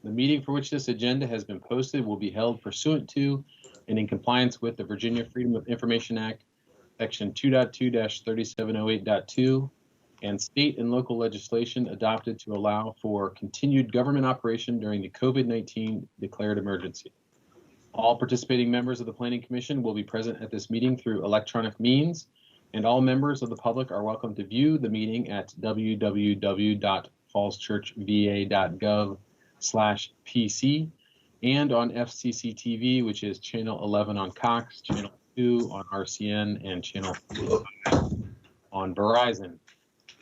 The meeting for which this agenda has been posted will be held pursuant to and in compliance with the Virginia Freedom of Information Act, Section 2.2-3708.2, and state and local legislation adopted to allow for continued government operation during the COVID-19 declared emergency. All participating members of the Planning Commission will be present at this meeting through electronic means, and all members of the public are welcome to view the meeting at www.fallschurchva.gov/PC and on FCC TV, which is channel 11 on Cox, channel 2 on RCN, and channel 5 on Verizon.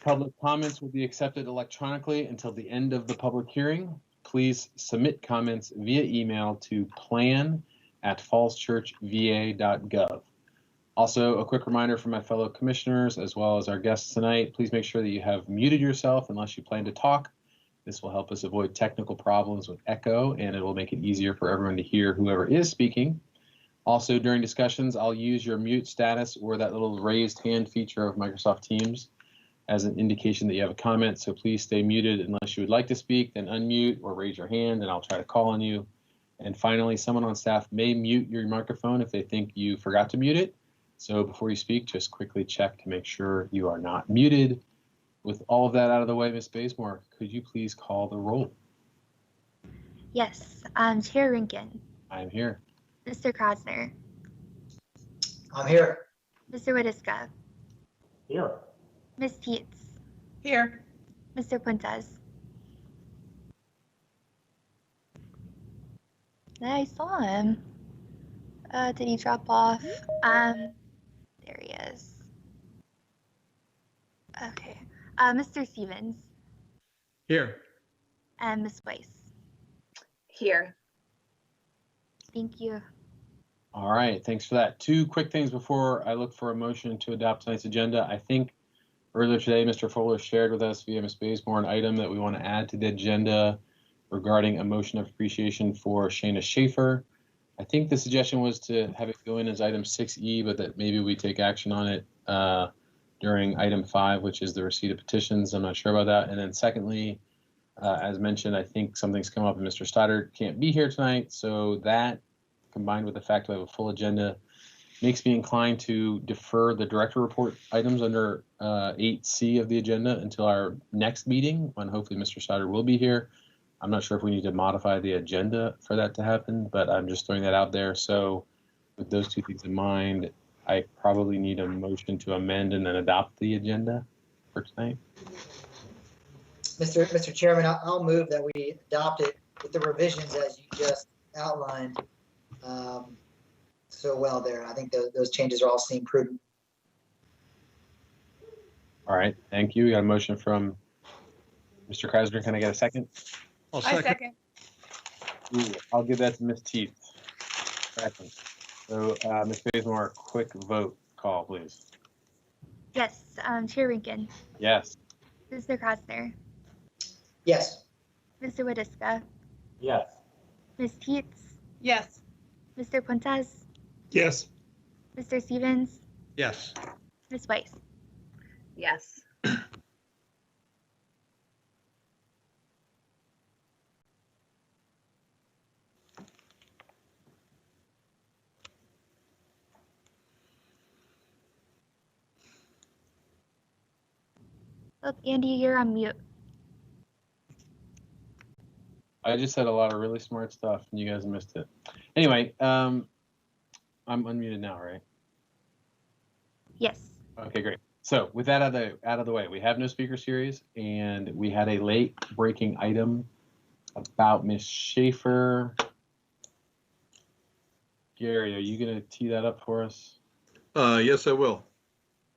Public comments will be accepted electronically until the end of the public hearing. Please submit comments via email to plan@fallschurchva.gov. Also, a quick reminder for my fellow commissioners as well as our guests tonight, please make sure that you have muted yourself unless you plan to talk. This will help us avoid technical problems with echo, and it will make it easier for everyone to hear whoever is speaking. Also, during discussions, I'll use your mute status or that little raised hand feature of Microsoft Teams as an indication that you have a comment, so please stay muted unless you would like to speak, then unmute or raise your hand and I'll try to call on you. And finally, someone on staff may mute your microphone if they think you forgot to mute it. So before you speak, just quickly check to make sure you are not muted. With all of that out of the way, Ms. Bazemore, could you please call the roll? Yes, Chair Rinkin. I'm here. Mr. Krasner. I'm here. Mr. Widiska. Here. Ms. Teets. Here. Mr. Puentes. I saw him. Did he drop off? There he is. Okay. Mr. Stevens. Here. And Ms. Weiss. Here. Thank you. All right, thanks for that. Two quick things before I look for a motion to adopt tonight's agenda. I think earlier today, Mr. Fuller shared with us via Ms. Bazemore an item that we want to add to the agenda regarding a motion of appreciation for Shaina Shaffer. I think the suggestion was to have it go in as item 6E, but that maybe we take action on it during item 5, which is the receipt of petitions. I'm not sure about that. And then secondly, as mentioned, I think something's come up and Mr. Stoddard can't be here tonight. So that, combined with the fact that we have a full agenda, makes me inclined to defer the director report items under 8C of the agenda until our next meeting, when hopefully Mr. Stoddard will be here. I'm not sure if we need to modify the agenda for that to happen, but I'm just throwing that out there. So with those two things in mind, I probably need a motion to amend and then adopt the agenda for tonight. Mr. Chairman, I'll move that we adopt it with the revisions as you just outlined so well there. I think those changes are all seem prudent. All right, thank you. We got a motion from Mr. Krasner. Can I get a second? I'll I second. second. Ooh, I'll give that to Ms. Teets. Second. So Ms. Bazemore, quick vote call, please. Yes, Chair Rinkin. Yes. Mr. Krasner. Yes. Mr. Widiska. Yes. Ms. Teets. Yes. Mr. Puentes. Yes. Mr. Stevens. Yes. Ms. Weiss. Yes. Look, Andy, you're on mute. I just said a lot of really smart stuff and you guys missed it. Anyway, I'm unmuted now, right? Yes. Okay, great. So with that out of the way, we have no speaker series and we had a late breaking item about Miss Shaffer. Gary, are you going to tee that up for us? Yes, I will.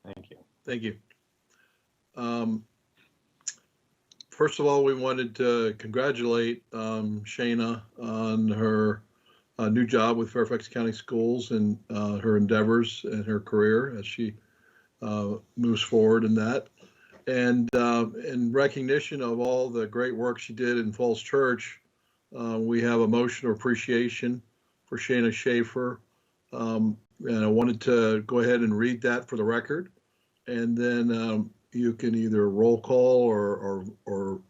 Thank you. Thank you. First of all, we wanted to congratulate Shaina on her new job with Fairfax County Schools and her endeavors and her career as she moves forward in that. And in recognition of all the great work she did in Falls Church, we have a motion of appreciation for Shaina Shaffer. And I wanted to go ahead and read that for the record. And then you can either roll call or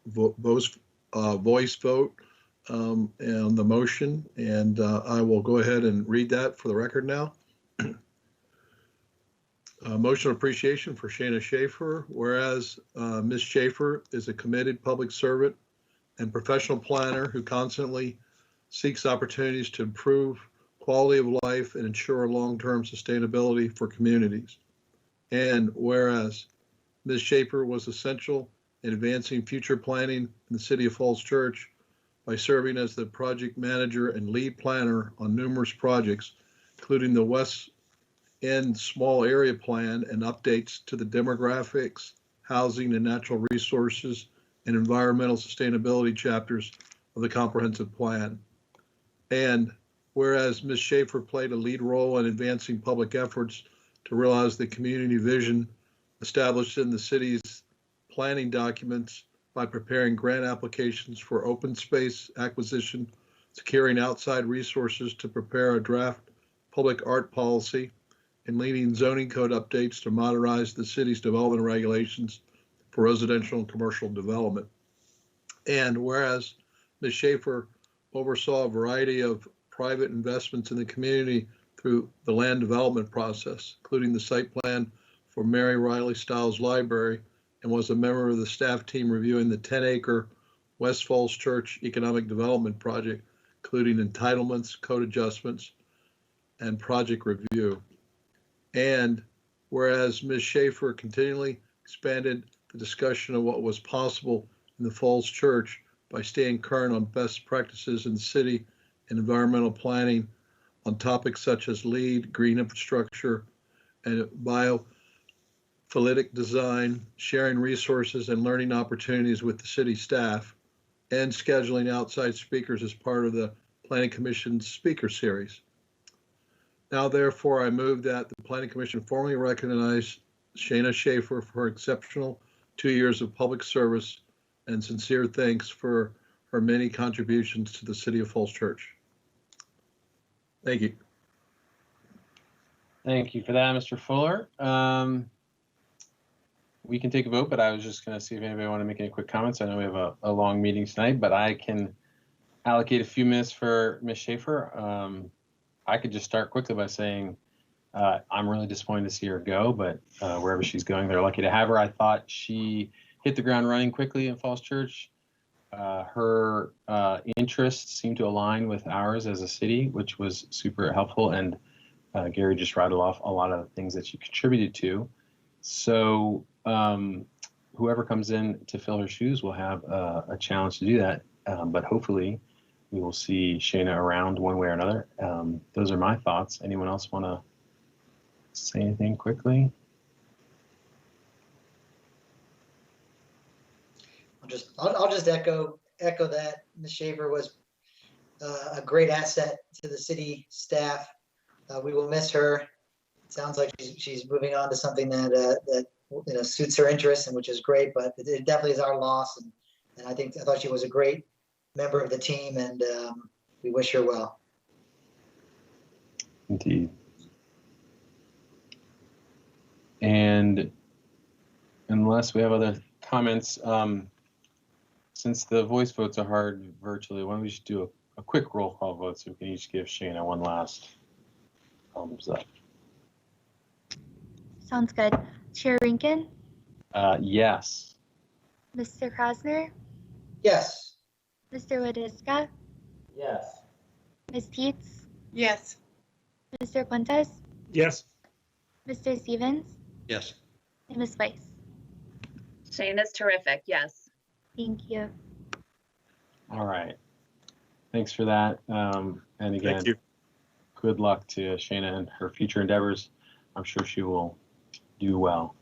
voice vote and the motion, and I will go ahead and read that for the record now. Motion of appreciation for Shaina Shaffer, whereas Ms. Shaffer is a committed public servant and professional planner who constantly seeks opportunities to improve quality of life and ensure long-term sustainability for communities. And whereas Ms. Shaffer was essential in advancing future planning in the City of Falls Church by serving as the project manager and lead planner on numerous projects, including the West End Small Area Plan and updates to the demographics, housing and natural resources, and environmental sustainability chapters of the comprehensive plan. And whereas Ms. Shaffer played a lead role in advancing public efforts to realize the community vision established in the city's planning documents by preparing grant applications for open space acquisition, securing outside resources to prepare a draft public art policy, and leading zoning code updates to modernize the city's development regulations for residential and commercial development. And whereas Ms. Shaffer oversaw a variety of private investments in the community through the land development process, including the site plan for Mary Riley Stiles Library, and was a member of the staff team reviewing the 10-acre West Falls Church Economic Development Project, including entitlements, code adjustments, and project review. And whereas Ms. Shaffer continually expanded the discussion of what was possible in the Falls Church by staying current on best practices in city and environmental planning on topics such as LEED, green infrastructure, and biophylitic design, sharing resources and learning opportunities with the city staff, and scheduling outside speakers as part of the Planning Commission's speaker series. Now, therefore, I move that the Planning Commission formally recognize Shaina Shaffer for her exceptional 2 years of public service and sincere thanks for her many contributions to the City of Falls Church. Thank you. Thank you for that, Mr. Fuller. We can take a vote, but I was just going to see if anybody want to make any quick comments. I know we have a long meeting tonight, but I can allocate a few minutes for Ms. Shaffer. I could just start quickly by saying I'm really disappointed to see her go, but wherever she's going, they're lucky to have her. I thought she hit the ground running quickly in Falls Church. Her interests seem to align with ours as a city, which was super helpful. And Gary just rattled off a lot of things that she contributed to. So whoever comes in to fill her shoes will have a challenge to do that. But hopefully we will see Shaina around one way or another. Those are my thoughts. Anyone else want to say anything quickly? I'll just echo that. Ms. Shaffer was a great asset to the city staff. We will miss her. It sounds like she's moving on to something that suits her interests, and which is great. But it definitely is our loss. And I thought she was a great member of the team, and we wish her well. Indeed. And unless we have other comments, since the voice votes are hard virtually, why don't we just do a quick roll call vote so we can each give Shaina one last thumbs up. Sounds good. Chair Rinkin, Yes. Mr. Krasner, Yes. Mr. Wadiska, Yes. Ms. Teets, Yes. Mr. Puentes, Yes. Mr. Stevens, Yes. and Ms. Weiss. Shayna's terrific. Yes. Thank you. All right. Thanks for that. And again, Thank you. good luck to Shaina and her future endeavors. I'm sure she will do well.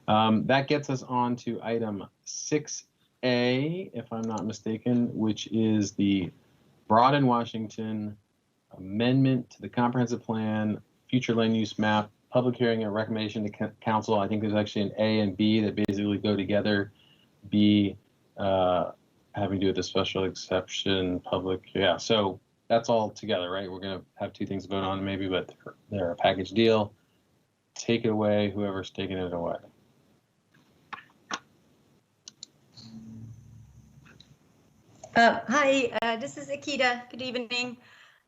That gets us on to item 6A, if I'm not mistaken, which is the Broad Washington amendment to the comprehensive plan, future land use map, public hearing and recommendation to council. I think there's actually an A and B that basically go together. B having to do with the special exception public. Yeah, so that's all together, right? We're going to have two things to vote on maybe, but they're a package deal. Take it away, whoever's taking it away. Hi, this is Akita. Good evening.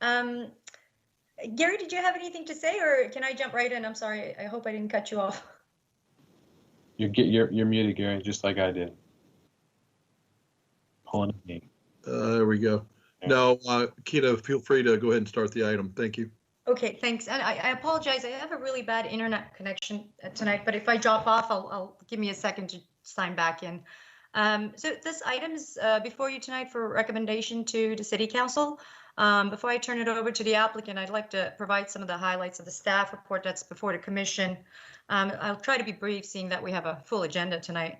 Gary, did you have anything to say, or can I jump right in? I'm sorry. I hope I didn't cut you off. You're muted, Gary, just like I did. Pulling me. There we go. No, Keita, feel free to go ahead and start the item. Thank you. Okay, thanks. And I apologize. I have a really bad internet connection tonight, but if I drop off, I'll give me a second to sign back in. So this item is before you tonight for recommendation to the City Council. Before I turn it over to the applicant, I'd like to provide some of the highlights of the staff report that's before the commission. I'll try to be brief, seeing that we have a full agenda tonight.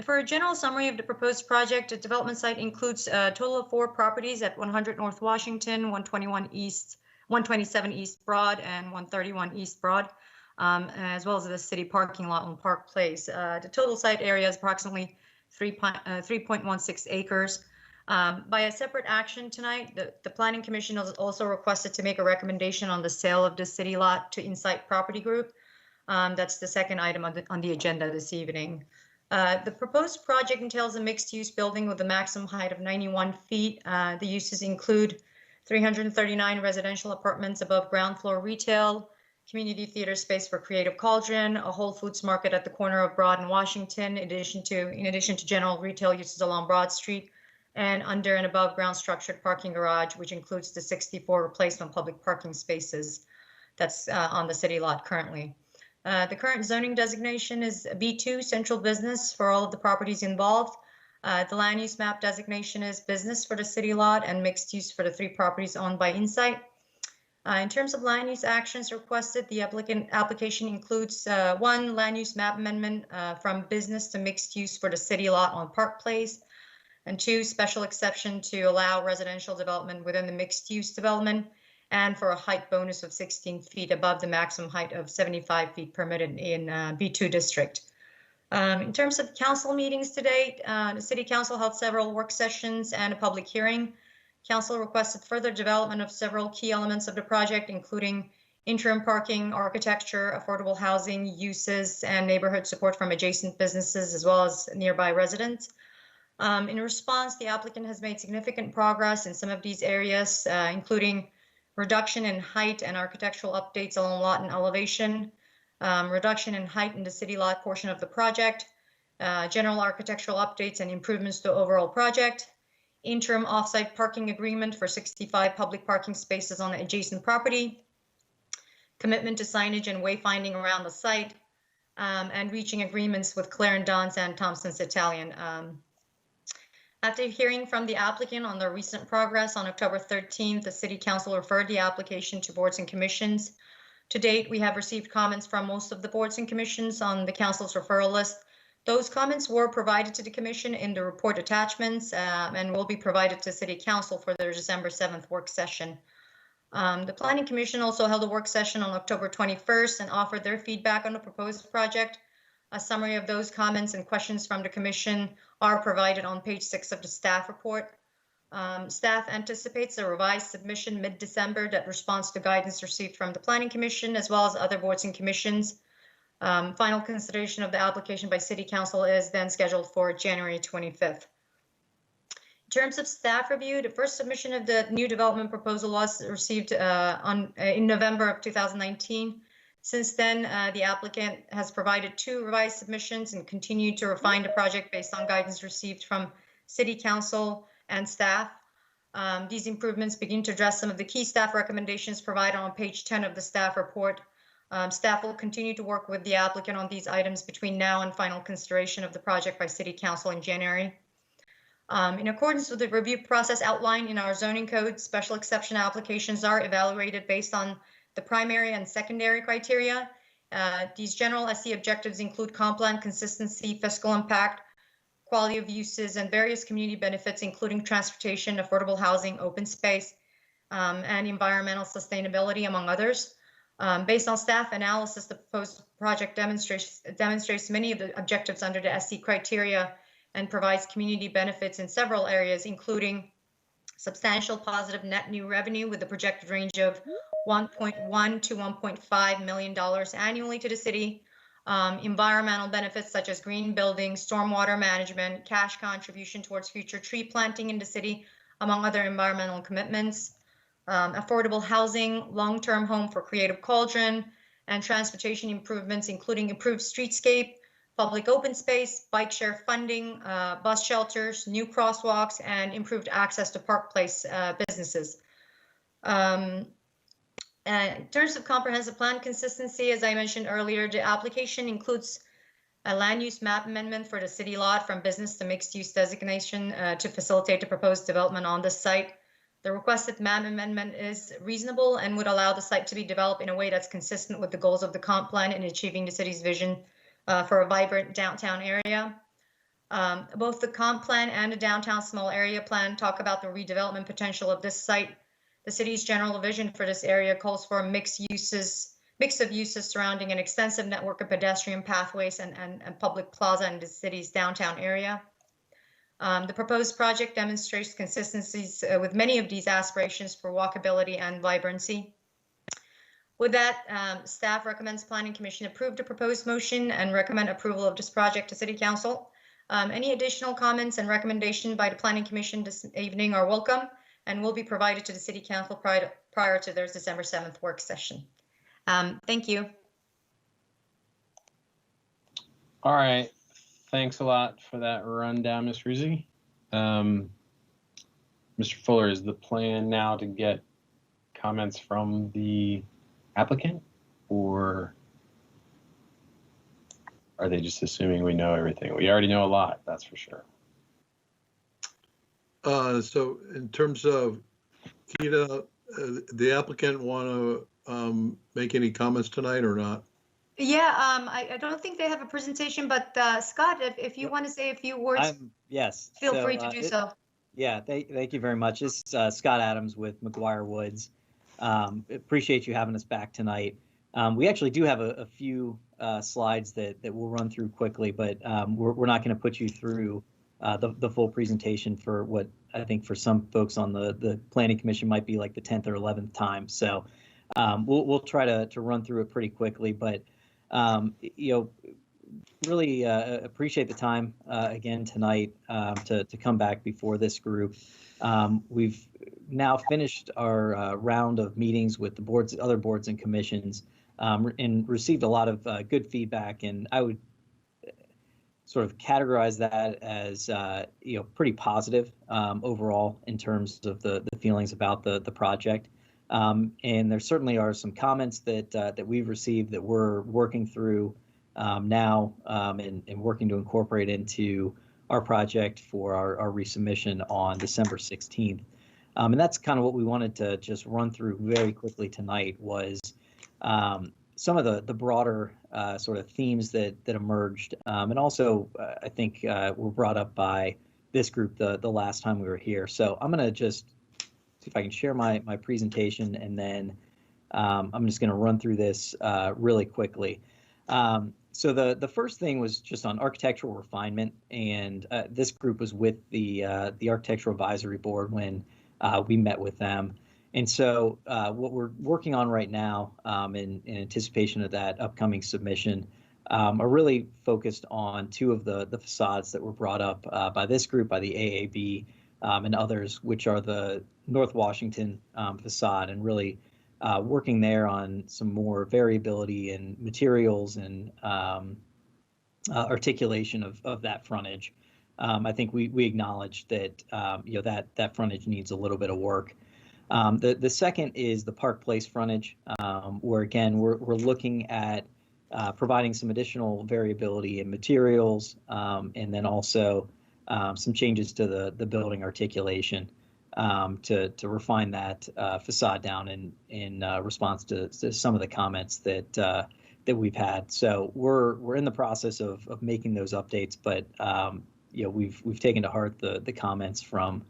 For a general summary of the proposed project, the development site includes a total of 4 properties at 100 North Washington, 127 East Broad, and 131 East Broad, as well as the city parking lot on Park Place. The total site area is approximately 3.16 acres. By a separate action tonight, the Planning Commission has also requested to make a recommendation on the sale of the city lot to Insight Property Group. That's the second item on the agenda this evening. The proposed project entails a mixed-use building with a maximum height of 91 feet. The uses include 339 residential apartments above ground floor retail, community theater space for Creative Cauldron, a Whole Foods market at the corner of Broad and Washington, in addition to general retail uses along Broad Street, and under and above ground structured parking garage, which includes the 64 replacement public parking spaces that's on the city lot currently. The current zoning designation is B2 central business for all of the properties involved. The land use map designation is business for the city lot and mixed use for the 3 properties owned by Insight. In terms of land use actions requested, the application includes 1 land use map amendment from business to mixed use for the city lot on Park Place, and 2 special exception to allow residential development within the mixed use development, and for a height bonus of 16 feet above the maximum height of 75 feet permitted in B2 district. In terms of council meetings to date, the City Council held several work sessions and a public hearing. Council requested further development of several key elements of the project, including interim parking, architecture, affordable housing, uses, and neighborhood support from adjacent businesses as well as nearby residents. In response, the applicant has made significant progress in some of these areas, including reduction in height and architectural updates along lot and elevation, reduction in height in the city lot portion of the project, general architectural updates and improvements to overall project, interim offsite parking agreement for 65 public parking spaces on the adjacent property, commitment to signage and wayfinding around the site, and reaching agreements with Clarendon's and Thompson's Italian. After hearing from the applicant on their recent progress on October 13th, the City Council referred the application to boards and commissions. To date, we have received comments from most of the boards and commissions on the council's referral list. Those comments were provided to the commission in the report attachments and will be provided to City Council for their December 7th work session. The Planning Commission also held a work session on October 21st and offered their feedback on the proposed project. A summary of those comments and questions from the commission are provided on page 6 of the staff report. Staff anticipates a revised submission mid-December that responds to guidance received from the Planning Commission as well as other boards and commissions. Final consideration of the application by City Council is then scheduled for January 25th. In terms of staff review, the first submission of the new development proposal was received in November of 2019. Since then, the applicant has provided 2 revised submissions and continued to refine the project based on guidance received from City Council and staff. These improvements begin to address some of the key staff recommendations provided on page 10 of the staff report. Staff will continue to work with the applicant on these items between now and final consideration of the project by City Council in January. In accordance with the review process outlined in our zoning code, special exception applications are evaluated based on the primary and secondary criteria. These general SE objectives include comp plan consistency, fiscal impact, quality of uses, and various community benefits, including transportation, affordable housing, open space, and environmental sustainability, among others. Based on staff analysis, the proposed project demonstrates many of the objectives under the SE criteria and provides community benefits in several areas, including substantial positive net new revenue with a projected range of $1.1 to $1.5 million annually to the city, environmental benefits such as green buildings, stormwater management, cash contribution towards future tree planting in the city, among other environmental commitments, affordable housing, long-term home for Creative Cauldron, and transportation improvements, including improved streetscape, public open space, bike share funding, bus shelters, new crosswalks, and improved access to Park Place businesses. In terms of comprehensive plan consistency, as I mentioned earlier, the application includes a land use map amendment for the city lot from business to mixed use designation to facilitate the proposed development on this site. The requested map amendment is reasonable and would allow the site to be developed in a way that's consistent with the goals of the comp plan in achieving the city's vision for a vibrant downtown area. Both the comp plan and the downtown small area plan talk about the redevelopment potential of this site. The city's general vision for this area calls for a mix of uses surrounding an extensive network of pedestrian pathways and public plaza in the city's downtown area. The proposed project demonstrates consistencies with many of these aspirations for walkability and vibrancy. With that, staff recommends Planning Commission approve the proposed motion and recommend approval of this project to City Council. Any additional comments and recommendation by the Planning Commission this evening are welcome and will be provided to the City Council prior to their December 7th work session. Thank you. All right. Thanks a lot for that rundown, Ms. Rizzi. Mr. Fuller, is the plan now to get comments from the applicant, or are they just assuming we know everything? We already know a lot, that's for sure. So in terms of Keita, the applicant want to make any comments tonight or not? Yeah, I don't think they have a presentation, but Scott, if you want to say a few words, yes, feel free to do so. Yeah, thank you very much. This is Scott Adams with McGuire Woods. Appreciate you having us back tonight. We actually do have a few slides that we'll run through quickly, but we're not going to put you through the full presentation for what I think for some folks on the Planning Commission might be like the 10th or 11th time. So we'll try to run through it pretty quickly, but really appreciate the time again tonight to come back before this group. We've now finished our round of meetings with the other boards and commissions, and received a lot of good feedback, and I would sort of categorize that as pretty positive overall in terms of the feelings about the project. And there certainly are some comments that we've received that we're working through now and working to incorporate into our project for our resubmission on December 16th. And that's kind of what we wanted to just run through very quickly tonight was some of the broader sort of themes that emerged, and also I think were brought up by this group the last time we were here. So I'm going to just see if I can share my presentation, and then I'm just going to run through this really quickly. So the first thing was just on architectural refinement, and this group was with the Architectural Advisory Board when we met with them. And so what we're working on right now in anticipation of that upcoming submission are really focused on two of the facades that were brought up by this group, by the AAB and others, which are the North Washington facade, and really working there on some more variability in materials and articulation of that frontage. I think we acknowledge that that frontage needs a little bit of work. The second is the Park Place frontage, where again we're looking at providing some additional variability in materials, and then also some changes to the building articulation to refine that facade down in response to some of the comments that we've had. So we're in the process of making those updates, but we've taken to heart the comments from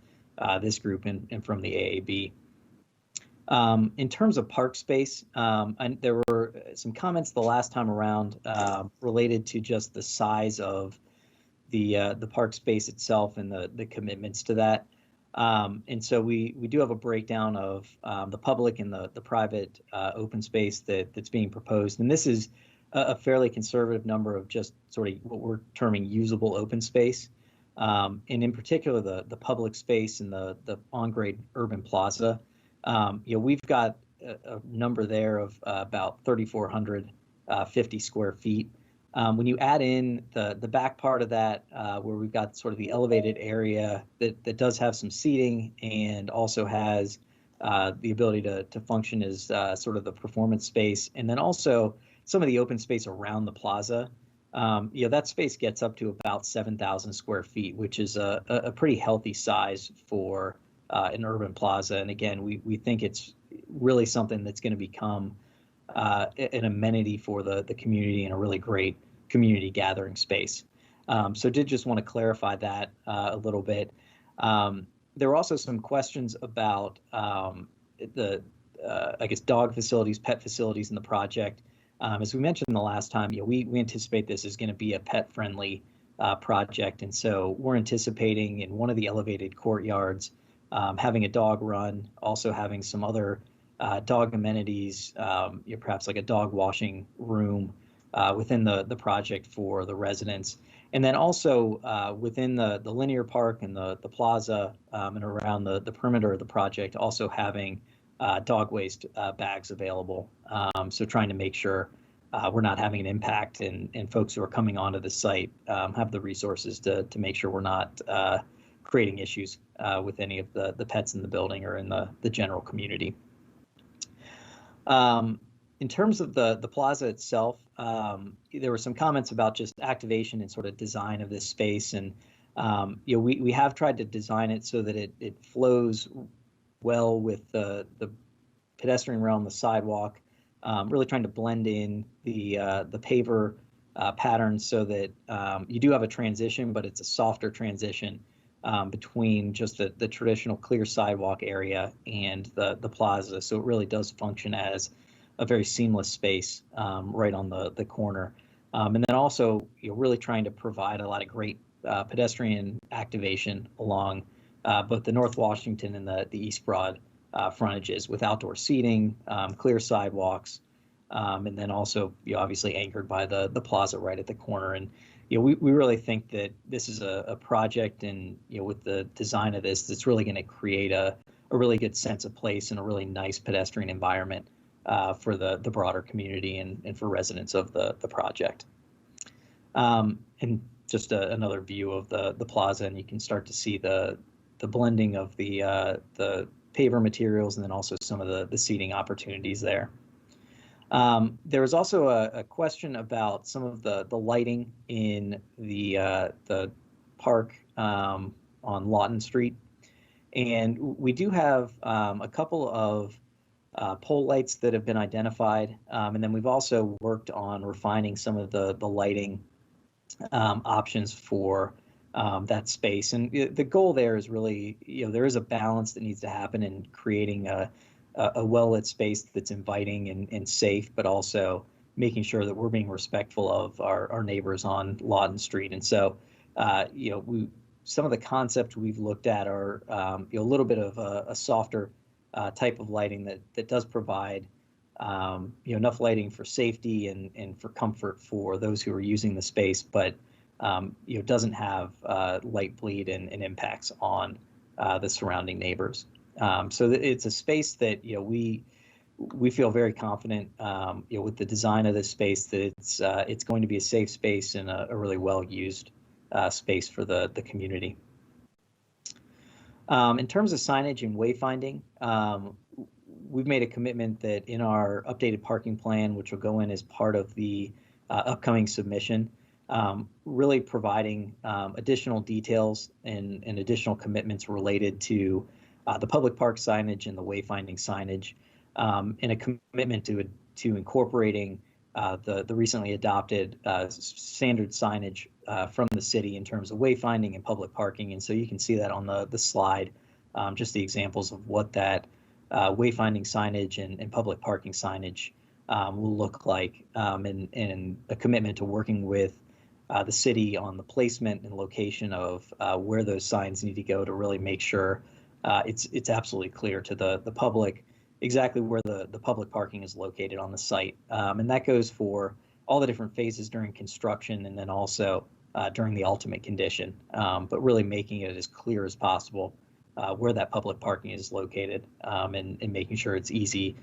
this group and from the AAB. In terms of park space, and there were some comments the last time around related to just the size of the park space itself and the commitments to that. And so we do have a breakdown of the public and the private open space that's being proposed. And this is a fairly conservative number of just sort of what we're terming usable open space. And in particular, the public space and the on-grade urban plaza. We've got a number there of about 3,450 square feet. When you add in the back part of that, where we've got sort of the elevated area that does have some seating and also has the ability to function as sort of the performance space, and then also some of the open space around the plaza, that space gets up to about 7,000 square feet, which is a pretty healthy size for an urban plaza. And again, we think it's really something that's going to become an amenity for the community and a really great community gathering space. So did just want to clarify that a little bit. There were also some questions about I guess, dog facilities, pet facilities in the project. As we mentioned the last time, we anticipate this is going to be a pet-friendly project, and so we're anticipating in one of the elevated courtyards having a dog run, also having some other dog amenities, perhaps like a dog washing room within the project for the residents, and then also within the linear park and the plaza and around the perimeter of the project, also having dog waste bags available. So trying to make sure we're not having an impact, and folks who are coming onto the site have the resources to make sure we're not creating issues with any of the pets in the building or in the general community. In terms of the plaza itself, there were some comments about just activation and sort of design of this space, and we have tried to design it so that it flows well with the pedestrian realm, the sidewalk, really trying to blend in the paver pattern so that you do have a transition, but it's a softer transition between just the traditional clear sidewalk area and the plaza. So it really does function as a very seamless space right on the corner. And then also, really trying to provide a lot of great pedestrian activation along both the North Washington and the East Broad frontages with outdoor seating, clear sidewalks, and then also obviously anchored by the plaza right at the corner. And we really think that this is a project, and with the design of this, that's really going to create a really good sense of place and a really nice pedestrian environment for the broader community and for residents of the project. And just another view of the plaza, and you can start to see the blending of the paver materials and then also some of the seating opportunities there. There was also a question about some of the lighting in the park on Lawton Street, and we do have a couple of pole lights that have been identified, and then we've also worked on refining some of the lighting options for that space. And the goal there is really, there is a balance that needs to happen in creating a well-lit space that's inviting and safe, but also making sure that we're being respectful of our neighbors on Lawton Street. And so, some of the concepts we've looked at are a little bit of a softer type of lighting that does provide enough lighting for safety and for comfort for those who are using the space, but doesn't have light bleed and impacts on the surrounding neighbors. So it's a space that we feel very confident with the design of this space that it's going to be a safe space and a really well used space for the community. In terms of signage and wayfinding, we've made a commitment that in our updated parking plan, which will go in as part of the upcoming submission, really providing additional details and additional commitments related to the public park signage and the wayfinding signage, and a commitment to incorporating the recently adopted standard signage from the city in terms of wayfinding and public parking. And so you can see that on the slide, just the examples of what that wayfinding signage and public parking signage will look like, and a commitment to working with the city on the placement and location of where those signs need to go to really make sure it's absolutely clear to the public exactly where the public parking is located on the site. And that goes for all the different phases during construction and then also during the ultimate condition, but really making it as clear as possible where that public parking is located, and making sure it's easy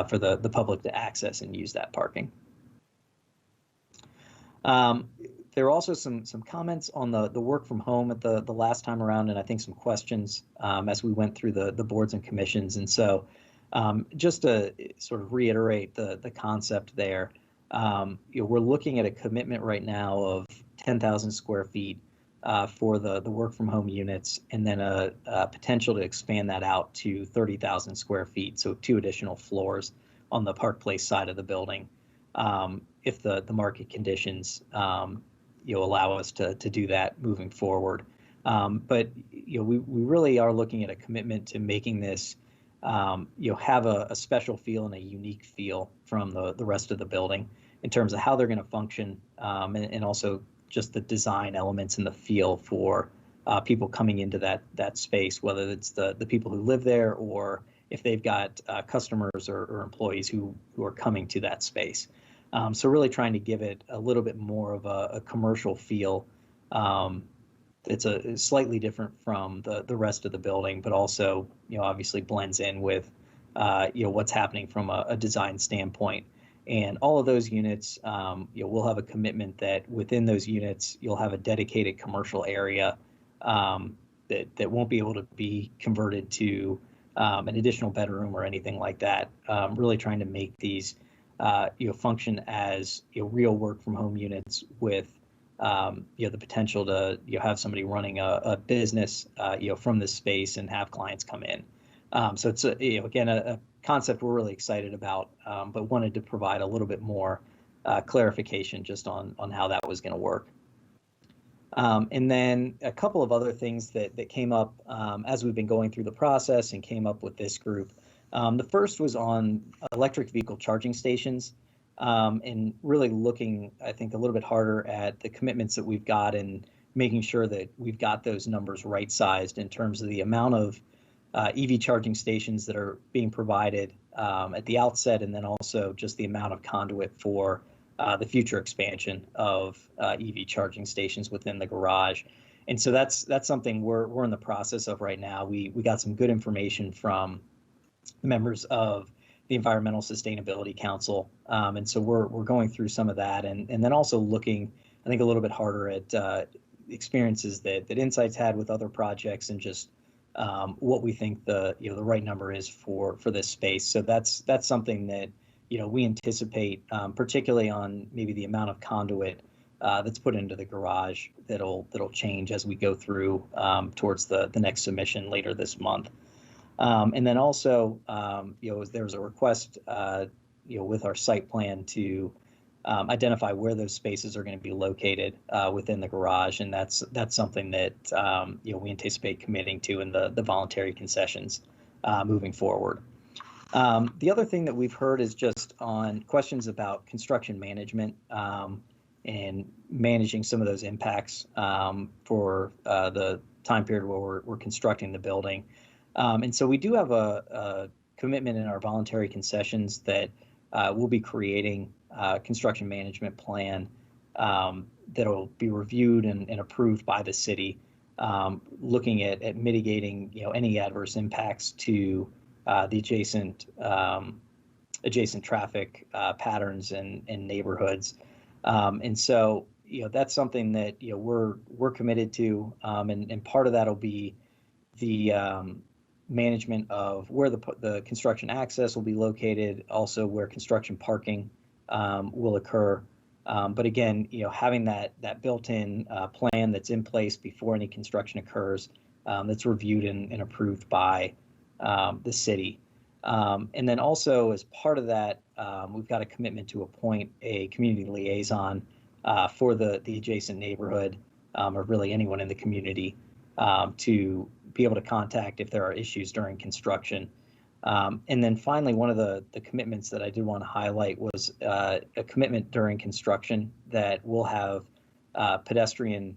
for the public to access and use that parking. There were also some comments on the work from home at the last time around, and I think some questions as we went through the boards and commissions. And so just to sort of reiterate the concept there, we're looking at a commitment right now of 10,000 square feet for the work from home units, and then a potential to expand that out to 30,000 square feet, so 2 additional floors on the Park Place side of the building, if the market conditions allow us to do that moving forward. But we really are looking at a commitment to making this have a special feel and a unique feel from the rest of the building in terms of how they're going to function, and also just the design elements and the feel for people coming into that space, whether it's the people who live there or if they've got customers or employees who are coming to that space. So really trying to give it a little bit more of a commercial feel. It's slightly different from the rest of the building, but also obviously blends in with what's happening from a design standpoint. And all of those units, we'll have a commitment that within those units, you'll have a dedicated commercial area that won't be able to be converted to an additional bedroom or anything like that. Really trying to make these function as real work from home units with the potential to have somebody running a business from this space and have clients come in. So it's again a concept we're really excited about, but wanted to provide a little bit more clarification just on how that was going to work. And then a couple of other things that came up as we've been going through the process and came up with this group. The first was on electric vehicle charging stations, and really looking, I think, a little bit harder at the commitments that we've got and making sure that we've got those numbers right-sized in terms of the amount of EV charging stations that are being provided at the outset, and then also just the amount of conduit for the future expansion of EV charging stations within the garage. And so that's something we're in the process of right now. We got some good information from members of the Environmental Sustainability Council, and so we're going through some of that, and then also looking, I think, a little bit harder at experiences that Insight's had with other projects and just what we think the right number is for this space. So that's something that we anticipate, particularly on maybe the amount of conduit that's put into the garage that'll change as we go through towards the next submission later this month. And then also, there was a request, with our site plan to identify where those spaces are going to be located within the garage, and that's something that we anticipate committing to in the voluntary concessions moving forward. The other thing that we've heard is just on questions about construction management and managing some of those impacts for the time period where we're constructing the building. And so we do have a commitment in our voluntary concessions that we'll be creating a construction management plan that'll be reviewed and approved by the city, looking at mitigating any adverse impacts to the adjacent traffic patterns and neighborhoods. And so that's something that we're committed to, and part of that will be the management of where the construction access will be located, also where construction parking will occur. But again, having that built-in plan that's in place before any construction occurs, that's reviewed and approved by the city. And then also as part of that, we've got a commitment to appoint a community liaison for the adjacent neighborhood, or really anyone in the community, to be able to contact if there are issues during construction. And then finally, one of the commitments that I did want to highlight was a commitment during construction that we'll have pedestrian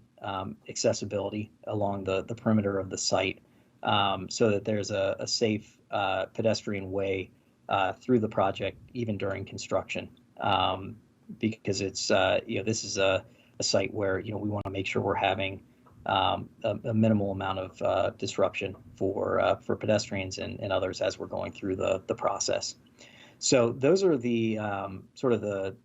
accessibility along the perimeter of the site, so that there's a safe pedestrian way through the project, even during construction. because it's this is a site where we want to make sure we're having a minimal amount of disruption for pedestrians and others as we're going through the process. So those are the sort of the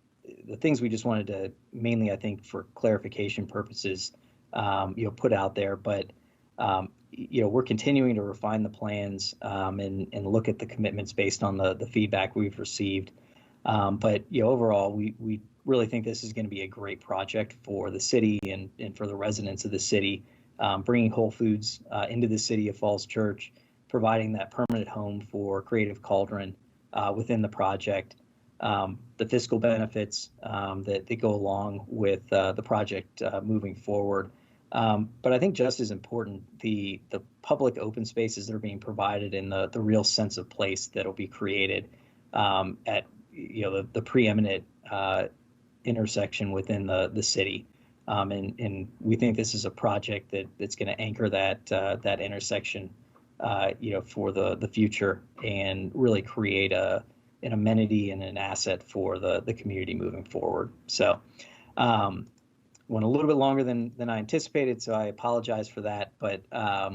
things we just wanted to mainly, I think, for clarification purposes, put out there. But we're continuing to refine the plans and look at the commitments based on the feedback we've received. But overall, we really think this is going to be a great project for the city and for the residents of the city, bringing Whole Foods into the city of Falls Church, providing that permanent home for Creative Cauldron within the project, the fiscal benefits that go along with the project moving forward. But I think just as important, the public open spaces that are being provided and the real sense of place that will be created at the preeminent intersection within the city. And we think this is a project that's going to anchor that intersection for the future and really create an amenity and an asset for the community moving forward. So went a little bit longer than I anticipated, so I apologize for that. But I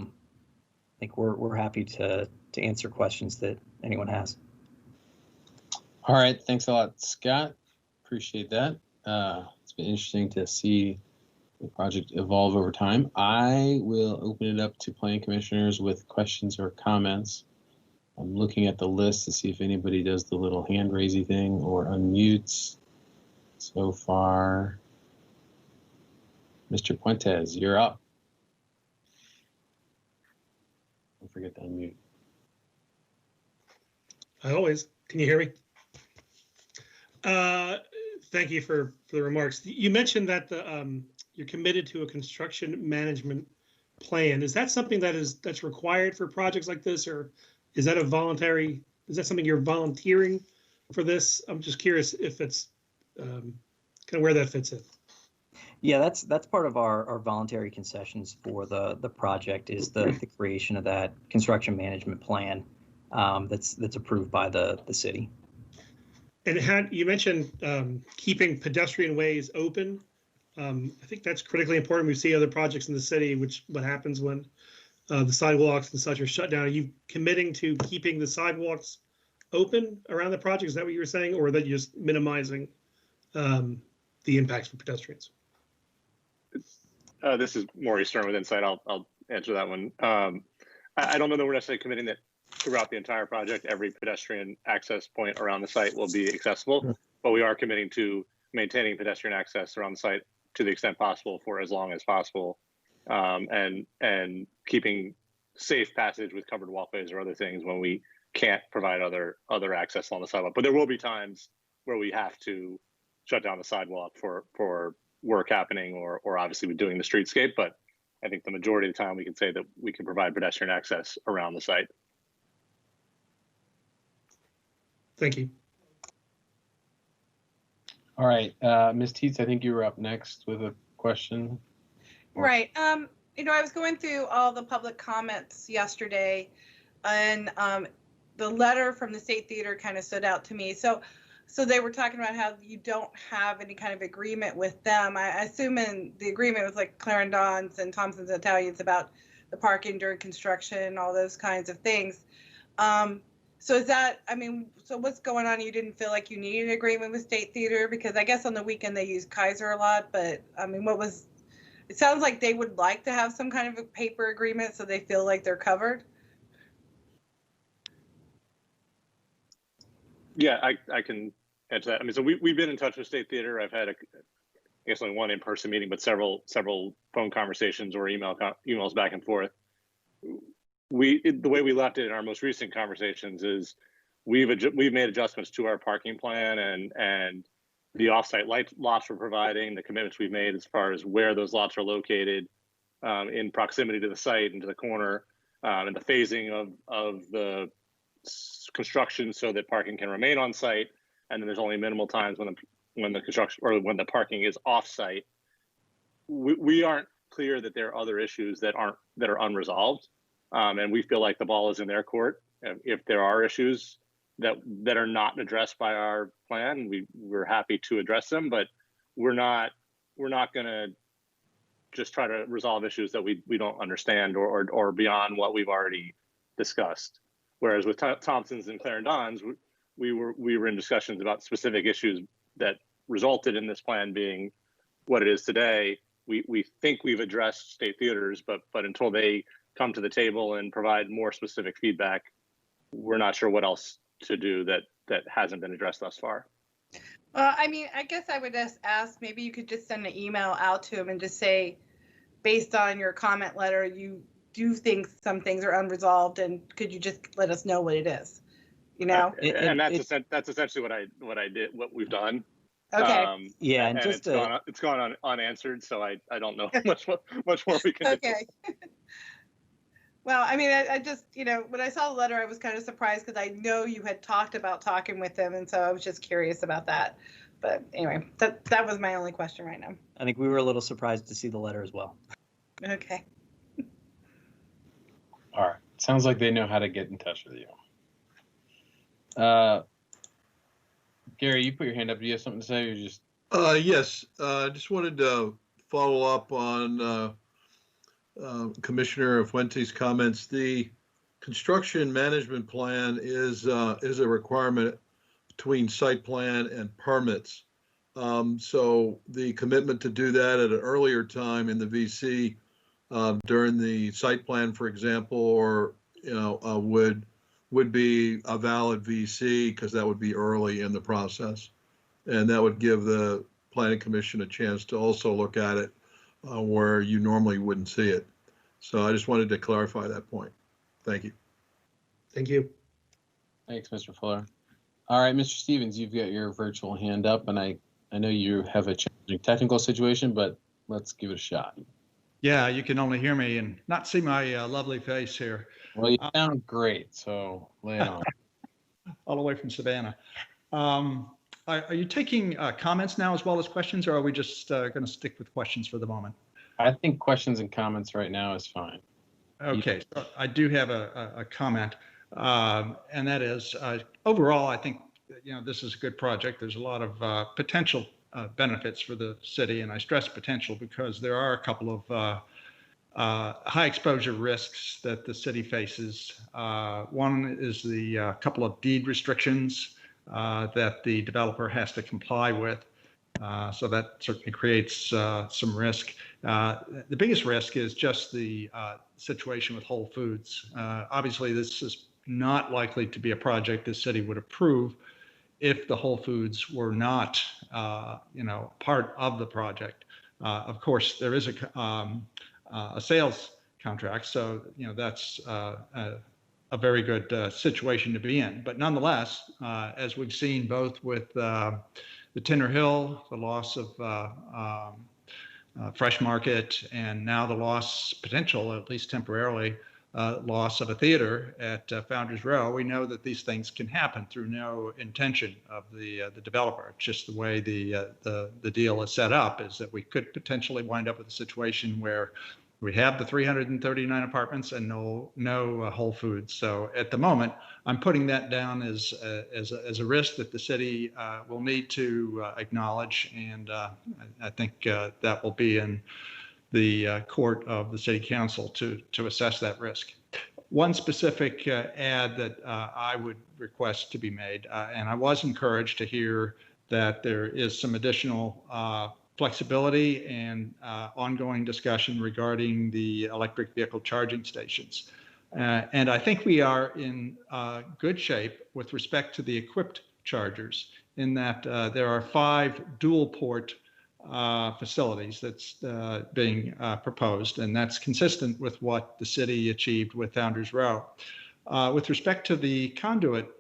think we're happy to answer questions that anyone has. All right, thanks a lot, Scott. Appreciate that. It's been interesting to see the project evolve over time. I will open it up to planning commissioners with questions or comments. I'm looking at the list to see if anybody does the little hand raising thing or unmutes. So far, Mr. Puentes, you're up. Don't forget to unmute. Always. Can you hear me? Thank you for the remarks. You mentioned that you're committed to a construction management plan. Is that something that's required for projects like this, or is that is that something you're volunteering for this? I'm just curious if it's kind of where that fits in. Yeah, that's part of our voluntary concessions for the project is the creation of that construction management plan that's approved by the city. And you mentioned keeping pedestrian ways open. I think that's critically important. We see other projects in the city, what happens when the sidewalks and such are shut down. Are you committing to keeping the sidewalks open around the project? Is that what you were saying, or that you're just minimizing the impacts for pedestrians? This is Maurice Stern with Insight. I'll answer that one. I don't know that we're necessarily committing that throughout the entire project, every pedestrian access point around the site will be accessible, but we are committing to maintaining pedestrian access around the site to the extent possible for as long as possible, and keeping safe passage with covered walkways or other things when we can't provide other access on the sidewalk. But there will be times where we have to shut down the sidewalk for work happening or obviously we're doing the streetscape, but I think the majority of the time we can say that we can provide pedestrian access around the site. Thank you. All right, Ms. Teets, I think you were up next with a question. Right. I was going through all the public comments yesterday, and the letter from the State Theater kind of stood out to me. So they were talking about how you don't have any kind of agreement with them. I assume in the agreement with like Clarendon's and Thompson's Italians about the parking during construction, all those kinds of things. So is that, so what's going on? You didn't feel like you needed an agreement with State Theater? Because I guess on the weekend they use Kaiser a lot, but it sounds like they would like to have some kind of a paper agreement so they feel like they're covered. Yeah, I can answer that. So we've been in touch with State Theater. I've had I guess only one in-person meeting, but several phone conversations or emails back and forth. The way we left it in our most recent conversations is we've made adjustments to our parking plan and the offsite lots we're providing, the commitments we've made as far as where those lots are located in proximity to the site and to the corner, and the phasing of the construction so that parking can remain on site, and then there's only minimal times when the construction or when the parking is off site. We aren't clear that there are other issues that are unresolved, and we feel like the ball is in their court. If there are issues, that are not addressed by our plan. We're happy to address them, but we're not going to just try to resolve issues that we don't understand or beyond what we've already discussed. Whereas with Thompson's and Clarendon's, we were in discussions about specific issues that resulted in this plan being what it is today. We think we've addressed state theaters, but until they come to the table and provide more specific feedback, we're not sure what else to do that hasn't been addressed thus far. I mean, I guess I would just ask, maybe you could just send an email out to him and just say, based on your comment letter, you do think some things are unresolved, and could you just let us know what it is? You know? And that's essentially what I did, what we've done. Okay. Yeah, and just it's gone unanswered, so I don't know much more we can do. Okay. Well, I mean, I just, when I saw the letter, I was kind of surprised because I know you had talked about talking with them, and so I was just curious about that. But anyway, that was my only question right now. I think we were a little surprised to see the letter as well. Okay. All right. Sounds like they know how to get in touch with you. Gary, you put your hand up. Do you have something to say, or just? Yes. I just wanted to follow up on Commissioner Fuentes' comments. The construction management plan is a requirement between site plan and permits. So the commitment to do that at an earlier time in the VC during the site plan, for example, or would be a valid VC, because that would be early in the process, and that would give the Planning Commission a chance to also look at it where you normally wouldn't see it. So I just wanted to clarify that point. Thank you. Thank you. Thanks, Mr. Fuller. All right, Mr. Stevens, you've got your virtual hand up, and I know you have a challenging technical situation, but let's give it a shot. Yeah, you can only hear me and not see my lovely face here. Well, you sound great, so lay it on. All the way from Savannah. Are you taking comments now as well as questions, or are we just going to stick with questions for the moment? I think questions and comments right now is fine. Okay, so I do have a comment, and that is overall, I think this is a good project. There's a lot of potential benefits for the city, and I stress potential because there are a couple of high exposure risks that the city faces. One is the couple of deed restrictions that the developer has to comply with. So that certainly creates some risk. The biggest risk is just the situation with Whole Foods. Obviously, this is not likely to be a project the city would approve if the Whole Foods were not, part of the project. Of course, there is a sales contract, so that's a very good situation to be in. But nonetheless, as we've seen both with the Tinner Hill, the loss of Fresh Market, and now the loss, potential, at least temporarily, loss of a theater at Founders Row, we know that these things can happen through no intention of the developer. It's just the way the deal is set up, is that we could potentially wind up with a situation where we have the 339 apartments and no Whole Foods. So at the moment, I'm putting that down as a risk that the city will need to acknowledge, and I think that will be in the court of the city council to assess that risk. One specific add that I would request to be made, and I was encouraged to hear that there is some additional flexibility and ongoing discussion regarding the electric vehicle charging stations. And I think we are in good shape with respect to the equipped chargers, in that there are 5 dual port facilities that's being proposed, and that's consistent with what the city achieved with Founders Row. With respect to the conduit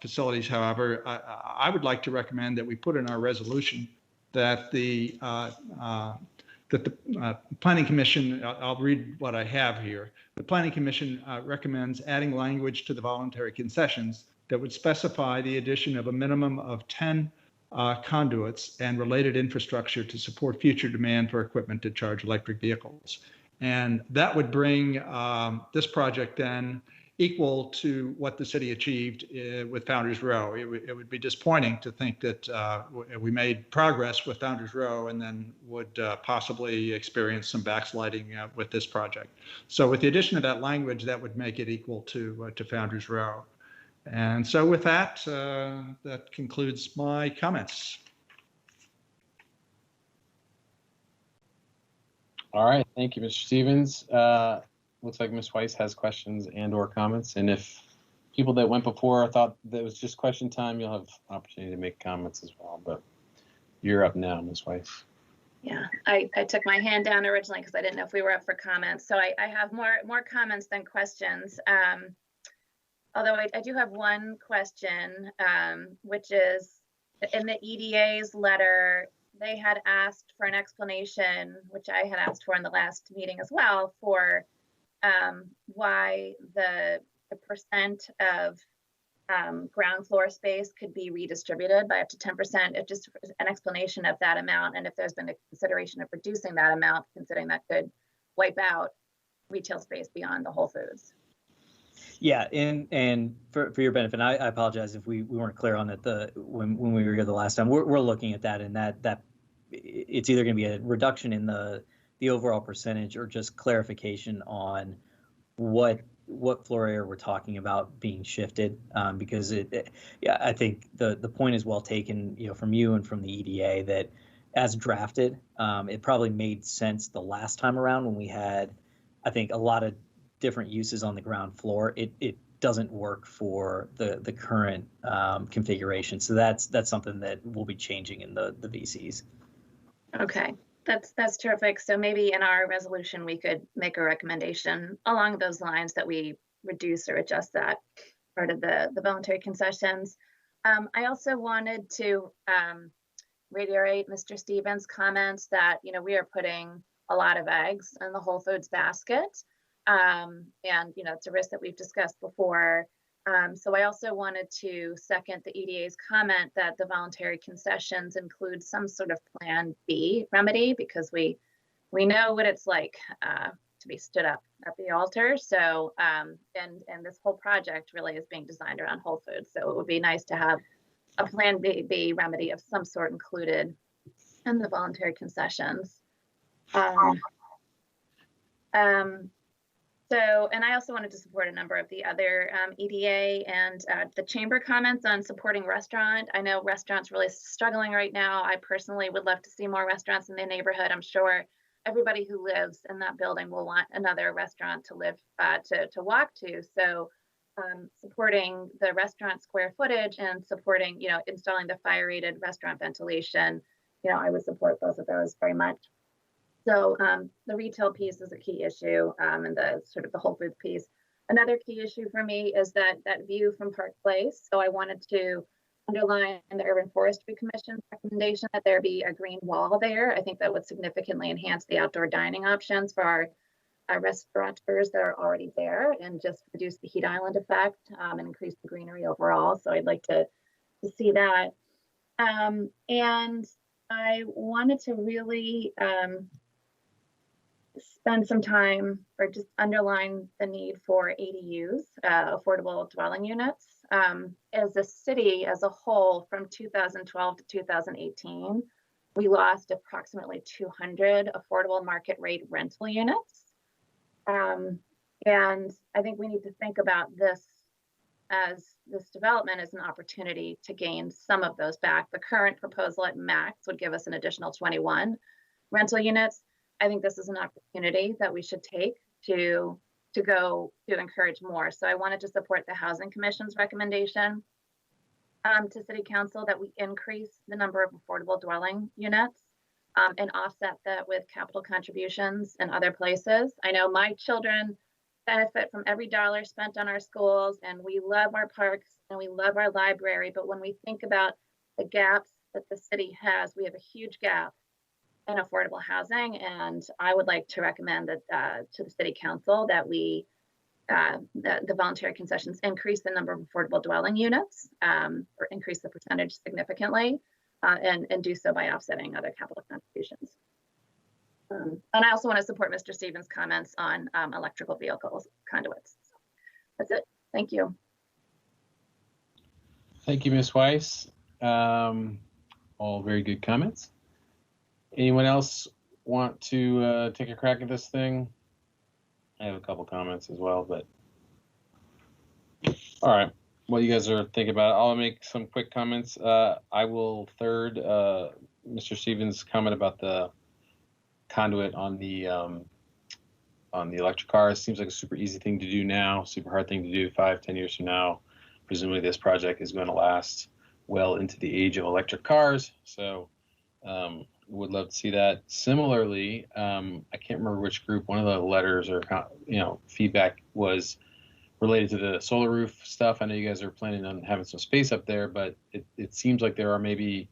facilities, however, I would like to recommend that we put in our resolution that the Planning Commission, I'll read what I have here. The Planning Commission recommends adding language to the voluntary concessions that would specify the addition of a minimum of 10 conduits and related infrastructure to support future demand for equipment to charge electric vehicles. And that would bring this project then equal to what the city achieved with Founders Row. It would be disappointing to think that we made progress with Founders Row and then would possibly experience some backsliding with this project. So with the addition of that language, that would make it equal to Founders Row. And so with that, that concludes my comments. All right, thank you, Mr. Stevens. Looks like Ms. Weiss has questions and/or comments, and if people that went before thought that it was just question time, you'll have opportunity to make comments as well, but you're up now, Ms. Weiss. Yeah, I took my hand down originally because I didn't know if we were up for comments. So I have more comments than questions. Although I do have one question, which is in the EDA's letter, they had asked for an explanation, which I had asked for in the last meeting as well, for why the percent of ground floor space could be redistributed by up to 10%. If just an explanation of that amount, and if there's been a consideration of reducing that amount, considering that could wipe out retail space beyond the Whole Foods. Yeah, and for your benefit, I apologize if we weren't clear on it when we were here the last time. We're looking at that, and that it's either going to be a reduction in the overall percentage or just clarification on what floor area we're talking about being shifted, because yeah, I think the point is well taken, from you and from the EDA, that as drafted, it probably made sense the last time around when we had, I think, a lot of different uses on the ground floor. It doesn't work for the current configuration. So that's something that we'll be changing in the VCs. Okay, that's terrific. So maybe in our resolution, we could make a recommendation along those lines that we reduce or adjust that part of the voluntary concessions. I also wanted to reiterate Mr. Stevens' comments that, we are putting a lot of eggs in the Whole Foods basket. And, it's a risk that we've discussed before. So I also wanted to second the EDA's comment that the voluntary concessions include some sort of plan B remedy, because we know what it's like to be stood up at the altar. So, and this whole project really is being designed around Whole Foods. So it would be nice to have a plan B remedy of some sort included in the voluntary concessions. So, and I also wanted to support a number of the other EDA and the chamber comments on supporting restaurant. I know restaurants really struggling right now. I personally would love to see more restaurants in the neighborhood. I'm sure everybody who lives in that building will want another restaurant to live to walk to. So supporting the restaurant square footage and supporting, installing the fire rated restaurant ventilation, I would support both of those very much. So the retail piece is a key issue, and the sort of the Whole Foods piece. Another key issue for me is that view from Park Place. So I wanted to underline the Urban Forestry Commission's recommendation that there be a green wall there. I think that would significantly enhance the outdoor dining options for our restaurateurs that are already there, and just reduce the heat island effect and increase the greenery overall. So I'd like to see that. And I wanted to really spend some time or just underline the need for ADUs, affordable dwelling units. As a city as a whole, from 2012 to 2018, we lost approximately 200 affordable market rate rental units. And I think we need to think about this development as an opportunity to gain some of those back. The current proposal at max would give us an additional 21 rental units. I think this is an opportunity that we should take to encourage more. So I wanted to support the Housing Commission's recommendation to City Council that we increase the number of affordable dwelling units and offset that with capital contributions in other places. I know my children benefit from every dollar spent on our schools, and we love our parks and we love our library. But when we think about the gaps that the city has, we have a huge gap in affordable housing, and I would like to recommend that to the City Council that we the voluntary concessions increase the number of affordable dwelling units or increase the percentage significantly, and do so by offsetting other capital contributions. And I also want to support Mr. Stevens' comments on electrical vehicles conduits. That's it. Thank you. Thank you, Ms. Weiss. All very good comments. Anyone else want to take a crack at this thing? I have a couple comments as well, but all right. What you guys are thinking about, I'll make some quick comments. I will third Mr. Stevens' comment about the conduit on the electric cars. Seems like a super easy thing to do now, super hard thing to do 5-10 years from now. Presumably this project is going to last well into the age of electric cars. So would love to see that. Similarly, I can't remember which group, one of the letters or feedback was related to the solar roof stuff. I know you guys are planning on having some space up there, but it seems like there are maybe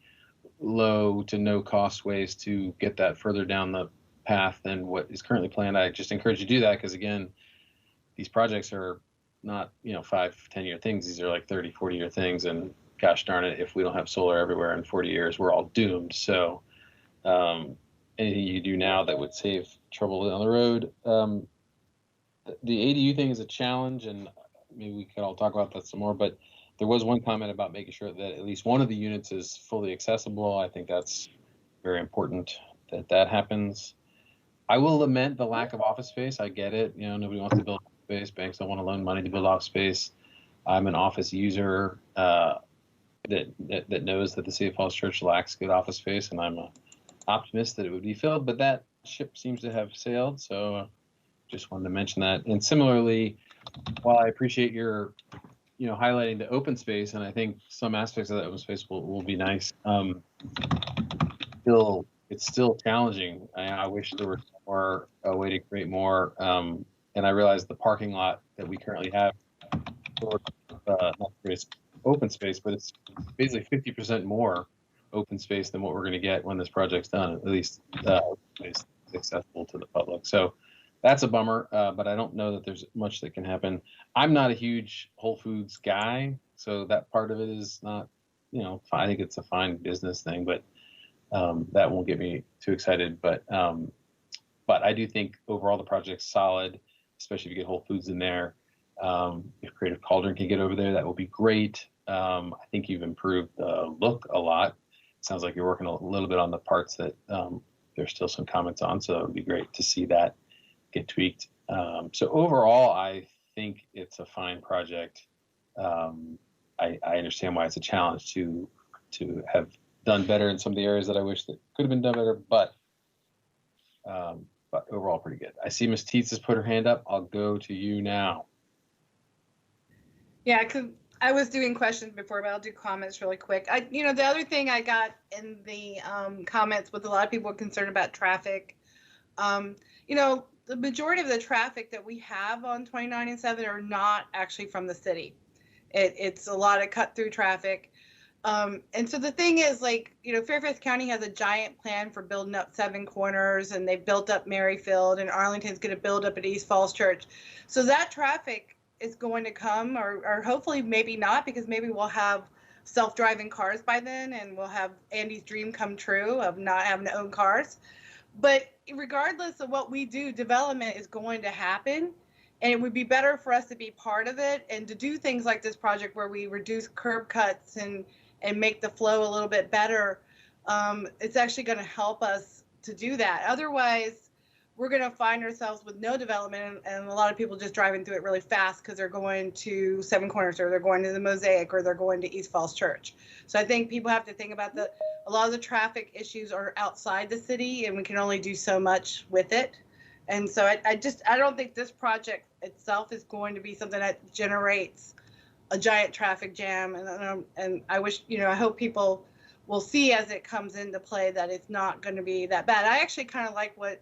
low to no cost ways to get that further down the path than what is currently planned. I just encourage you to do that because, again, these projects are not 5-10 year things. These are like 30-40 year things, and gosh darn it, if we don't have solar everywhere in 40 years, we're all doomed. So anything you do now that would save trouble down the road. The ADU thing is a challenge, and maybe we could all talk about that some more, but there was one comment about making sure that at least one of the units is fully accessible. I think that's very important that happens. I will lament the lack of office space. I get it. Nobody wants to build office space. Banks don't want to loan money to build office space. I'm an office user that knows that the City of Falls Church lacks good office space, and I'm an optimist that it would be filled, but that ship seems to have sailed. So just wanted to mention that. And similarly, while I appreciate your highlighting the open space, and I think some aspects of that open space will be nice, it's still challenging. I wish there were a way to create more. And I realize the parking lot that we currently have, not open space, but it's basically 50% more open space than what we're going to get when this project's done, at least it's accessible to the public. So that's a bummer, but I don't know that there's much that can happen. I'm not a huge Whole Foods guy, so that part of it is not, I think it's a fine business thing, but that won't get me too excited. But I do think overall the project's solid, especially if you get Whole Foods in there. If Creative Cauldron can get over there, that will be great. I think you've improved the look a lot. It sounds like you're working a little bit on the parts that there's still some comments on, so it would be great to see that get tweaked. So overall, I think it's a fine project. I understand why it's a challenge to have done better in some of the areas that I wish that could have been done better, but overall pretty good. I see Ms. Teets has put her hand up. I'll go to you now. Yeah, because I was doing questions before, but I'll do comments really quick. The other thing I got in the comments was a lot of people were concerned about traffic. The majority of the traffic that we have on 29 and 7 are not actually from the city. It's a lot of cut through traffic. And so the thing is, Fairfax County has a giant plan for building up 7 corners, and they've built up Merrifield, and Arlington's going to build up at East Falls Church. So that traffic is going to come, or hopefully maybe not, because maybe we'll have self-driving cars by then, and we'll have Andy's dream come true of not having to own cars. But regardless of what we do, development is going to happen, and it would be better for us to be part of it and to do things like this project where we reduce curb cuts and make the flow a little bit better. It's actually going to help us to do that. Otherwise, we're going to find ourselves with no development and a lot of people just driving through it really fast because they're going to 7 Corners, or they're going to the Mosaic, or they're going to East Falls Church. So I think people have to think about a lot of the traffic issues are outside the city, and we can only do so much with it. And so I don't think this project itself is going to be something that generates a giant traffic jam. And I wish, I hope people will see as it comes into play that it's not going to be that bad. I actually kind of like what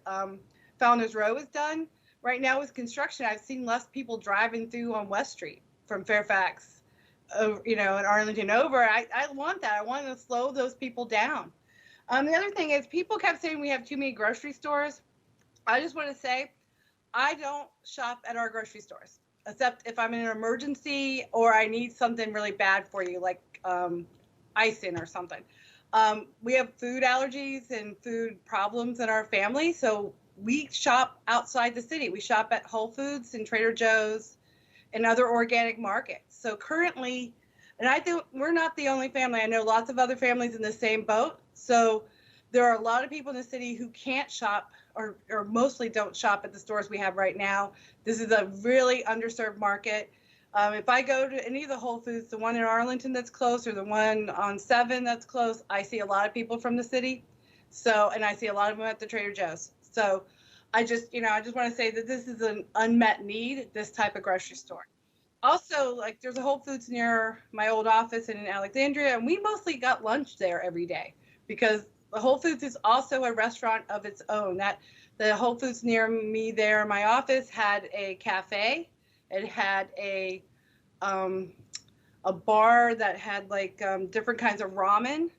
Founders Row has done. Right now with construction, I've seen less people driving through on West Street from Fairfax, and Arlington over. I want that. I want to slow those people down. The other thing is, people kept saying we have too many grocery stores. I just want to say, I don't shop at our grocery stores, except if I'm in an emergency or I need something really bad for you, like icing or something. We have food allergies and food problems in our family, so we shop outside the city. We shop at Whole Foods and Trader Joe's and other organic markets. So currently, and I think we're not the only family. I know lots of other families in the same boat. So there are a lot of people in the city who can't shop or mostly don't shop at the stores we have right now. This is a really underserved market. If I go to any of the Whole Foods, the one in Arlington that's close or the one on 7 that's close, I see a lot of people from the city. So, and I see a lot of them at the Trader Joe's. So I just want to say that this is an unmet need, this type of grocery store. Also, like there's a Whole Foods near my old office in Alexandria, and we mostly got lunch there every day because the Whole Foods is also a restaurant of its own. That the Whole Foods near me there in my office had a cafe. It had a bar that had like different kinds of ramen.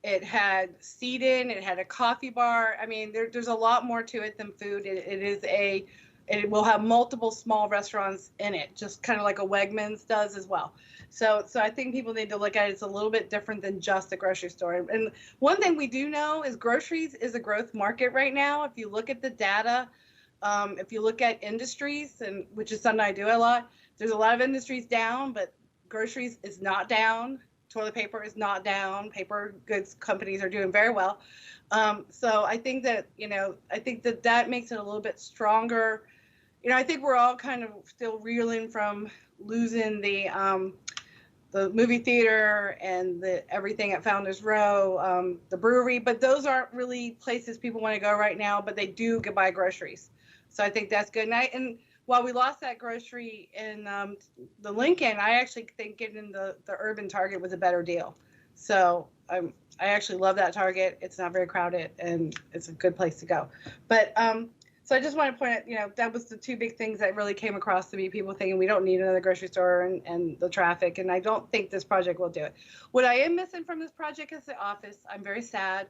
It had seating. It had a coffee bar. I mean, there's a lot more to it than food. It will have multiple small restaurants in it, just kind of like a Wegmans does as well. So I think people need to look at it. It's a little bit different than just a grocery store. And one thing we do know is groceries is a growth market right now. If you look at the data, if you look at industries, and which is something I do a lot, there's a lot of industries down, but groceries is not down. Toilet paper is not down. Paper goods companies are doing very well. So I think that, that makes it a little bit stronger. I think we're all kind of still reeling from losing the movie theater and everything at Founders Row, the brewery, but those aren't really places people want to go right now, but they do buy groceries. So I think that's good. And while we lost that grocery in the Lincoln, I actually think getting the urban Target was a better deal. So I actually love that Target. It's not very crowded and it's a good place to go. But so I just want to point out, that was the two big things that really came across to me, people thinking we don't need another grocery store and the traffic. And I don't think this project will do it. What I am missing from this project is the office. I'm very sad,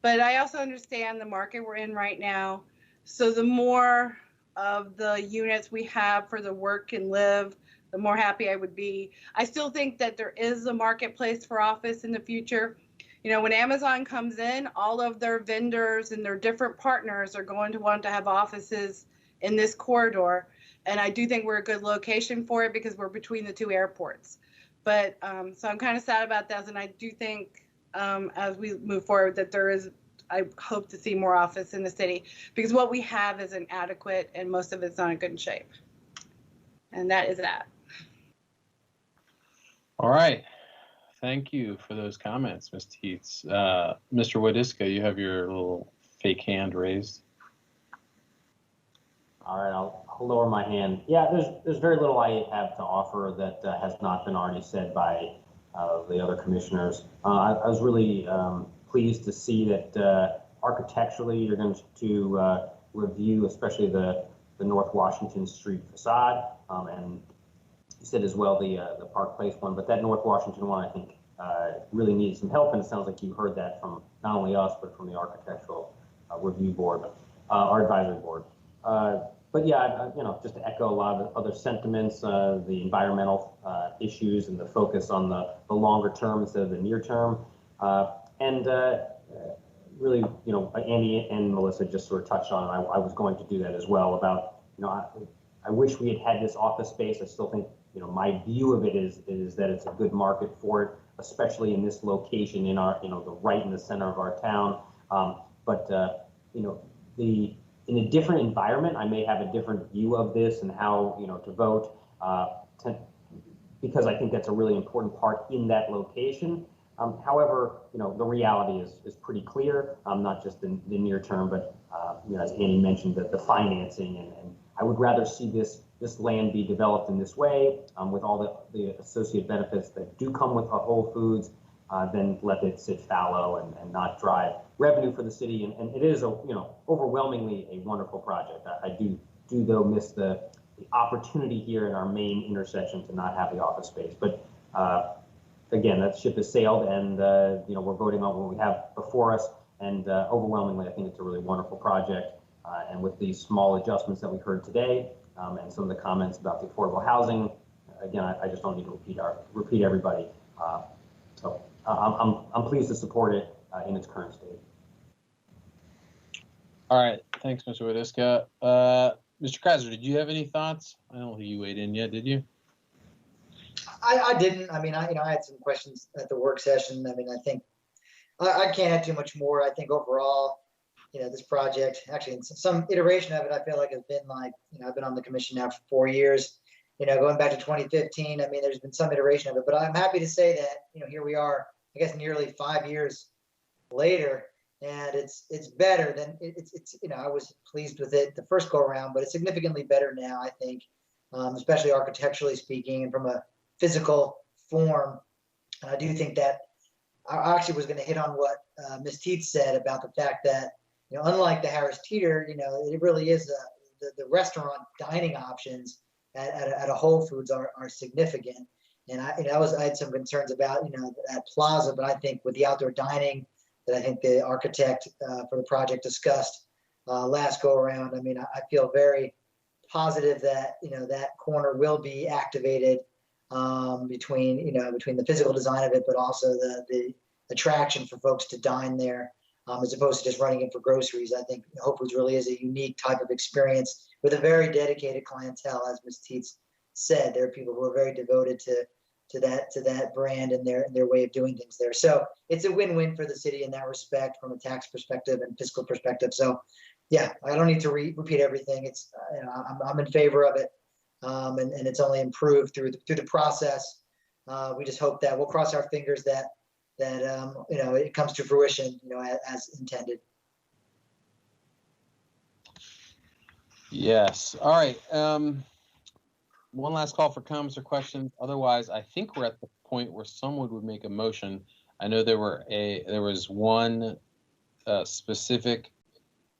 but I also understand the market we're in right now. So the more of the units we have for the work and live, the more happy I would be. I still think that there is a marketplace for office in the future. When Amazon comes in, all of their vendors and their different partners are going to want to have offices in this corridor. And I do think we're a good location for it because we're between the two airports. But so I'm kind of sad about that. And I do think as we move forward that I hope to see more office in the city because what we have is inadequate and most of it's not in good shape. And that is that. All right. Thank you for those comments, Ms. Teets. Mr. Wadiska, you have your little fake hand raised. All right, I'll lower my hand. Yeah, there's very little I have to offer that has not been already said by the other commissioners. I was really pleased to see that architecturally you're going to review, especially the North Washington Street facade, and you said as well the Park Place one, but that North Washington one I think really needs some help, and it sounds like you heard that from not only us but from the architectural review board, our advisory board. But yeah, just to echo a lot of the other sentiments, the environmental issues and the focus on the longer term instead of the near term, and really, Andy and Melissa just sort of touched on it. I was going to do that as well about, I wish we had this office space. I still think, my view of it is that it's a good market for it, especially in this location in our, right in the center of our town. In a different environment, I may have a different view of this and how, to vote, because I think that's a really important part in that location. However, the reality is pretty clear, not just in the near term, but as Annie mentioned, the financing, and I would rather see this land be developed in this way with all the associated benefits that do come with Whole Foods, than let it sit fallow and not drive revenue for the city. And it is overwhelmingly a wonderful project. I do though miss the opportunity here in our main intersection to not have the office space, but again, that ship has sailed, and we're voting on what we have before us, and overwhelmingly, I think it's a really wonderful project. And with these small adjustments that we heard today, and some of the comments about the affordable housing, again, I just don't need to repeat everybody. So I'm pleased to support it in its current state. All right, thanks, Mr. Wadiska. Mr. Kaiser, did you have any thoughts? I don't think you weighed in yet, did you? I didn't. I mean, I had some questions at the work session. I mean, I think I can't add too much more. I think overall, this project, actually, in some iteration of it, I feel like has been like, I've been on the commission now for 4 years. Going back to 2015. I mean, there's been some iteration of it, but I'm happy to say that here we are, I guess, nearly 5 years later, and it's better than it's. I was pleased with it the first go around, but it's significantly better now, I think, especially architecturally speaking and from a physical form. And I do think that I actually was going to hit on what Ms. Teets said about the fact that, unlike the Harris Teeter, it really is the restaurant dining options at a Whole Foods are significant. And I had some concerns about, that plaza, but I think with the outdoor dining that I think the architect for the project discussed last go around, I mean, I feel very positive that, that corner will be activated between the physical design of it, but also the attraction for folks to dine there, as opposed to just running it for groceries. I think Whole Foods really is a unique type of experience with a very dedicated clientele, as Ms. Teets said. There are people who are very devoted to that brand and their way of doing things there. So it's a win-win for the city in that respect, from a tax perspective and fiscal perspective. So yeah, I don't need to repeat everything. It's I'm in favor of it, and it's only improved through the process. We just hope that we'll cross our fingers that it comes to fruition, as intended. Yes. All right. One last call for comments or questions. Otherwise, I think we're at the point where someone would make a motion. I know there was one specific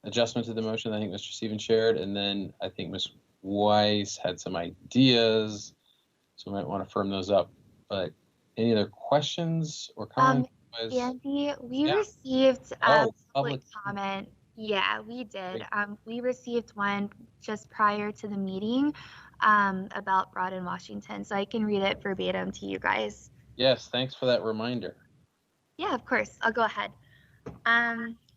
adjustment to the motion that I think Mr. Stevens shared, and then I think Ms. Weiss had some ideas, so we might want to firm those up. But any other questions or comments? Andy, we received public comment. Yeah, we did. We received one just prior to the meeting about Broad and Washington, so I can read it verbatim to you guys. Yes, thanks for that reminder. Yeah, of course. I'll go ahead.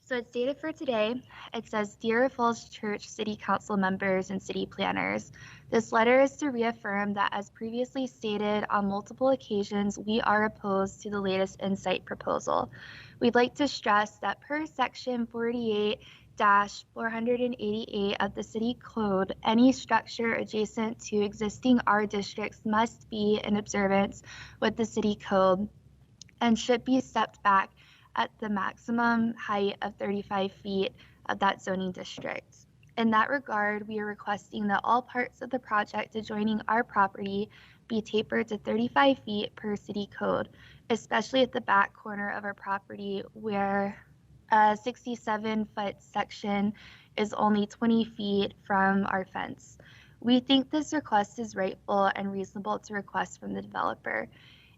So it's dated for today. It says, Dear Falls Church City Council members and city planners, this letter is to reaffirm that, as previously stated on multiple occasions, we are opposed to the latest Insight proposal. We'd like to stress that per section 48-488 of the City Code, any structure adjacent to existing R districts must be in observance with the City Code and should be stepped back at the maximum height of 35 feet of that zoning district. In that regard, we are requesting that all parts of the project adjoining our property be tapered to 35 feet per city code, especially at the back corner of our property where a 67-foot section is only 20 feet from our fence. We think this request is rightful and reasonable to request from the developer.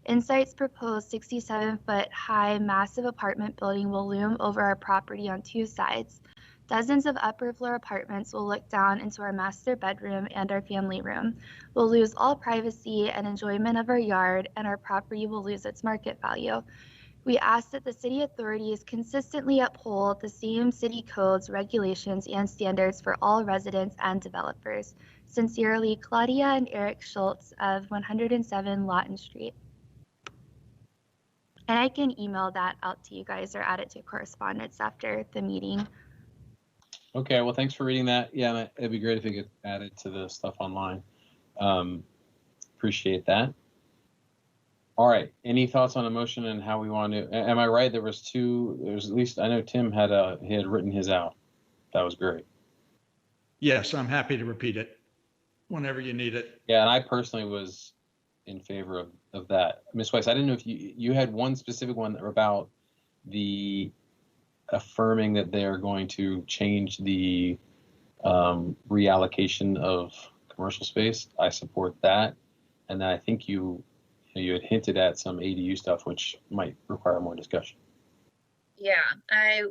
Insight's proposed 67-foot high massive apartment building will loom over our property on two sides. Dozens of upper floor apartments will look down into our master bedroom and our family room. We'll lose all privacy and enjoyment of our yard, and our property will lose its market value. We ask that the city authorities consistently uphold the same city codes, regulations, and standards for all residents and developers. Sincerely, Claudia and Eric Schultz of 107 Lawton Street. And I can email that out to you guys or add it to correspondence after the meeting. Okay, well, thanks for reading that. Yeah, it'd be great if it gets added to the stuff online. Appreciate that. All right, any thoughts on a motion and how we want to, am I right? There was at least, I know Tim had written his out. That was great. Yes, I'm happy to repeat it whenever you need it. Yeah, and I personally was in favor of that. Ms. Weiss, I didn't know if you had one specific one about the affirming that they're going to change the reallocation of commercial space. I support that. And then I think you had hinted at some ADU stuff, which might require more discussion. Yeah, I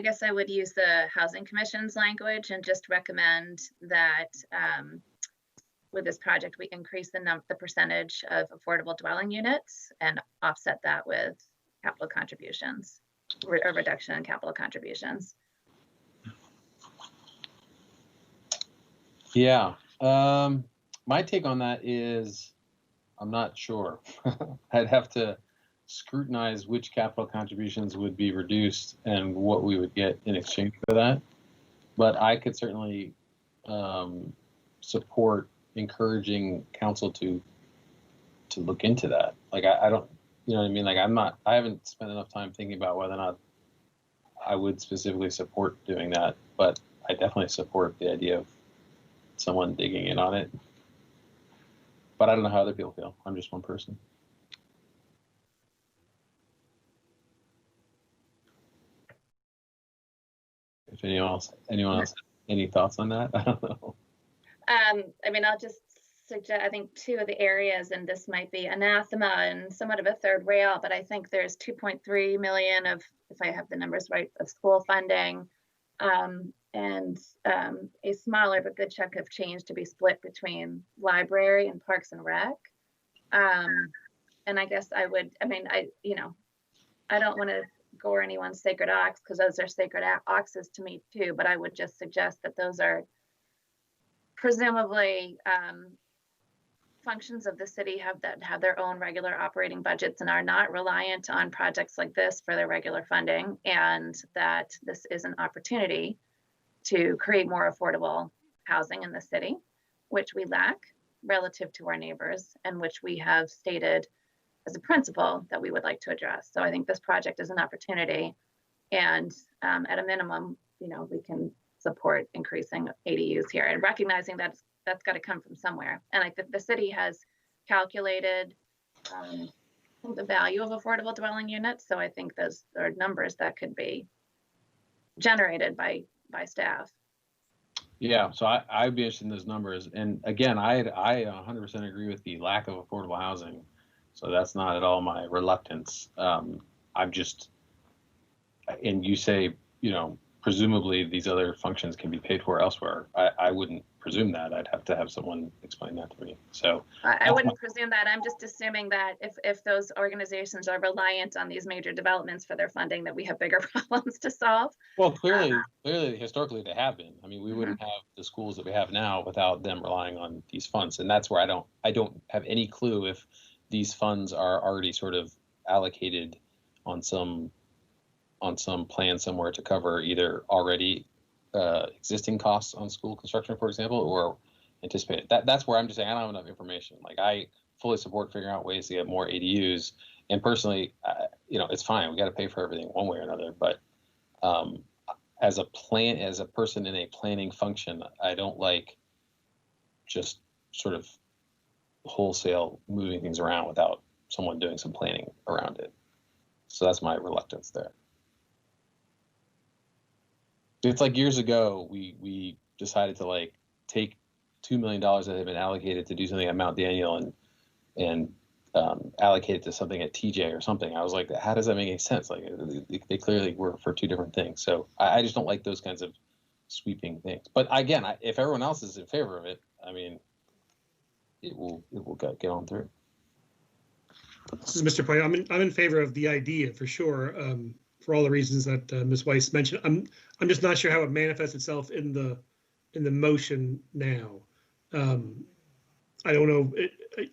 guess I would use the Housing Commission's language and just recommend that with this project, we increase the percentage of affordable dwelling units and offset that with capital contributions, a reduction in capital contributions. Yeah, my take on that is I'm not sure. I'd have to scrutinize which capital contributions would be reduced and what we would get in exchange for that. But I could certainly support encouraging council to look into that. Like I don't, you know what I mean? Like I haven't spent enough time thinking about whether or not I would specifically support doing that, but I definitely support the idea of someone digging in on it. But I don't know how other people feel. I'm just one person. If anyone else has any thoughts on that? I don't know. I mean, I'll just suggest, I think two of the areas, and this might be anathema and somewhat of a third rail, but I think there's 2.3 million of, if I have the numbers right, of school funding, and a smaller but good chunk of change to be split between library and parks and rec. And I guess I would, I mean, I don't want to gore anyone's sacred ox, because those are sacred oxes to me too, but I would just suggest that those are presumably functions of the city that have their own regular operating budgets and are not reliant on projects like this for their regular funding, and that this is an opportunity to create more affordable housing in the city, which we lack relative to our neighbors, and which we have stated as a principle that we would like to address. So I think this project is an opportunity, and at a minimum, we can support increasing ADUs here and recognizing that that's got to come from somewhere. And I think the city has calculated the value of affordable dwelling units. So I think those are numbers that could be generated by staff. Yeah, so I'd be interested in those numbers. And again, I 100% agree with the lack of affordable housing. So that's not at all my reluctance. I'm just, and you say, presumably these other functions can be paid for elsewhere. I wouldn't presume that. I'd have to have someone explain that to me. So I wouldn't presume that. I'm just assuming that if those organizations are reliant on these major developments for their funding, that we have bigger problems to solve. Well, clearly, historically they have been. I mean, we wouldn't have the schools that we have now without them relying on these funds. And that's where I don't have any clue if these funds are already sort of allocated on some plan somewhere to cover either already existing costs on school construction, for example, or anticipated. That's where I'm just saying I don't have enough information. Like, I fully support figuring out ways to get more ADUs. And personally, it's fine. We got to pay for everything one way or another. But as a person in a planning function, I don't like just sort of wholesale moving things around without someone doing some planning around it. So that's my reluctance there. It's like years ago, we decided to take $2 million that had been allocated to do something at Mount Daniel and allocate it to something at TJ or something. I was like, how does that make any sense? Like, they clearly were for two different things. So I just don't like those kinds of sweeping things. But again, if everyone else is in favor of it, I mean, it will get on through. This is Mr. Point. I'm in favor of the idea for sure, for all the reasons that Ms. Weiss mentioned. I'm just not sure how it manifests itself in the motion now. I don't know.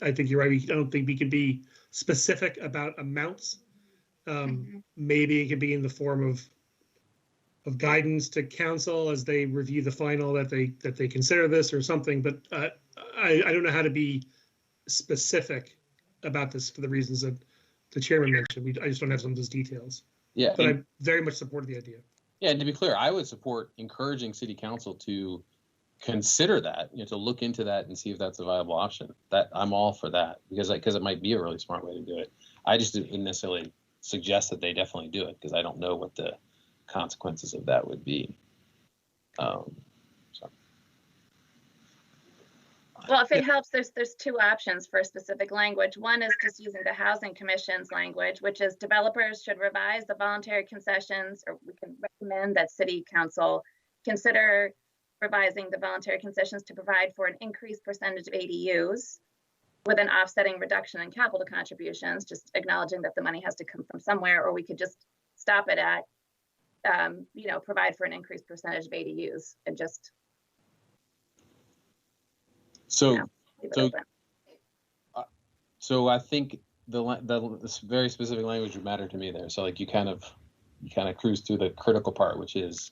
I think you're right. I don't think we can be specific about amounts. Maybe it could be in the form of guidance to council as they review the final that they consider this or something. But I don't know how to be specific about this for the reasons that the chairman mentioned. I just don't have some of those details. Yeah, but I very much support the idea. Yeah, and to be clear, I would support encouraging city council to consider that, to look into that and see if that's a viable option. That I'm all for that because it might be a really smart way to do it. I just didn't necessarily suggest that they definitely do it because I don't know what the consequences of that would be. Well, if it helps, there's two options for specific language. One is just using the Housing Commission's language, which is developers should revise the voluntary concessions, or we can recommend that City Council consider revising the voluntary concessions to provide for an increased percentage of ADUs with an offsetting reduction in capital contributions, just acknowledging that the money has to come from somewhere, or we could just stop it at, provide for an increased percentage of ADUs and just. So I think this very specific language would matter to me there. So like you kind of cruise through the critical part, which is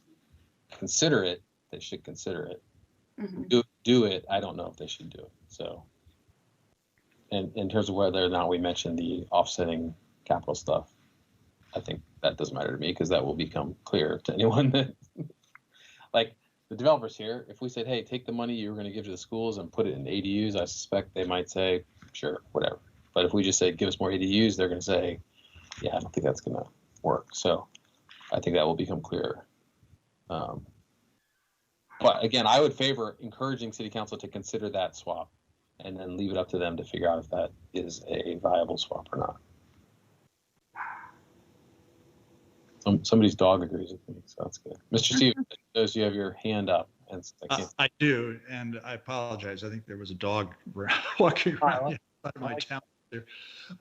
consider it. They should consider it. Mhm. Do it. I don't know if they should do it. So, and in terms of whether or not we mentioned the offsetting capital stuff, I think that doesn't matter to me because that will become clear to anyone that, like the developers here, if we said, hey, take the money you were going to give to the schools and put it in ADUs, I suspect they might say, sure, whatever. But if we just say, give us more ADUs, they're going to say, yeah, I don't think that's going to work. So I think that will become clearer. But again, I would favor encouraging city council to consider that swap and then leave it up to them to figure out if that is a viable swap or not. Somebody's dog agrees with me, so that's good. Mr. Stevens, does you have your hand up? And I do, and I apologize. I think there was a dog walking around outside my town there.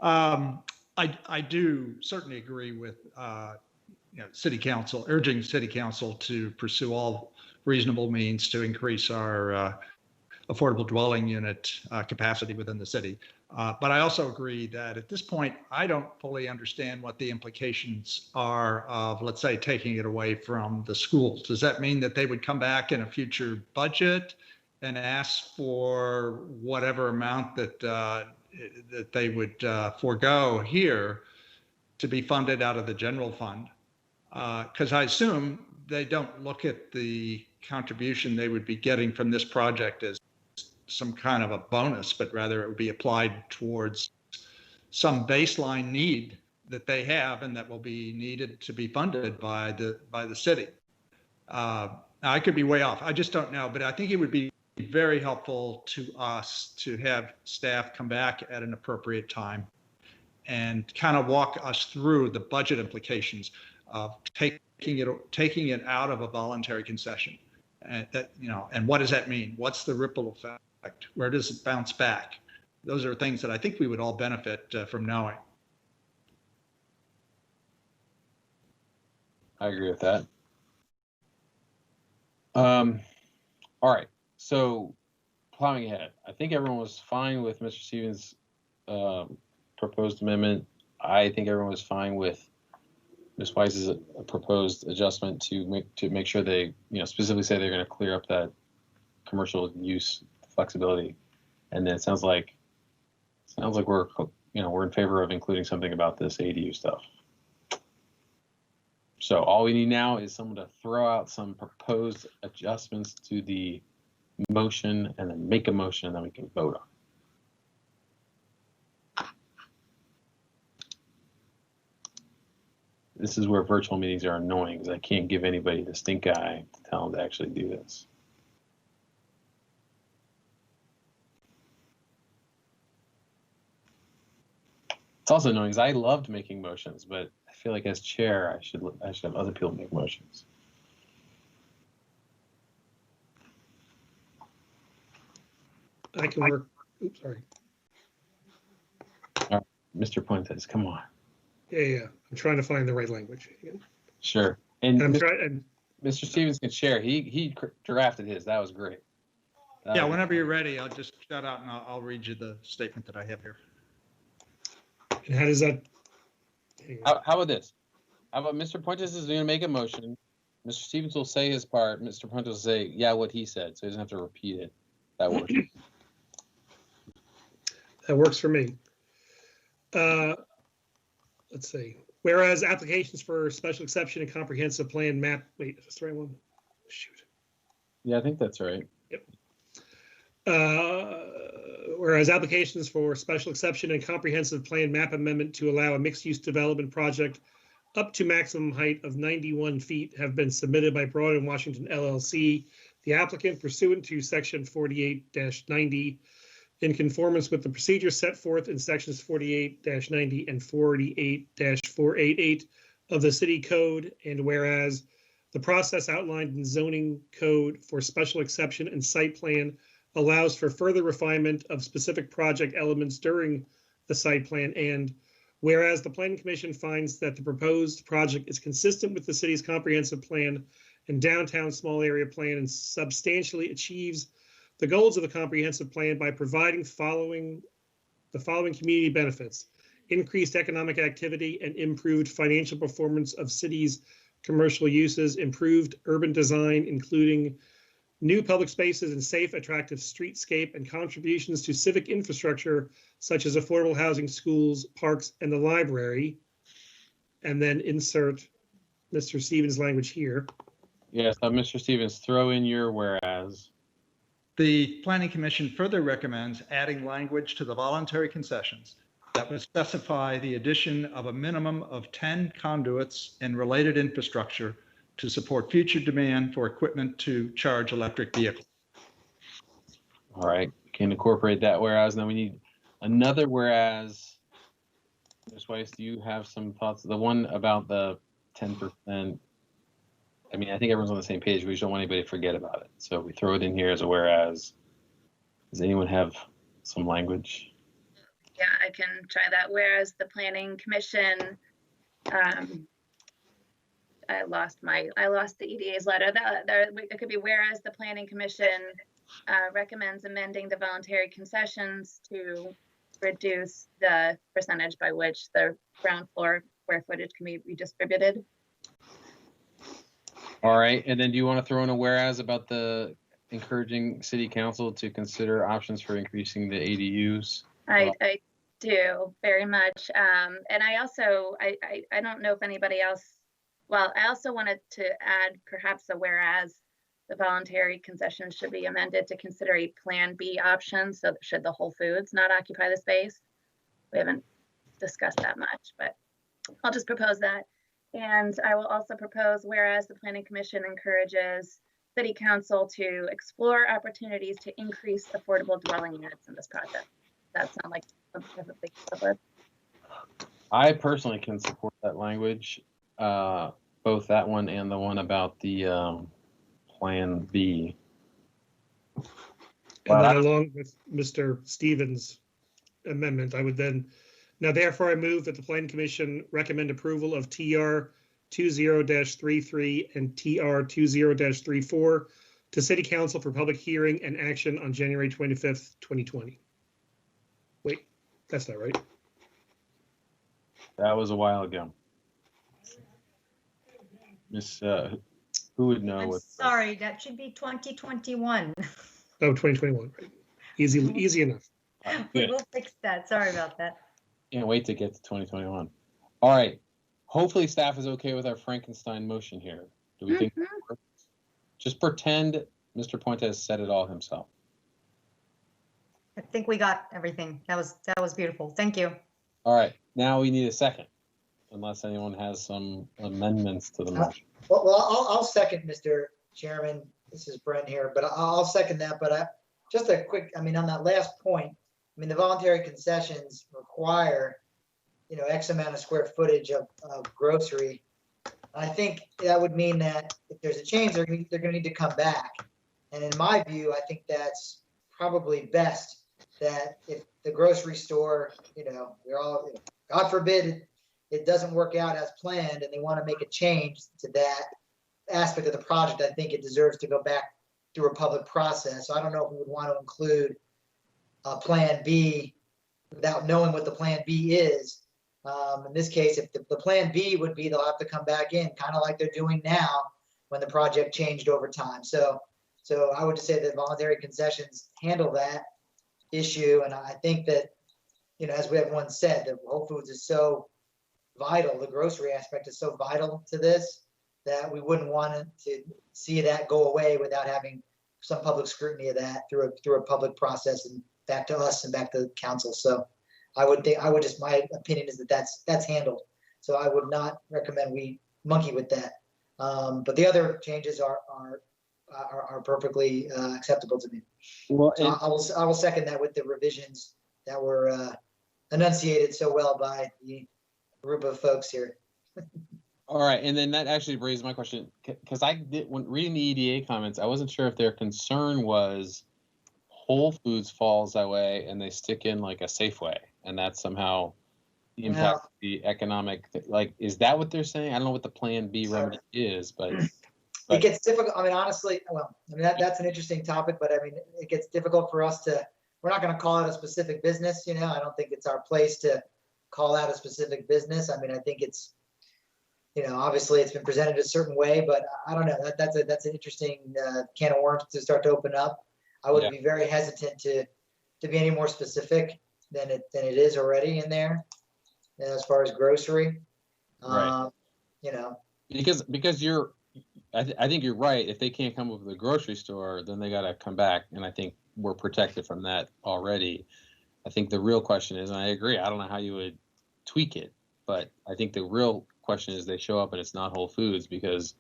I do certainly agree with city council, urging city council to pursue all reasonable means to increase our affordable dwelling unit capacity within the city. But I also agree that at this point, I don't fully understand what the implications are of, let's say, taking it away from the schools. Does that mean that they would come back in a future budget and ask for whatever amount that that they would forego here to be funded out of the general fund? Because I assume they don't look at the contribution they would be getting from this project as some kind of a bonus, but rather it would be applied towards some baseline need that they have and that will be needed to be funded by the city. Now, I could be way off. I just don't know, but I think it would be very helpful to us to have staff come back at an appropriate time and kind of walk us through the budget implications of taking it out of a voluntary concession. And and what does that mean? What's the ripple effect? Where does it bounce back? Those are things that I think we would all benefit from knowing. I agree with that. All right. So plowing ahead, I think everyone was fine with Mr. Stevens' proposed amendment. I think everyone was fine with Ms. Weiss's proposed adjustment to make sure they, specifically say they're going to clear up that commercial use flexibility. And then it sounds like we're in favor of including something about this ADU stuff. So all we need now is someone to throw out some proposed adjustments to the motion and then make a motion and then we can vote on. This is where virtual meetings are annoying because I can't give anybody the stink eye to tell them to actually do this. It's also annoying because I loved making motions, but I feel like as chair, I should have other people make motions. I can work. Oops, sorry. All right, Mr. Puentes, come on. Yeah. I'm trying to find the right language. Sure. And Mr. Stevens can share. He drafted his. That was great. Yeah, whenever you're ready, I'll just shout out and I'll read you the statement that I have here. And how does that? How about this? How about Mr. Puentes is going to make a motion. Mr. Stevens will say his part. Mr. Puentes will say, yeah, what he said. So he doesn't have to repeat it. That works. That works for me. Let's see. Whereas applications for special exception and comprehensive plan map. Wait, is this the right one? Shoot. Yeah, I think that's right. Yep. Whereas applications for special exception and comprehensive plan map amendment to allow a mixed-use development project up to maximum height of 91 feet have been submitted by Broad and Washington LLC, the applicant pursuant to section 48-90 in conformance with the procedures set forth in sections 48-90 and 48-488 of the city code, and whereas the process outlined in zoning code for special exception and site plan allows for further refinement of specific project elements during the site plan, and whereas the Planning Commission finds that the proposed project is consistent with the city's comprehensive plan and downtown small area plan and substantially achieves the goals of the comprehensive plan by providing following the following community benefits: increased economic activity and improved financial performance of cities' commercial uses, improved urban design, including new public spaces and safe, attractive streetscape, and contributions to civic infrastructure such as affordable housing, schools, parks, and the library. And then insert Mr. Stevens' language here. Yes, Mr. Stevens, throw in your whereas. The Planning Commission further recommends adding language to the voluntary concessions that would specify the addition of a minimum of 10 conduits and related infrastructure to support future demand for equipment to charge electric vehicles. All right, we can incorporate that whereas. Now we need another whereas. Ms. Weiss, do you have some thoughts? The one about the 10%. I mean, I think everyone's on the same page. We just don't want anybody to forget about it. So we throw it in here as a whereas. Does anyone have some language? Yeah, I can try that. Whereas the Planning Commission, I lost the EDA's letter. It could be whereas the Planning Commission recommends amending the voluntary concessions to reduce the percentage by which the ground floor square footage can be redistributed. All right, and then do you want to throw in a whereas about the encouraging city council to consider options for increasing the ADUs? I do very much. And I also, I don't know if anybody else, well, I also wanted to add perhaps a whereas the voluntary concessions should be amended to consider a Plan B option. So should the Whole Foods not occupy the space? We haven't discussed that much, but I'll just propose that. And I will also propose, whereas the Planning Commission encourages City Council to explore opportunities to increase affordable dwelling units in this project. That sound like something that they can live with? I personally can support that language, both that one and the one about the Plan B. And then along with Mr. Stevens' amendment, I would then, now therefore I move that the Planning Commission recommend approval of TR 20-33 and TR 20-34 to City Council for public hearing and action on January 25th, 2020. Wait, that's not right. That was a while ago. Miss, who would know? I'm sorry, that should be 2021. Oh, 2021, right. Easy enough. We will fix that. Sorry about that. Can't wait to get to 2021. All right. Hopefully staff is okay with our Frankenstein motion here. Do we think that works? Just pretend Mr. Puentes said it all himself. I think we got everything. That was beautiful. Thank you. All right. Now we need a second, unless anyone has some amendments to the motion. Well, I'll second, Mr. Chairman. This is Brent here, but I'll second that. But just a quick, I mean, on that last point, I mean, the voluntary concessions require, you know, X amount of square footage of grocery. I think that would mean that if there's a change, they're going to need to come back. And in my view, I think that's probably best, that if the grocery store, you know, we're all, God forbid, it doesn't work out as planned and they want to make a change to that aspect of the project, I think it deserves to go back through a public process. So I don't know if we would want to include a Plan B without knowing what the Plan B is. In this case, if the Plan B would be, they'll have to come back in, kind of like they're doing now when the project changed over time. So I would just say that voluntary concessions handle that issue. And I think that, you know, as we everyone said, that Whole Foods is so vital, the grocery aspect is so vital to this, that we wouldn't want to see that go away without having some public scrutiny of that through a public process and back to us and back to the council. So I would just, my opinion is that that's handled. So I would not recommend we monkey with that. But the other changes are perfectly acceptable to me. Well, so I will second that with the revisions that were enunciated so well by the group of folks here. All right, and then that actually raises my question, because when reading the EDA comments, I wasn't sure if their concern was Whole Foods falls that way and they stick in like a Safeway, and that somehow impacts the economic, like, is that what they're saying? I don't know what the Plan B remedy is, but it gets difficult. I mean, honestly, well, I mean, that's an interesting topic, but I mean, it gets difficult for us to we're not going to call out a specific business. You know, I don't think it's our place to call out a specific business. I mean, I think it's, you know, obviously it's been presented a certain way, but I don't know. That's an interesting can of worms to start to open up. I would be very hesitant to be any more specific than it is already in there as far as grocery. Right. You know, because I think you're right. If they can't come up with a grocery store, then they got to come back, and I think we're protected from that already. I think the real question is, and I agree, I don't know how you would tweak it, but I think the real question is they show up and it's not Whole Foods, because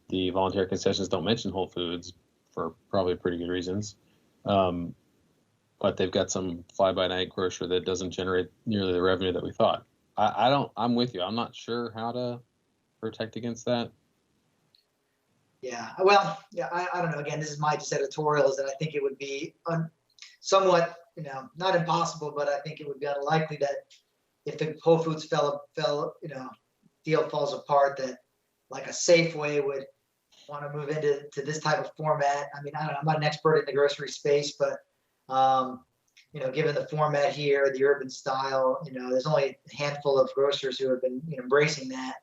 the voluntary concessions don't mention Whole Foods for probably pretty good reasons. But they've got some fly-by-night grocer that doesn't generate nearly the revenue that we thought. I'm with you. I'm not sure how to protect against that. Yeah, well, yeah, I don't know. Again, this is my just editorial, is that I think it would be somewhat, you know, not impossible, but I think it would be unlikely that if the Whole Foods you know, deal falls apart, that like a Safeway would want to move into this type of format. I mean, I don't know, I'm not an expert in the grocery space, but you know, given the format here, the urban style, you know, there's only a handful of grocers who have been, you know, embracing that.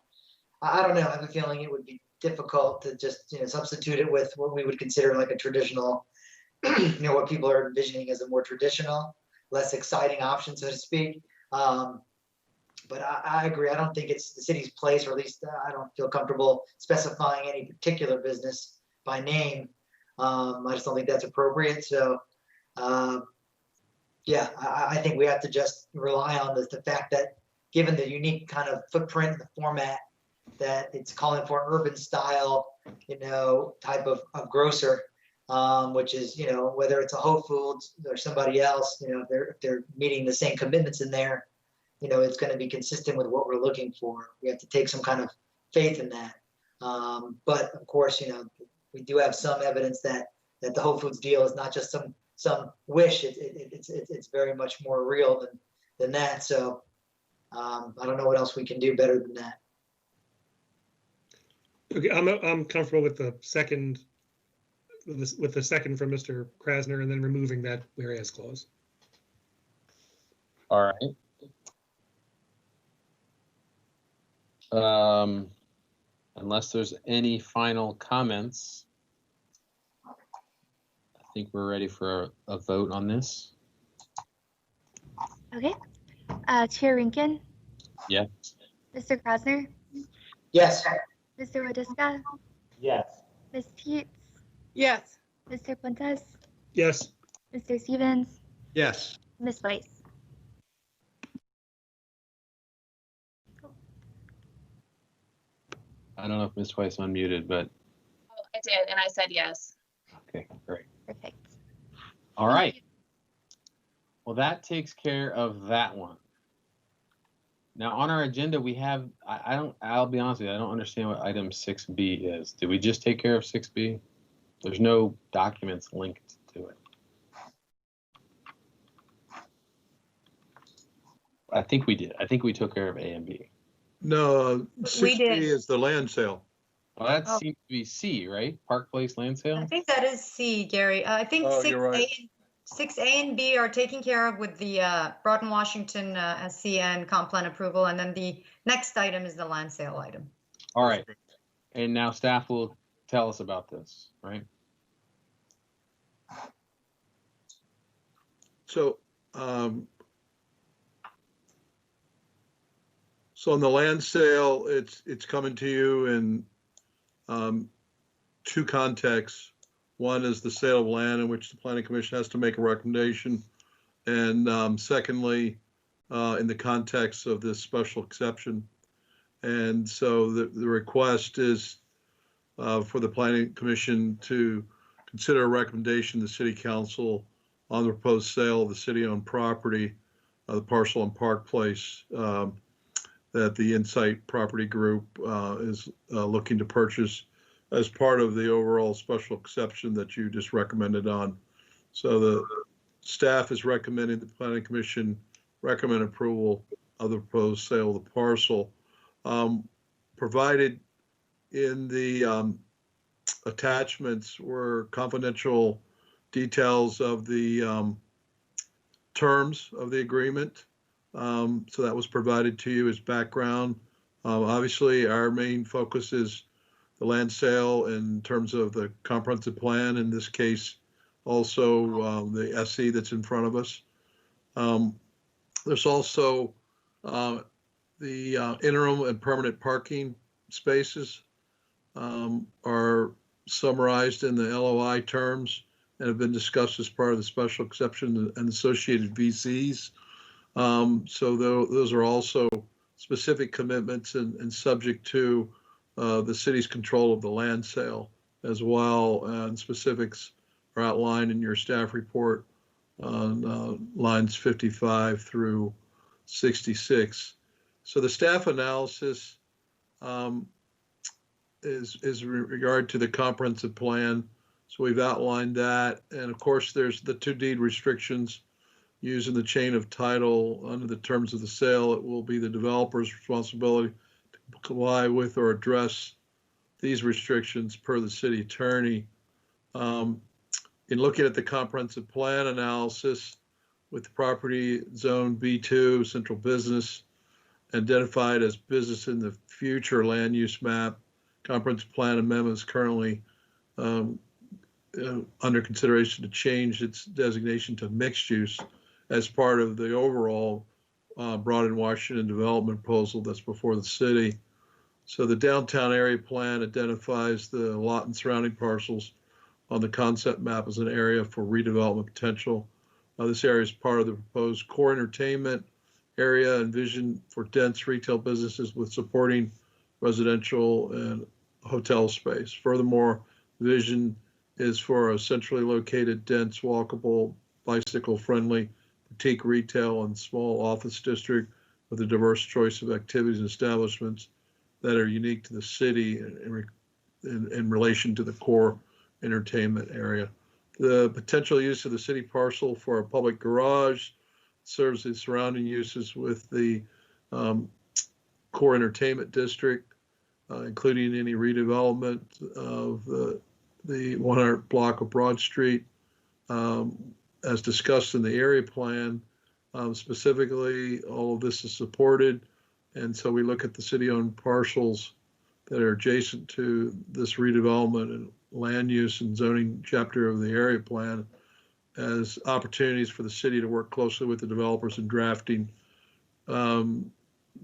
I don't know. I have a feeling it would be difficult to just, you know, substitute it with what we would consider like a traditional, you know, what people are envisioning as a more traditional, less exciting option, so to speak. But I agree. I don't think it's the city's place, or at least I don't feel comfortable specifying any particular business by name. I just don't think that's appropriate. So, yeah, I think we have to just rely on the fact that, given the unique kind of footprint, the format, that it's calling for an urban style, you know, type of grocer, which is, you know, whether it's a Whole Foods or somebody else, you know, if they're meeting the same commitments in there, you know, it's going to be consistent with what we're looking for. We have to take some kind of faith in that. But of course, you know, we do have some evidence that the Whole Foods deal is not just some wish. It's very much more real than that. So I don't know what else we can do better than that. Okay, I'm comfortable with the second, with the second from Mr. Krasner, and then removing that whereas clause. All right. Unless there's any final comments, I think we're ready for a vote on this. Okay. Chair Rinkin, Yes. Mr. Krasner, Yes. Mr. Wadiska, Yes. Ms. Teets, Yes. Mr. Puentes, Yes. Mr. Stevens, Yes. Ms. Weiss. I don't know if Ms. Weiss unmuted, but Oh, I did, and I said yes. okay, great. Perfect. All right. Well, that takes care of that one. Now on our agenda, we have, I'll be honest with you, I don't understand what item 6B is. Did we just take care of 6B? There's no documents linked to it. I think we did. I think we took care of A and B. No, We 6B did. is the land sale. Well, that Oh. seems to be C, right? Park Place land I sale? think that is C, Gary. I think Oh, 6A, you're right. 6A and B are taken care of with the Broughton, Washington SC and comp plan approval. And then the next item is the land sale item. All right. And now staff will tell us about this, right? So, so on the land sale, it's coming to you in two contexts. One is the sale of land in which the Planning Commission has to make a recommendation. And secondly, in the context of this special exception. And so the request is for the Planning Commission to consider a recommendation to the City Council on the proposed sale of the city-owned property, the Parcel and Park Place, that the Insight Property Group is looking to purchase as part of the overall special exception that you just recommended on. So the staff is recommending the Planning Commission recommend approval of the proposed sale of the parcel. Provided in the attachments were confidential details of the terms of the agreement. So that was provided to you as background. Obviously, our main focus is the land sale in terms of the comprehensive plan, in this case, also the SE that's in front of us. There's also the interim and permanent parking spaces are summarized in the LOI terms and have been discussed as part of the special exception and associated VCs. So those are also specific commitments and subject to the city's control of the land sale as well. And specifics are outlined in your staff report on lines 55 through 66. So the staff analysis is regard to the comprehensive plan. So we've outlined that. And of course, there's the 2 deed restrictions using the chain of title under the terms of the sale. It will be the developer's responsibility to comply with or address these restrictions per the city attorney. In looking at the comprehensive plan analysis with the property zone B2, central business, identified as business in the future land use map, comprehensive plan amendment is currently under consideration to change its designation to mixed use as part of the overall Broad Washington development proposal that's before the city. So the downtown area plan identifies the lot and surrounding parcels on the concept map as an area for redevelopment potential. This area is part of the proposed core entertainment area and vision for dense retail businesses with supporting residential and hotel space. Furthermore, the vision is for a centrally located, dense, walkable, bicycle-friendly boutique retail and small office district with a diverse choice of activities and establishments that are unique to the city in relation to the core entertainment area. The potential use of the city parcel for a public garage serves the surrounding uses with the core entertainment district, including any redevelopment of the 100 block of Broad Street, as discussed in the area plan. Specifically, all of this is supported. And so we look at the city-owned parcels that are adjacent to this redevelopment and land use and zoning chapter of the area plan as opportunities for the city to work closely with the developers in drafting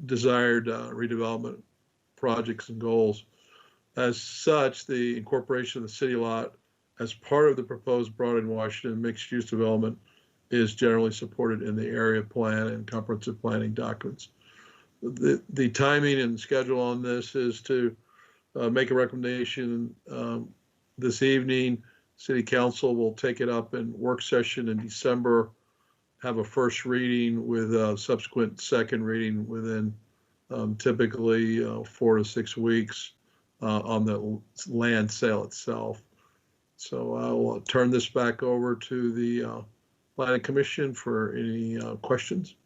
desired redevelopment projects and goals. As such, the incorporation of the city lot as part of the proposed Broad Washington mixed-use development is generally supported in the area plan and comprehensive planning documents. The timing and schedule on this is to make a recommendation this evening. City Council will take it up in work session in December, have a first reading with a subsequent second reading within typically 4 to 6 weeks on the land sale itself. So I'll turn this back over to the Planning Commission for any questions.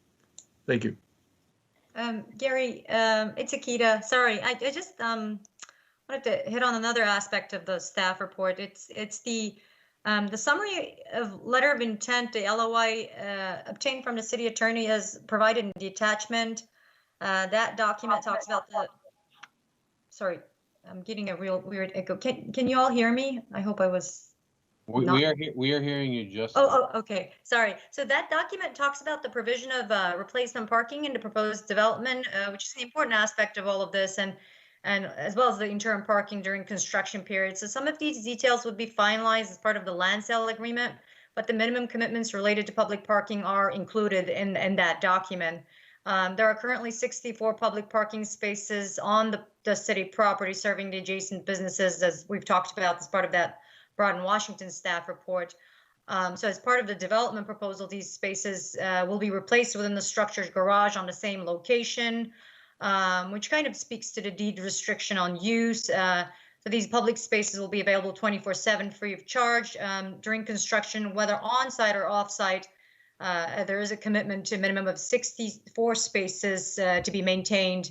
Thank you. Gary, it's Akita. Sorry, I just wanted to hit on another aspect of the staff report. It's the summary of letter of intent, the LOI obtained from the city attorney as provided in the attachment. That document talks about the. Sorry, I'm getting a real weird echo. Can you all hear me? I hope I was. We are hearing you just. Oh, okay. Sorry. So that document talks about the provision of replacement parking in the proposed development, which is an important aspect of all of this, and as well as the interim parking during construction period. So some of these details would be finalized as part of the land sale agreement, but the minimum commitments related to public parking are included in that document. There are currently 64 public parking spaces on the city property serving the adjacent businesses, as we've talked about as part of that Broad Washington staff report. So as part of the development proposal, these spaces will be replaced within the structured garage on the same location, which kind of speaks to the deed restriction on use. So these public spaces will be available 24/7 free of charge during construction, whether on-site or off-site. There is a commitment to a minimum of 64 spaces to be maintained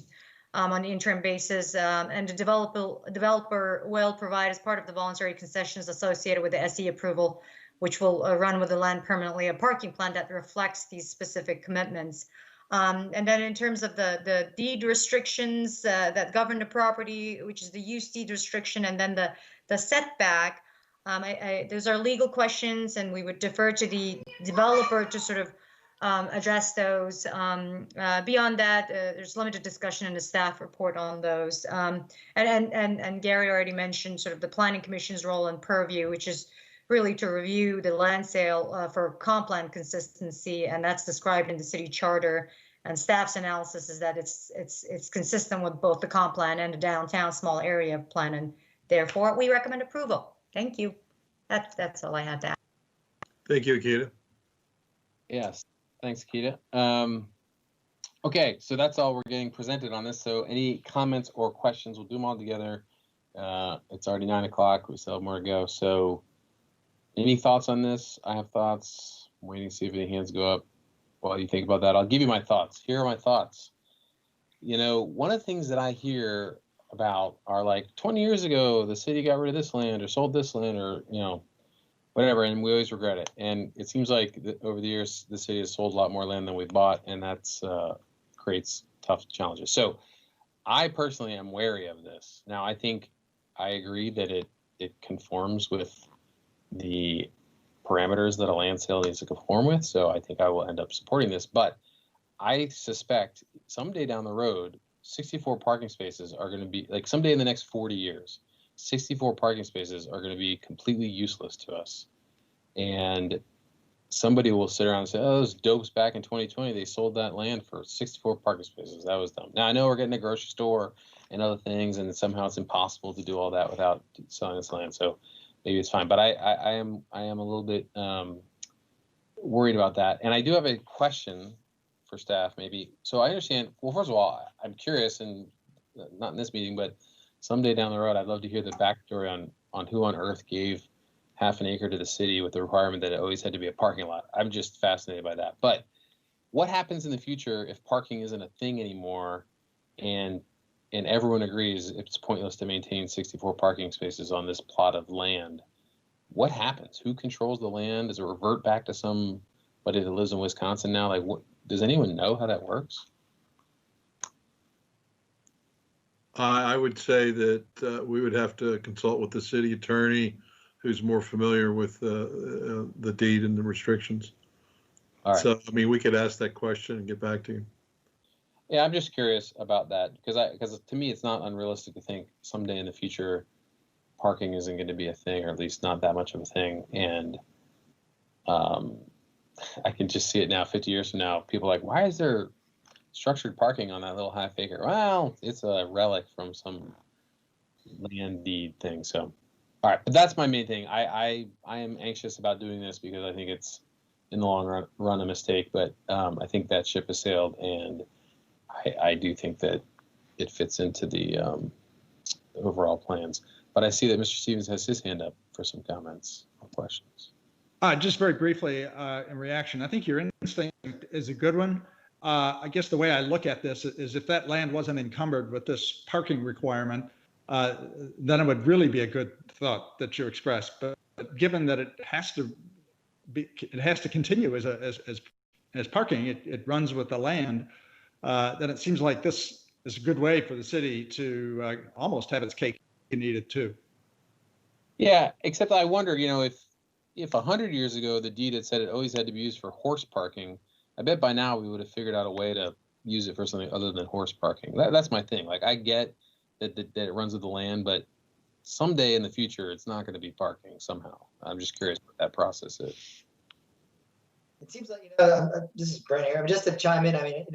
on an interim basis, and the developer will provide, as part of the voluntary concessions associated with the SE approval, which will run with the land permanently, a parking plan that reflects these specific commitments. And then in terms of the deed restrictions that govern the property, which is the use deed restriction, and then the setback, those are legal questions, and we would defer to the developer to sort of address those. Beyond that, there's limited discussion in the staff report on those. And Gary already mentioned sort of the Planning Commission's role and purview, which is really to review the land sale for comp plan consistency, and that's described in the city charter. And staff's analysis is that it's consistent with both the comp plan and the downtown small area plan, and therefore we recommend approval. Thank you. That's all I had to add. Thank you, Akita. Yes, thanks, Akita. Okay, so that's all we're getting presented on this. So any comments or questions, we'll do them all together. It's already 9 o'clock. We still have more to go. So any thoughts on this? I have thoughts. I'm waiting to see if any hands go up while you think about that. I'll give you my thoughts. Here are my thoughts. You know, one of the things that I hear about are like 20 years ago, the city got rid of this land or sold this land or, you know, whatever, and we always regret it. And it seems like over the years, the city has sold a lot more land than we bought, and that's creates tough challenges. So I personally am wary of this. Now, I think I agree that it conforms with the parameters that a land sale needs to conform with. So I think I will end up supporting this, but I suspect someday down the road, 64 parking spaces are going to be like someday in the next 40 years, 64 parking spaces are going to be completely useless to us. And somebody will sit around and say, oh, those dopes back in 2020, they sold that land for 64 parking spaces. That was dumb. Now I know we're getting a grocery store and other things, and somehow it's impossible to do all that without selling this land. So maybe it's fine, but I am a little bit worried about that. And I do have a question for staff, maybe. So I understand. Well, first of all, I'm curious, and not in this meeting, but someday down the road, I'd love to hear the backstory on who on earth gave half an acre to the city with the requirement that it always had to be a parking lot. I'm just fascinated by that. But what happens in the future if parking isn't a thing anymore, and everyone agrees it's pointless to maintain 64 parking spaces on this plot of land? What happens? Who controls the land? Does it revert back to somebody that lives in Wisconsin now? Like, what, does anyone know how that works? I would say that we would have to consult with the city attorney, who's more familiar with the deed and the restrictions. All right. So, I mean, we could ask that question and get back to you. Yeah, I'm just curious about that because to me, it's not unrealistic to think someday in the future, parking isn't going to be a thing, or at least not that much of a thing. And I can just see it now, 50 years from now, people are like, why is there structured parking on that little half acre? Well, it's a relic from some land deed thing. So, all right, but that's my main thing. I am anxious about doing this because I think it's in the long run a mistake, but I think that ship has sailed, and I do think that it fits into the overall plans. But I see that Mr. Stevens has his hand up for some comments or questions. Just very briefly, in reaction, I think your instinct is a good one. I guess the way I look at this is if that land wasn't encumbered with this parking requirement, then it would really be a good thought that you expressed. But given that it has to continue as parking, it runs with the land, then it seems like this is a good way for the city to almost have its cake and eat it too. Yeah, except I wonder, if 100 years ago the deed had said it always had to be used for horse parking, I bet by now we would have figured out a way to use it for something other than horse parking. That's my thing. Like, I get that it runs with the land, but someday in the future, it's not going to be parking somehow. I'm just curious what that process is. It seems like, this is Brent here. Just to chime in, I mean,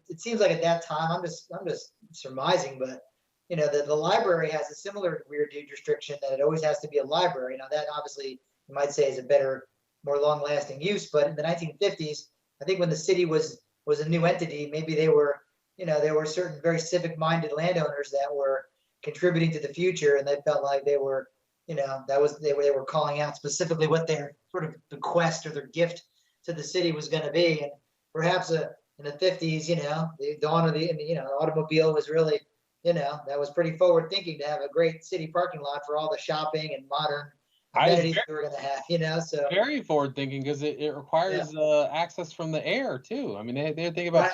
it seems like at that time, I'm just surmising, but the library has a similar weird deed restriction that it always has to be a library. Now that obviously you might say is a better, more long-lasting use, but in the 1950s, I think when the city was a new entity, maybe there were certain very civic-minded landowners that were contributing to the future, and they felt like they were, they were calling out specifically what their sort of bequest or their gift to the city was going to be. And perhaps in the 50s, the dawn of the automobile was really, that was pretty forward thinking to have a great city parking lot for all the shopping and modern amenities we were gonna have, you know, so. Very forward thinking because it requires access from the air too. I mean, they think about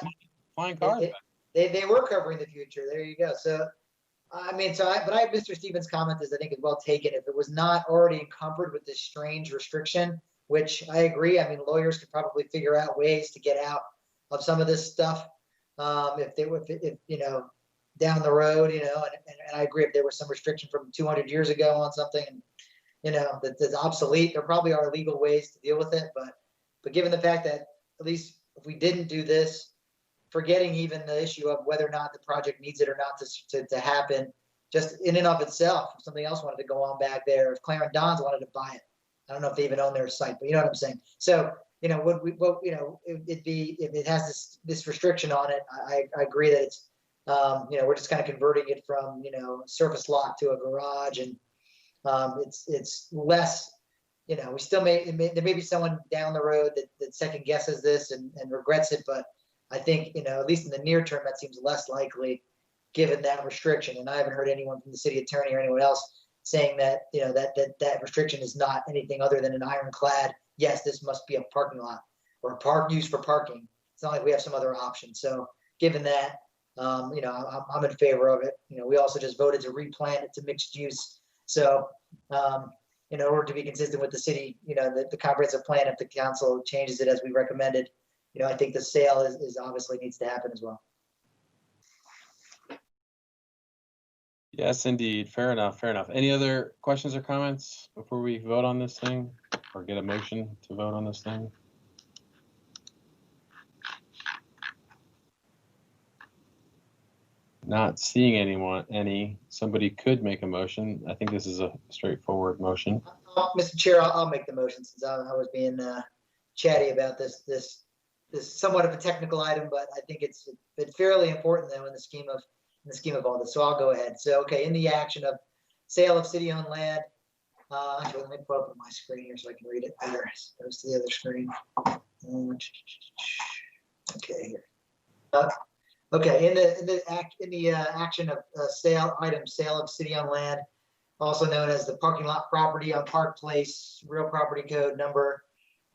flying cars. They were covering the future. There you go. So, I mean, Mr. Stevens' comment is, I think, is well taken. If it was not already encumbered with this strange restriction, which I agree. I mean, lawyers could probably figure out ways to get out of some of this stuff. If you know, down the road, you know, and I agree, if there was some restriction from 200 years ago on something, you know, that's obsolete, there probably are legal ways to deal with it. But given the fact that at least if we didn't do this, forgetting even the issue of whether or not the project needs it or not to happen, just in and of itself, if something else wanted to go on back there, if Clarendon Dons wanted to buy it, I don't know if they even own their site, but you know what I'm saying? So, you know, you know, it'd be, if it has this restriction on it, I agree that it's, you know, we're just kind of converting it from, you know, surface lot to a garage, and it's less, you know, we still there may be someone down the road that second guesses this and regrets it, but I think, you know, at least in the near term, that seems less likely given that restriction. And I haven't heard anyone from the city attorney or anyone else saying that, you know, that restriction is not anything other than an ironclad, yes, this must be a parking lot or used for parking. It's not like we have some other option. So given that, you know, I'm in favor of it. You know, we also just voted to replant it to mixed use. So, in order to be consistent with the city, you know, the comprehensive plan, if the council changes it as we recommended, you know, I think the sale is obviously needs to happen as well. Yes, indeed. Fair enough. Fair enough. Any other questions or comments before we vote on this thing or get a motion to vote on this thing? Not seeing somebody could make a motion. I think this is a straightforward motion. Mr. Chair, I'll make the motion since I was being chatty about this somewhat of a technical item, but I think it's fairly important though in the scheme of all this. So I'll go ahead. So, okay, in the action of sale of city-owned land, actually, let me pull up my screen here so I can read it better. Goes to the other screen. Okay, here. Okay, in the action of sale of city-owned land, also known as the parking lot property on Park Place, real property code number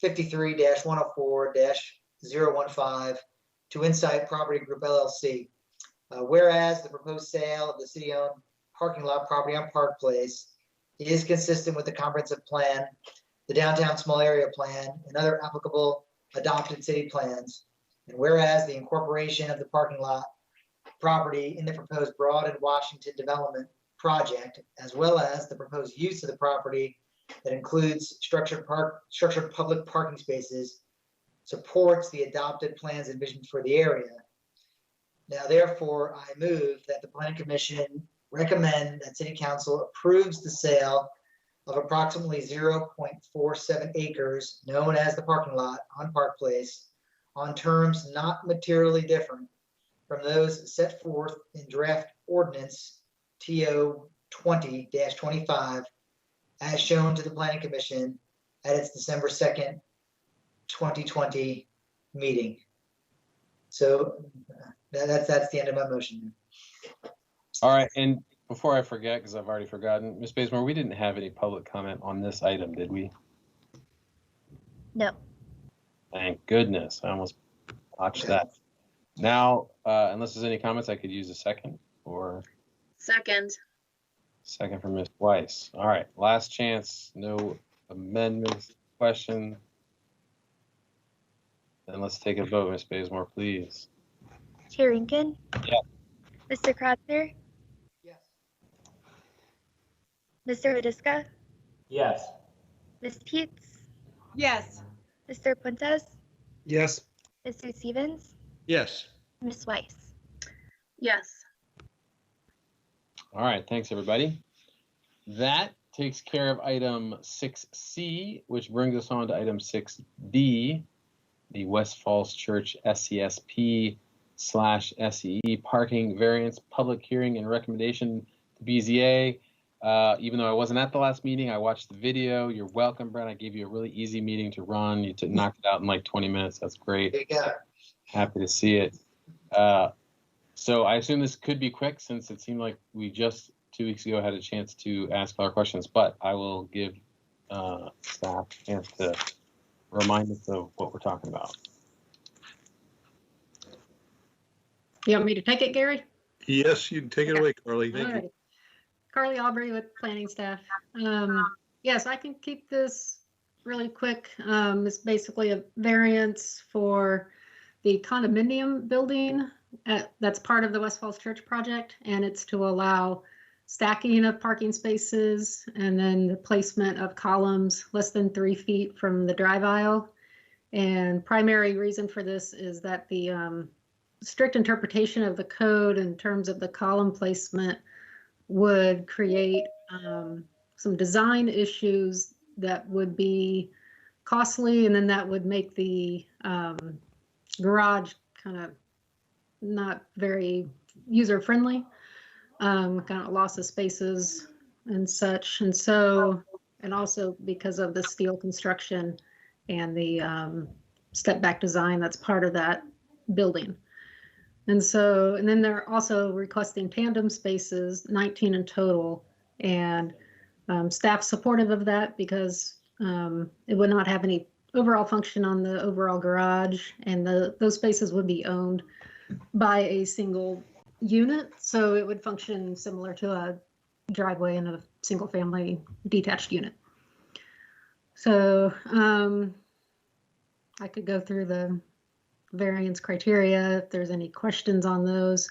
53-104-015 to Insight Property Group LLC. Whereas the proposed sale of the city-owned parking lot property on Park Place is consistent with the comprehensive plan, the downtown small area plan, and other applicable adopted city plans. And whereas the incorporation of the parking lot property in the proposed Broad and Washington development project, as well as the proposed use of the property that includes structured public parking spaces, supports the adopted plans and visions for the area. Now, therefore, I move that the Planning Commission recommend that City Council approves the sale of approximately 0.47 acres, known as the parking lot on Park Place, on terms not materially different from those set forth in draft ordinance TO 20-25, as shown to the Planning Commission at its December 2nd, 2020 meeting. So that's the end of my motion. All right, and before I forget, because I've already forgotten, Ms. Bazemore, we didn't have any public comment on this item, did we? No. Thank goodness. I almost botched that. Now, unless there's any comments, I could use a second or Second. Second from Ms. Weiss. All right, last chance. No amendments, question. Then let's take a vote, Ms. Bazemore, please. Chair Rinkin? Yes. Mr. Kratzer? Yes. Mr. Hodiska? Yes. Ms. Peets? Yes. Mr. Puentes? Yes. Mr. Stevens? Yes. Ms. Weiss? Yes. All right, thanks, everybody. That takes care of item 6C, which brings us on to item 6D, the West Falls Church SCSP/SEE parking variance public hearing and recommendation to BZA. Even though I wasn't at the last meeting, I watched the video. You're welcome, Brent. I gave you a really easy meeting to run. You knocked it out in like 20 minutes. That's great. There you go. Happy to see it. So I assume this could be quick since it seemed like we just 2 weeks ago had a chance to ask our questions, but I will give staff a chance to remind us of what we're talking about. You want me to take it, Gary? Yes, you can take it Okay. away, Carly. Thank All you. right. Carly Aubrey with planning staff. Yes, I can keep this really quick. It's basically a variance for the condominium building that's part of the West Falls Church project, and it's to allow stacking of parking spaces and then the placement of columns less than 3 feet from the drive aisle. And primary reason for this is that the strict interpretation of the code in terms of the column placement would create some design issues that would be costly, and then that would make the garage kind of not very user-friendly, kind of loss of spaces and such. And so, and also because of the steel construction and the step-back design that's part of that building. And so, and then they're also requesting tandem spaces, 19 in total, and staff supportive of that because it would not have any overall function on the overall garage, and those spaces would be owned by a single unit. So it would function similar to a driveway in a single family detached unit. So I could go through the variance criteria if there's any questions on those.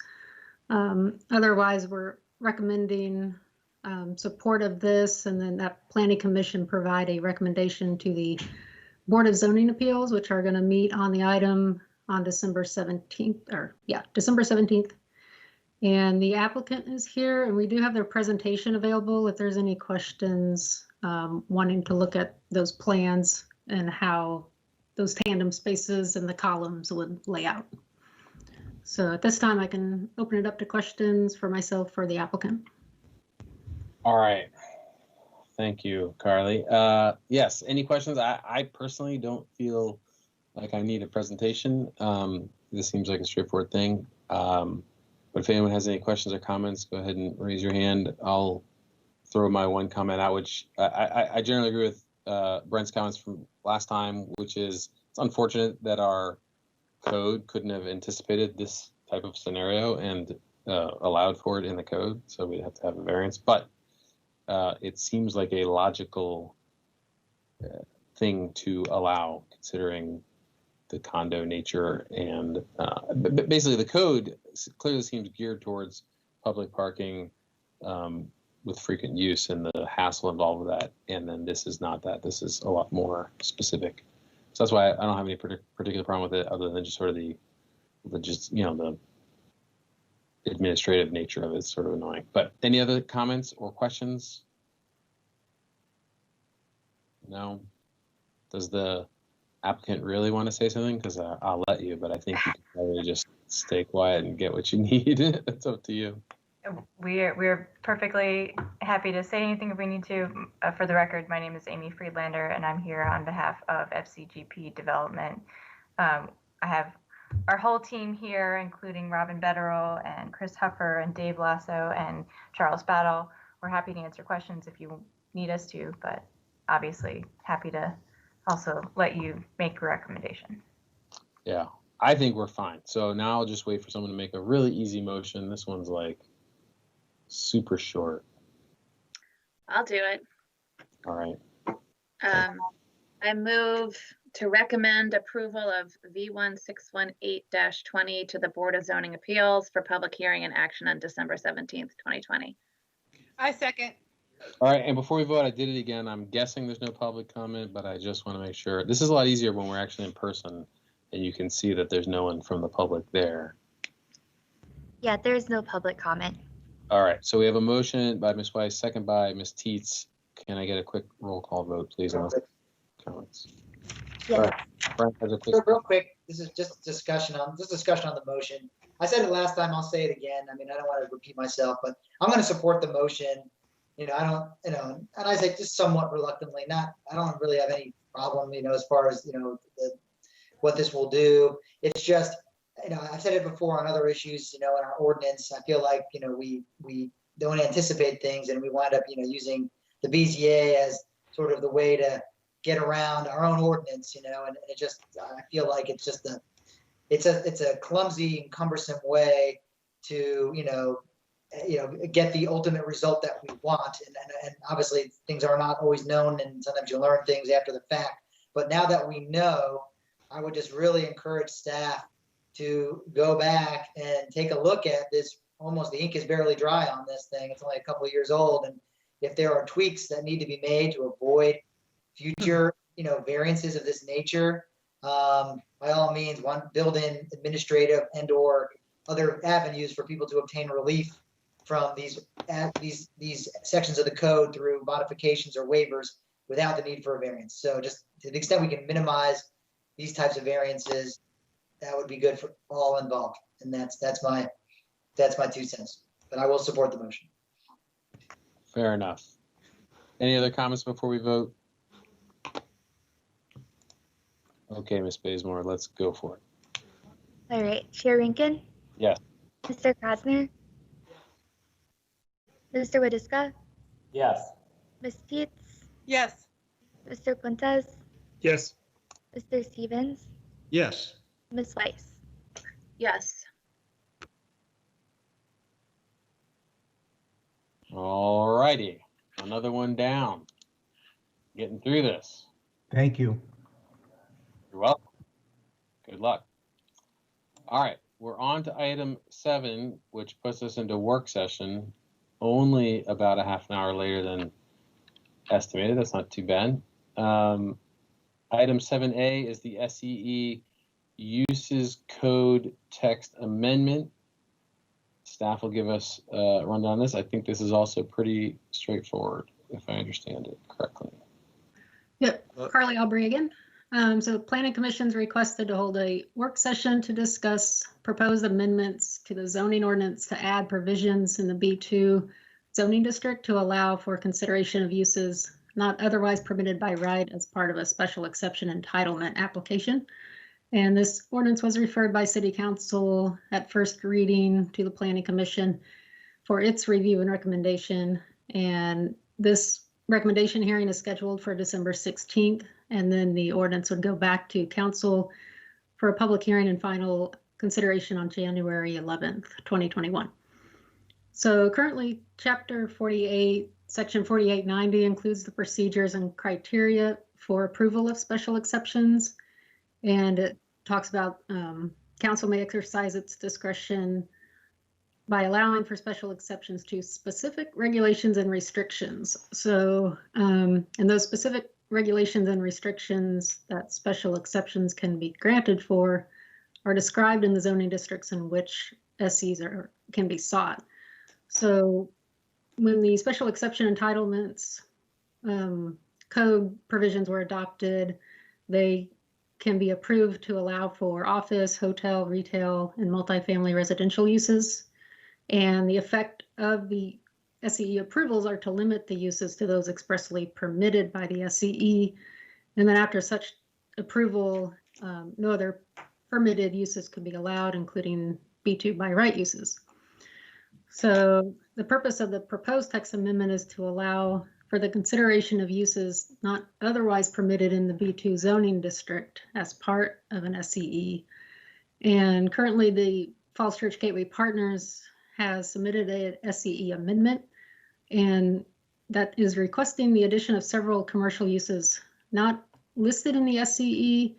Otherwise, we're recommending support of this, and then that planning commission provide a recommendation to the Board of Zoning Appeals, which are going to meet on the item on December 17th, December 17th. And the applicant is here, and we do have their presentation available if there's any questions wanting to look at those plans and how those tandem spaces and the columns would lay out. So at this time, I can open it up to questions for myself or the applicant. All right. Thank you, Carly. Yes, any questions? I personally don't feel like I need a presentation. This seems like a straightforward thing. But if anyone has any questions or comments, go ahead and raise your hand. I'll throw my one comment out, which I generally agree with Brent's comments from last time, which is it's unfortunate that our code couldn't have anticipated this type of scenario and allowed for it in the code. So we'd have to have a variance. But it seems like a logical thing to allow, considering the condo nature, and basically the code clearly seems geared towards public parking with frequent use and the hassle involved with that. And then this is not that. This is a lot more specific. So that's why I don't have any particular problem with it, other than just sort of the administrative nature of it is sort of annoying. But any other comments or questions? No. Does the applicant really want to say something? Because I'll let you, but I think you can probably just stay quiet and get what you need. It's up to you. We're perfectly happy to say anything if we need to. For the record, my name is Amy Friedlander, and I'm here on behalf of FCGP Development. I have our whole team here, including Robin Betterell and Chris Huffer and Dave Lasso and Charles Battle. We're happy to answer questions if you need us to, but obviously happy to also let you make a recommendation. Yeah, I think we're fine. So now I'll just wait for someone to make a really easy motion. This one's like super short. I'll do it. All right. I move to recommend approval of V1618-20 to the Board of Zoning Appeals for public hearing and action on December 17th, 2020. I second. All right, and before we vote, I did it again. I'm guessing there's no public comment, but I just want to make sure. This is a lot easier when we're actually in person and you can see that there's no one from the public there. Yeah, there's no public comment. All right, so we have a motion by Ms. Weiss, second by Ms. Teets. Can I get a quick roll call vote, please? On those comments. Yeah. All right. Brent has a quick. Real quick, this is just discussion on the motion. I said it last time, I'll say it again. I mean, I don't want to repeat myself, but I'm going to support the motion. I don't, and I say just somewhat reluctantly, I don't really have any problem, as far as, what this will do. It's just, I've said it before on other issues, in our ordinance. I feel like, we don't anticipate things, and we wind up, using the BZA as sort of the way to get around our own ordinance, and it just, I feel like it's just it's a clumsy and cumbersome way to, get the ultimate result that we want. And obviously things are not always known, and sometimes you learn things after the fact. But now that we know, I would just really encourage staff to go back and take a look at this. Almost the ink is barely dry on this thing. It's only a couple of years old. And if there are tweaks that need to be made to avoid future, variances of this nature, by all means, build in administrative and or other avenues for people to obtain relief from these sections of the code through modifications or waivers without the need for a variance. So just to the extent we can minimize these types of variances, that would be good for all involved. And that's my 2 cents. But I will support the motion. Fair enough. Any other comments before we vote? Okay, Ms. Bazemore, let's go for it. All right, Chair Rankin? Yes. Mr. Krasner? Mr. Wadiska? Yes. Ms. Dietz? Yes. Mr. Fuentes? Yes. Mr. Stevens? Yes. Ms. Weiss? Yes. All righty, another one down. Getting through this. Thank you. You're welcome. Good luck. All right, we're on to item 7, which puts us into work session only about a half an hour later than estimated. That's not too bad. Item 7A is the SEE Uses Code Text Amendment. Staff will give us a rundown on this. I think this is also pretty straightforward, if I understand it correctly. Yep, Carly Aubrey again. So Planning Commission's requested to hold a work session to discuss proposed amendments to the zoning ordinance to add provisions in the B2 zoning district to allow for consideration of uses not otherwise permitted by right as part of a special exception entitlement application. And this ordinance was referred by City Council at first reading to the Planning Commission for its review and recommendation. And this recommendation hearing is scheduled for December 16th. And then the ordinance would go back to Council for a public hearing and final consideration on January 11th, 2021. So currently, Chapter 48, Section 4890 includes the procedures and criteria for approval of special exceptions. And it talks about Council may exercise its discretion by allowing for special exceptions to specific regulations and restrictions. So, and those specific regulations and restrictions that special exceptions can be granted for are described in the zoning districts in which SEs can be sought. So when the special exception entitlements code provisions were adopted, they can be approved to allow for office, hotel, retail, and multifamily residential uses. And the effect of the SEE approvals are to limit the uses to those expressly permitted by the SEE. And then after such approval, no other permitted uses could be allowed, including B2 by right uses. So the purpose of the proposed text amendment is to allow for the consideration of uses not otherwise permitted in the B2 zoning district as part of an SEE. And currently the Falls Church Gateway Partners has submitted a SEE amendment, and that is requesting the addition of several commercial uses not listed in the SEE,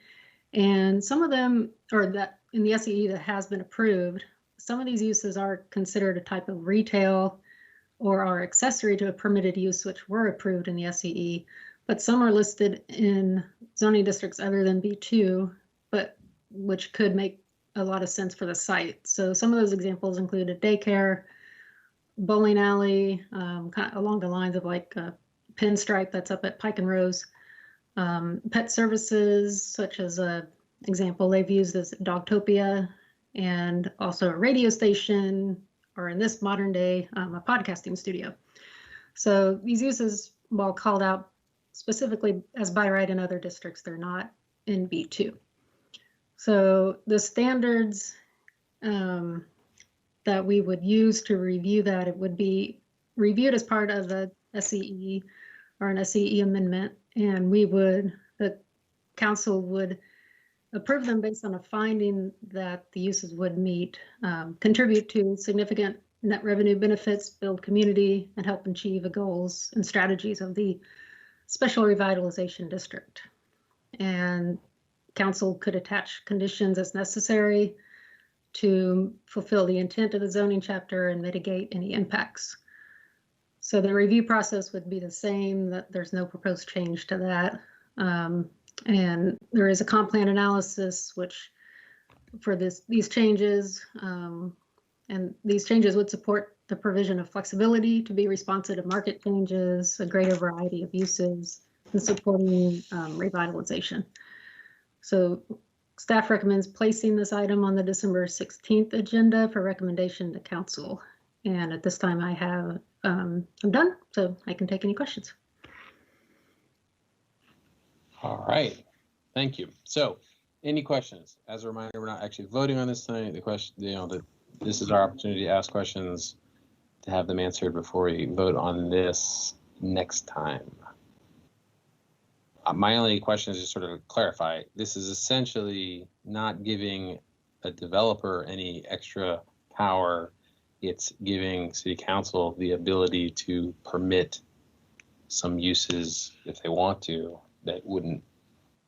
and some of them, or that in the SEE that has been approved, some of these uses are considered a type of retail or are accessory to a permitted use which were approved in the SEE, but some are listed in zoning districts other than B2, but which could make a lot of sense for the site. So some of those examples include a daycare, bowling alley, kind of along the lines of like Pinstripe that's up at Pike and Rose, pet services such as a example they've used as Dogtopia, and also a radio station, or in this modern day, a podcasting studio. So these uses, while called out specifically as by right in other districts, they're not in B2. So the standards that we would use to review that, it would be reviewed as part of the SEE or an SCE amendment, and the council would approve them based on a finding that the uses would contribute to significant net revenue benefits, build community, and help achieve the goals and strategies of the Special Revitalization District. And council could attach conditions as necessary to fulfill the intent of the zoning chapter and mitigate any impacts. So the review process would be the same, that there's no proposed change to that. And there is a comp plan analysis, which for these changes, and these changes would support the provision of flexibility to be responsive to market changes, a greater variety of uses, and supporting revitalization. So staff recommends placing this item on the December 16th agenda for recommendation to council. And at this time I'm done, so I can take any questions. All right, thank you. So any questions? As a reminder, we're not actually voting on this tonight. The question, this is our opportunity to ask questions, to have them answered before we vote on this next time. My only question is just sort of clarify, this is essentially not giving a developer any extra power. It's giving city council the ability to permit some uses if they want to that wouldn't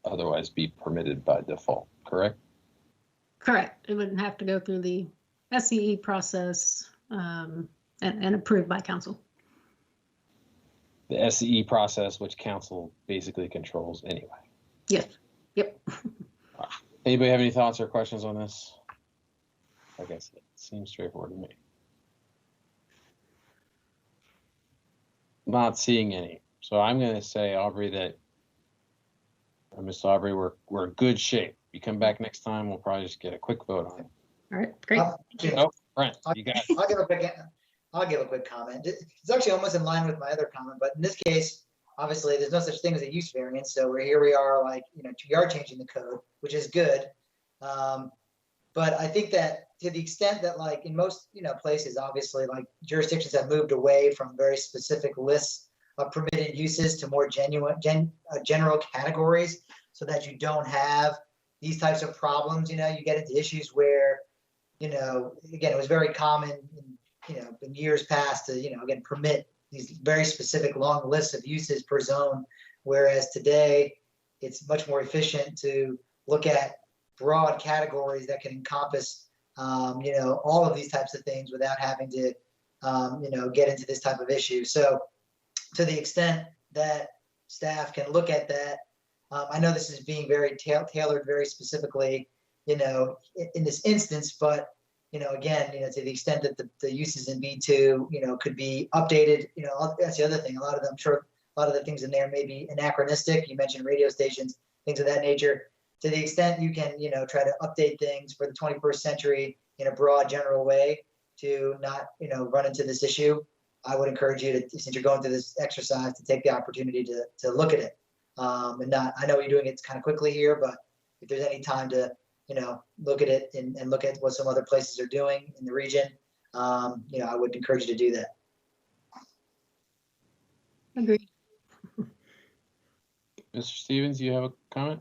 otherwise be permitted by default, correct? Correct. It wouldn't have to go through the SCE process and approved by council. The SCE process, which council basically controls anyway. Yes. Yep. Anybody have any thoughts or questions on this? I guess it seems straightforward to me. Not seeing any. So I'm going to say, Aubrey, that Ms. Aubrey, we're in good shape. You come back next time, we'll probably just get a quick vote on it. All right, great. Oh, Brent, you got it. I'll give a quick comment. It's actually almost in line with my other comment, but in this case, obviously, there's no such thing as a use variance. So we are like, we are changing the code, which is good. But I think that to the extent that like in most, places, obviously, like jurisdictions have moved away from very specific lists of permitted uses to more general categories so that you don't have these types of problems. You get into issues where, again, it was very common in years past to, again, permit these very specific long lists of uses per zone, whereas today it's much more efficient to look at broad categories that can encompass, all of these types of things without having to, get into this type of issue. So to the extent that staff can look at that, I know this is being very tailored very specifically, in this instance, but again, to the extent that the uses in B2, could be updated, that's the other thing. A lot of them, I'm sure a lot of the things in there may be anachronistic. You mentioned radio stations, things of that nature. To the extent you can, try to update things for the 21st century in a broad, general way to not, run into this issue, I would encourage you to, since you're going through this exercise, to take the opportunity to look at it. And not, I know you're doing it kind of quickly here, but if there's any time to, look at it and look at what some other places are doing in the region, I would encourage you to do that. Agreed. Mr. Stevens, you have a comment?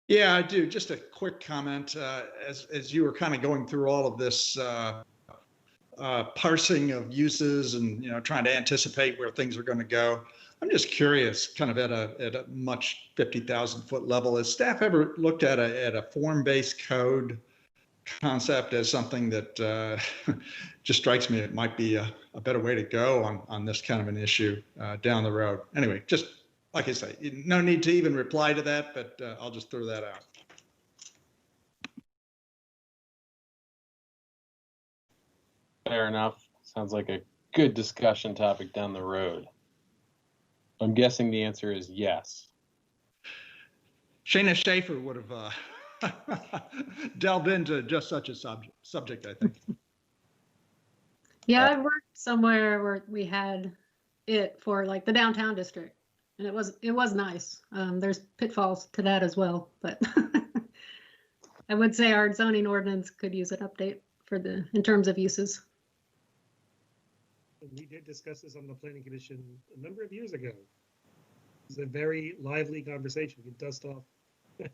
Yeah, I do. Just a quick comment. As you were kind of going through all of this parsing of uses and trying to anticipate where things are going to go, I'm just curious, kind of at a much 50,000 foot level, has staff ever looked at a form-based code concept as something that just strikes me it might be a better way to go on this kind of an issue down the road? Anyway, just like I say, no need to even reply to that, but I'll just throw that out. Fair enough. Sounds like a good discussion topic down the road. I'm guessing the answer is yes. Shaina Shaffer would have delved into just such a subject, I think. Yeah, I worked somewhere where we had it for like the downtown district, and it was nice. There's pitfalls to that as well, but I would say our zoning ordinance could use an update in terms of uses. we did discuss this on the planning commission a number of years ago. It was a very lively conversation. We could dust off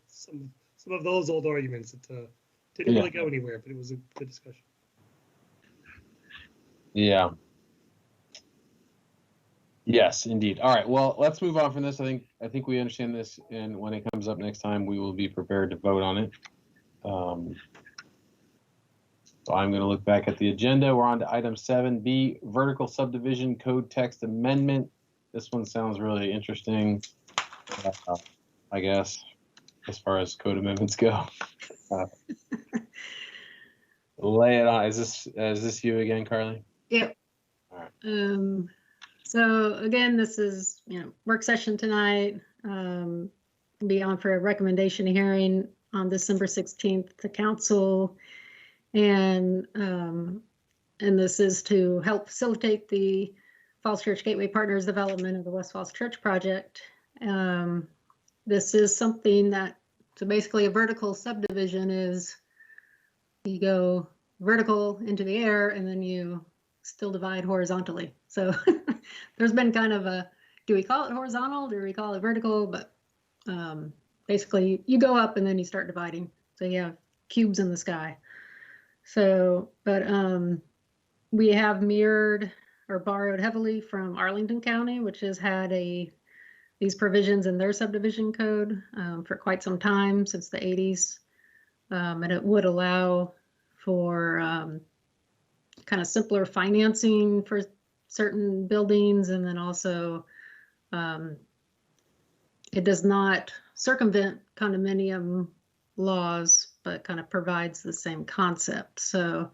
some of those old arguments that didn't really go anywhere, but it was a good discussion. Yeah. Yes, indeed. All right. Well, let's move on from this. I think we understand this, and when it comes up next time, we will be prepared to vote on it. So I'm going to look back at the agenda. We're on to item 7B, vertical subdivision code text amendment. This one sounds really interesting, I guess, as far as code amendments go. Lay it on. Is this you again, Carly? Yep. All right. So again, this is, work session tonight. Be on for a recommendation hearing on December 16th to council. And this is to help facilitate the Falls Church Gateway Partners development of the West Falls Church project. This is something that, so basically a vertical subdivision is you go vertical into the air and then you still divide horizontally. So there's been kind of a, do we call it horizontal? Do we call it vertical? But basically you go up and then you start dividing. So you have cubes in the sky. So, but we have mirrored or borrowed heavily from Arlington County, which has had these provisions in their subdivision code for quite some time, since the 80s. And it would allow for kind of simpler financing for certain buildings. And then also it does not circumvent condominium laws, but kind of provides the same concept. So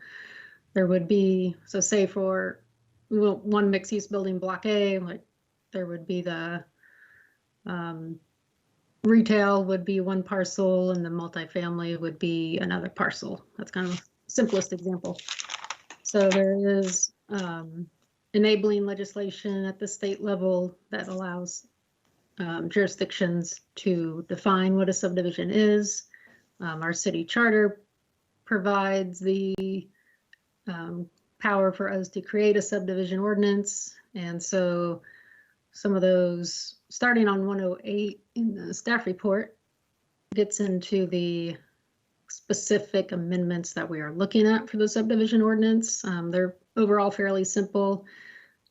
there would be, so say for one mixed use building, block A, like there would be the retail would be one parcel and the multifamily would be another parcel. That's kind of the simplest example. So there is enabling legislation at the state level that allows jurisdictions to define what a subdivision is. Our city charter provides the power for us to create a subdivision ordinance. And so some of those, starting on 108 in the staff report, gets into the specific amendments that we are looking at for the subdivision ordinance. They're overall fairly simple.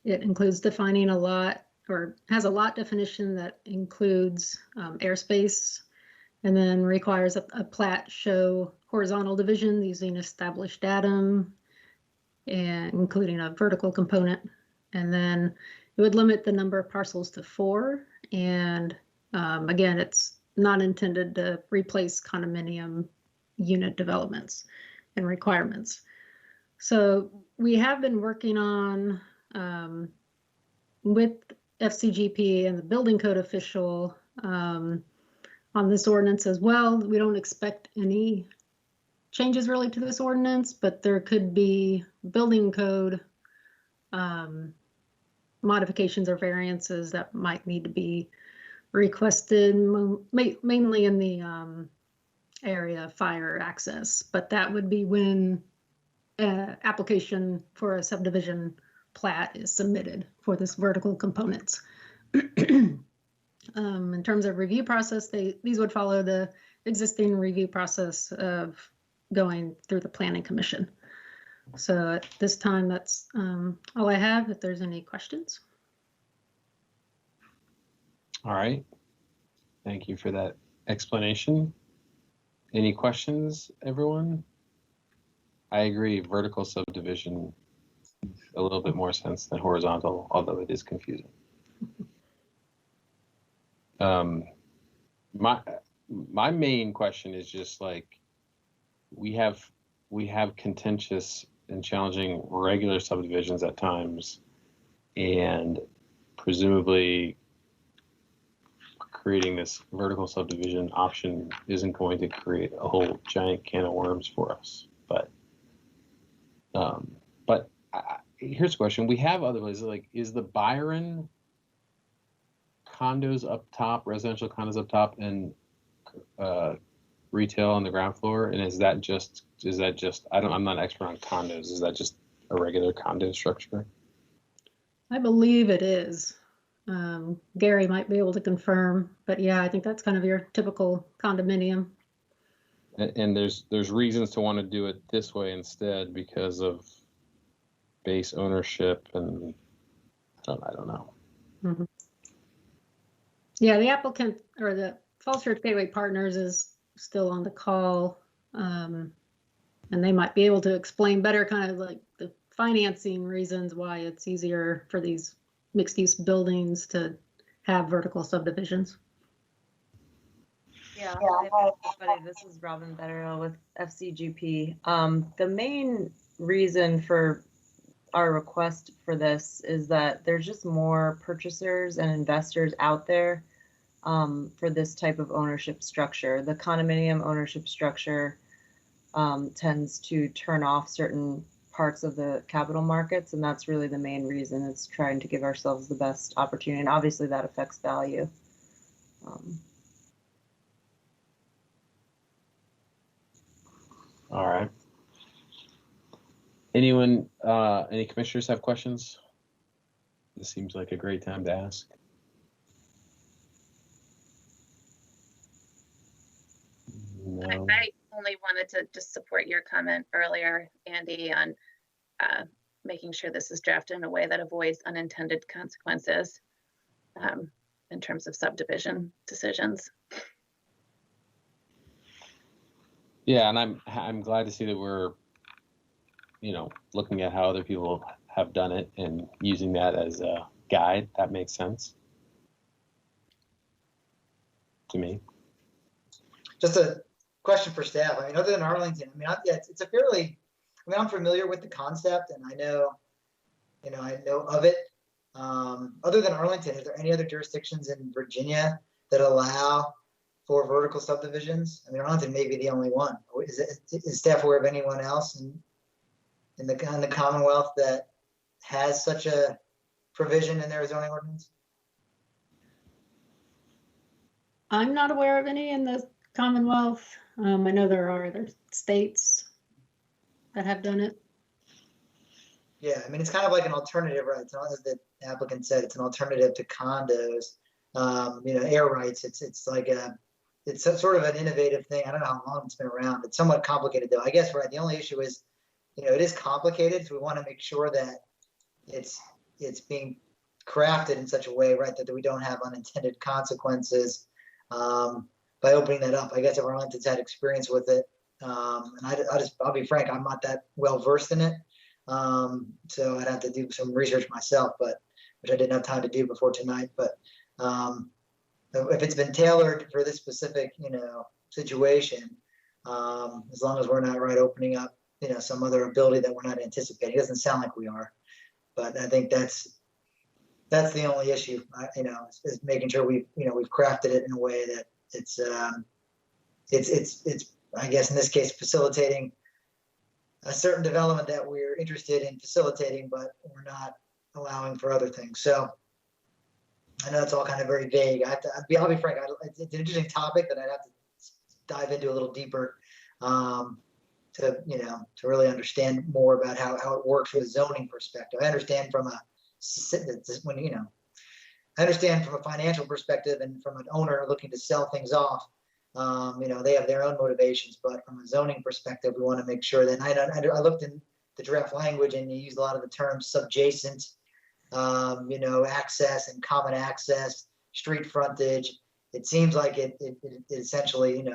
It includes defining a lot, or has a lot definition that includes airspace, and then requires a plat show horizontal division using established datum, and including a vertical component. And then it would limit the number of parcels to 4. And again, it's not intended to replace condominium unit developments and requirements. So we have been working on with FCGP and the building code official on this ordinance as well. We don't expect any changes really to this ordinance, but there could be building code modifications or variances that might need to be requested, mainly in the area of fire access. But that would be when application for a subdivision plat is submitted for this vertical components. In terms of review process, these would follow the existing review process of going through the planning commission. So at this time, that's all I have. If there's any questions. All right. Thank you for that explanation. Any questions, everyone? I agree, vertical subdivision makes a little bit more sense than horizontal, although it is confusing. My main question is just like, we have contentious and challenging regular subdivisions at times, and presumably creating this vertical subdivision option isn't going to create a whole giant can of worms for us. But here's a question: we have other places, like, is the Byron condos up top, residential condos up top, and retail on the ground floor? And is that just I'm not an expert on condos. Is that just a regular condo structure? I believe it is. Gary might be able to confirm, but yeah, I think that's kind of your typical condominium. And there's reasons to want to do it this way instead because of base ownership and I don't know. Mhm. Yeah, the applicant or the Falls Church Gateway Partners is still on the call. And they might be able to explain better kind of like the financing reasons why it's easier for these mixed use buildings to have vertical subdivisions. Yeah, hi, everybody. This is Robin Betterill with FCGP. The main reason for our request for this is that there's just more purchasers and investors out there for this type of ownership structure. The condominium ownership structure tends to turn off certain parts of the capital markets, and that's really the main reason. It's trying to give ourselves the best opportunity, and obviously that affects value. All right. Anyone, any commissioners have questions? This seems like a great time to ask. No. I only wanted to just support your comment earlier, Andy, on making sure this is drafted in a way that avoids unintended consequences in terms of subdivision decisions. Yeah, and I'm glad to see that we're, looking at how other people have done it and using that as a guide. That makes sense to me. Just a question for staff. I mean, other than Arlington, I mean, it's a fairly, I mean, I'm familiar with the concept and I know of it. Other than Arlington, is there any other jurisdictions in Virginia that allow for vertical subdivisions? I mean, Arlington may be the only one. Is staff aware of anyone else in the Commonwealth that has such a provision in their zoning ordinance? I'm not aware of any in the Commonwealth. I know there are other states that have done it. Yeah, I mean, it's kind of like an alternative, right? It's not, as the applicant said, it's an alternative to condos. Air rights, it's like it's sort of an innovative thing. I don't know how long it's been around. It's somewhat complicated though. I guess, right, the only issue is, it is complicated, so we want to make sure that it's being crafted in such a way, right, that we don't have unintended consequences by opening that up. I guess everyone has had experience with it. And I'll be frank, I'm not that well versed in it. So I'd have to do some research myself, which I didn't have time to do before tonight. But if it's been tailored for this specific, situation, as long as we're not opening up, some other ability that we're not anticipating. It doesn't sound like we are, but I think that's the only issue. Is making sure we've crafted it in a way that it's I guess in this case facilitating a certain development that we're interested in facilitating, but we're not allowing for other things. So I know it's all kind of very vague. I'll be frank, it's an interesting topic that I'd have to dive into a little deeper to really understand more about how it works from a zoning perspective. I understand from a financial perspective and from an owner looking to sell things off. They have their own motivations, but from a zoning perspective, we want to make sure that I looked in the draft language and you use a lot of the terms subjacent, access and common access, street frontage. It seems like it essentially,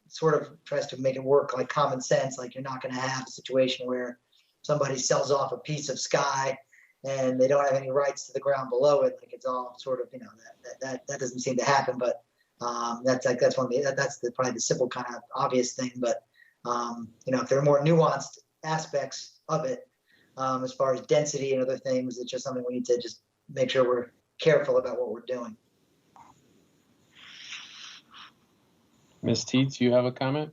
sort of tries to make it work like common sense. Like you're not going to have a situation where somebody sells off a piece of sky and they don't have any rights to the ground below it. Like it's all sort of, that doesn't seem to happen, but that's probably the simple kind of obvious thing. But if there are more nuanced aspects of it, as far as density and other things, it's just something we need to just make sure we're careful about what we're doing. Ms. Teets, you have a comment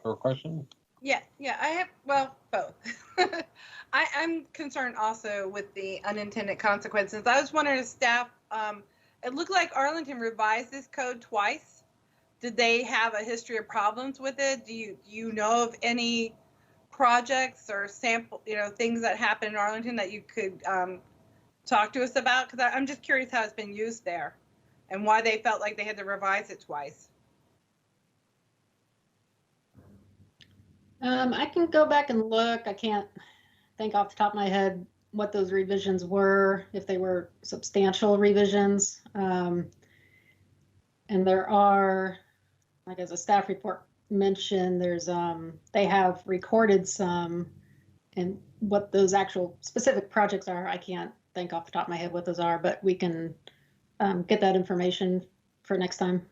or a question? Yeah, I have, well, both. I'm concerned also with the unintended consequences. I was wondering if staff, it looked like Arlington revised this code twice. Did they have a history of problems with it? Do you know of any projects or sample, things that happened in Arlington that you could talk to us about? Because I'm just curious how it's been used there and why they felt like they had to revise it twice. I can go back and look. I can't think off the top of my head what those revisions were, if they were substantial revisions. And there are, like as a staff report mentioned, there's they have recorded some, and what those actual specific projects are, I can't think off the top of my head what those are, but we can get that information for next time.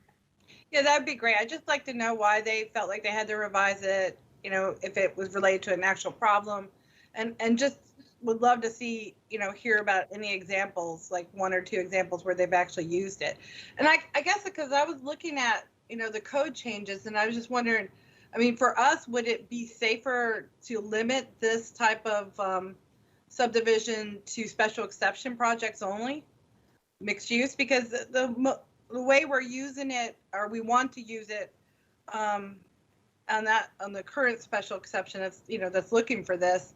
Yeah, that'd be great. I'd just like to know why they felt like they had to revise it, you know, if it was related to an actual problem, and just would love to see, you know, hear about any examples, like 1 or 2 examples where they've actually used it. And I guess because I was looking at, you know, the code changes, and I was just wondering, I mean, for us, would it be safer to limit this type of subdivision to special exception projects only, mixed use? Because the way we're using it, or we want to use it, on the current special exception that's, you know, that's looking for this,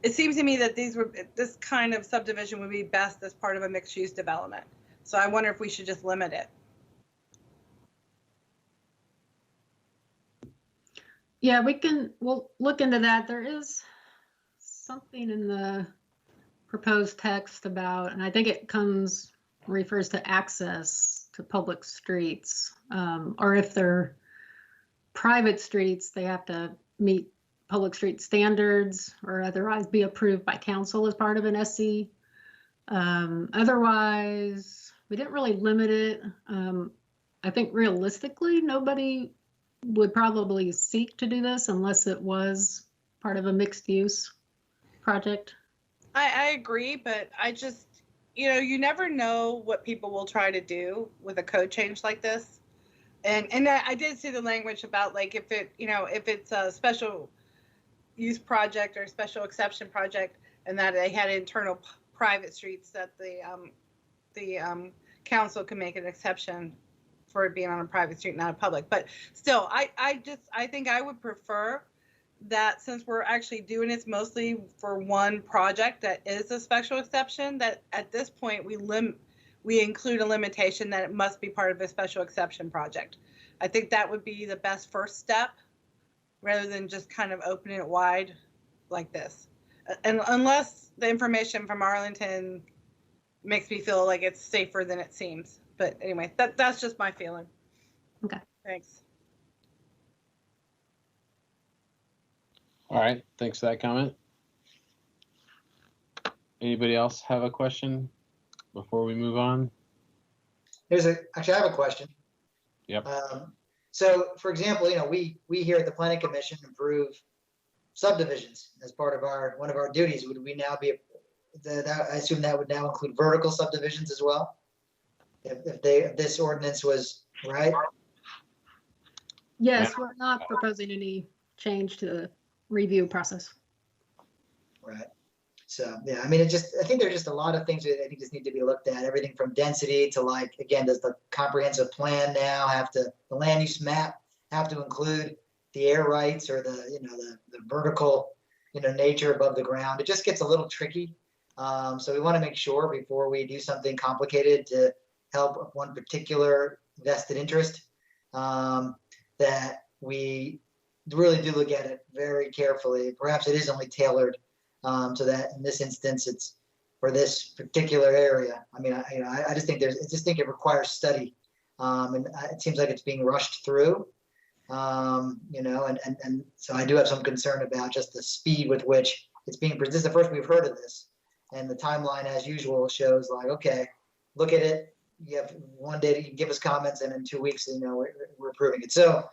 it seems to me that this kind of subdivision would be best as part of a mixed use development. So I wonder if we should just limit it. Yeah, we'll look into that. There is something in the proposed text about, and I think it refers to access to public streets, or if they're private streets, they have to meet public street standards or otherwise be approved by council as part of an SC. Otherwise, we didn't really limit it. I think realistically, nobody would probably seek to do this unless it was part of a mixed use project. I agree, but I just, you know, you never know what people will try to do with a code change like this. And I did see the language about, like, if it, you know, if it's a special use project or special exception project, and that they had internal private streets, that the council can make an exception for it being on a private street, not a public. But still, I think I would prefer that, since we're actually doing it mostly for one project that is a special exception, that at this point we include a limitation that it must be part of a special exception project. I think that would be the best first step, rather than just kind of opening it wide like this. And unless the information from Arlington makes me feel like it's safer than it seems. But anyway, that's just my feeling. Okay. Thanks. All right, thanks for that comment. Anybody else have a question before we move on? Actually, I have a question. Yep. So, for example, you know, we here at the Planning Commission approve subdivisions as part of one of our duties. Would we now be, I assume that would now include vertical subdivisions as well? If this ordinance was right? Yes, we're not proposing any change to the review process. Right. So, yeah, I mean, I think there's just a lot of things that I think just need to be looked at. Everything from density to, like, again, does the comprehensive plan now the land use map have to include the air rights or the vertical, nature above the ground? It just gets a little tricky. So we want to make sure before we do something complicated to help one particular vested interest, that we really do look at it very carefully. Perhaps it is only tailored so that in this instance it's for this particular area. I mean, I just think it requires study, and it seems like it's being rushed through. And so I do have some concern about just the speed with which it's being presented. This is the first we've heard of this, and the timeline, as usual, shows like, okay, look at it. You have one day to give us comments, and in 2 weeks, we're approving it. So,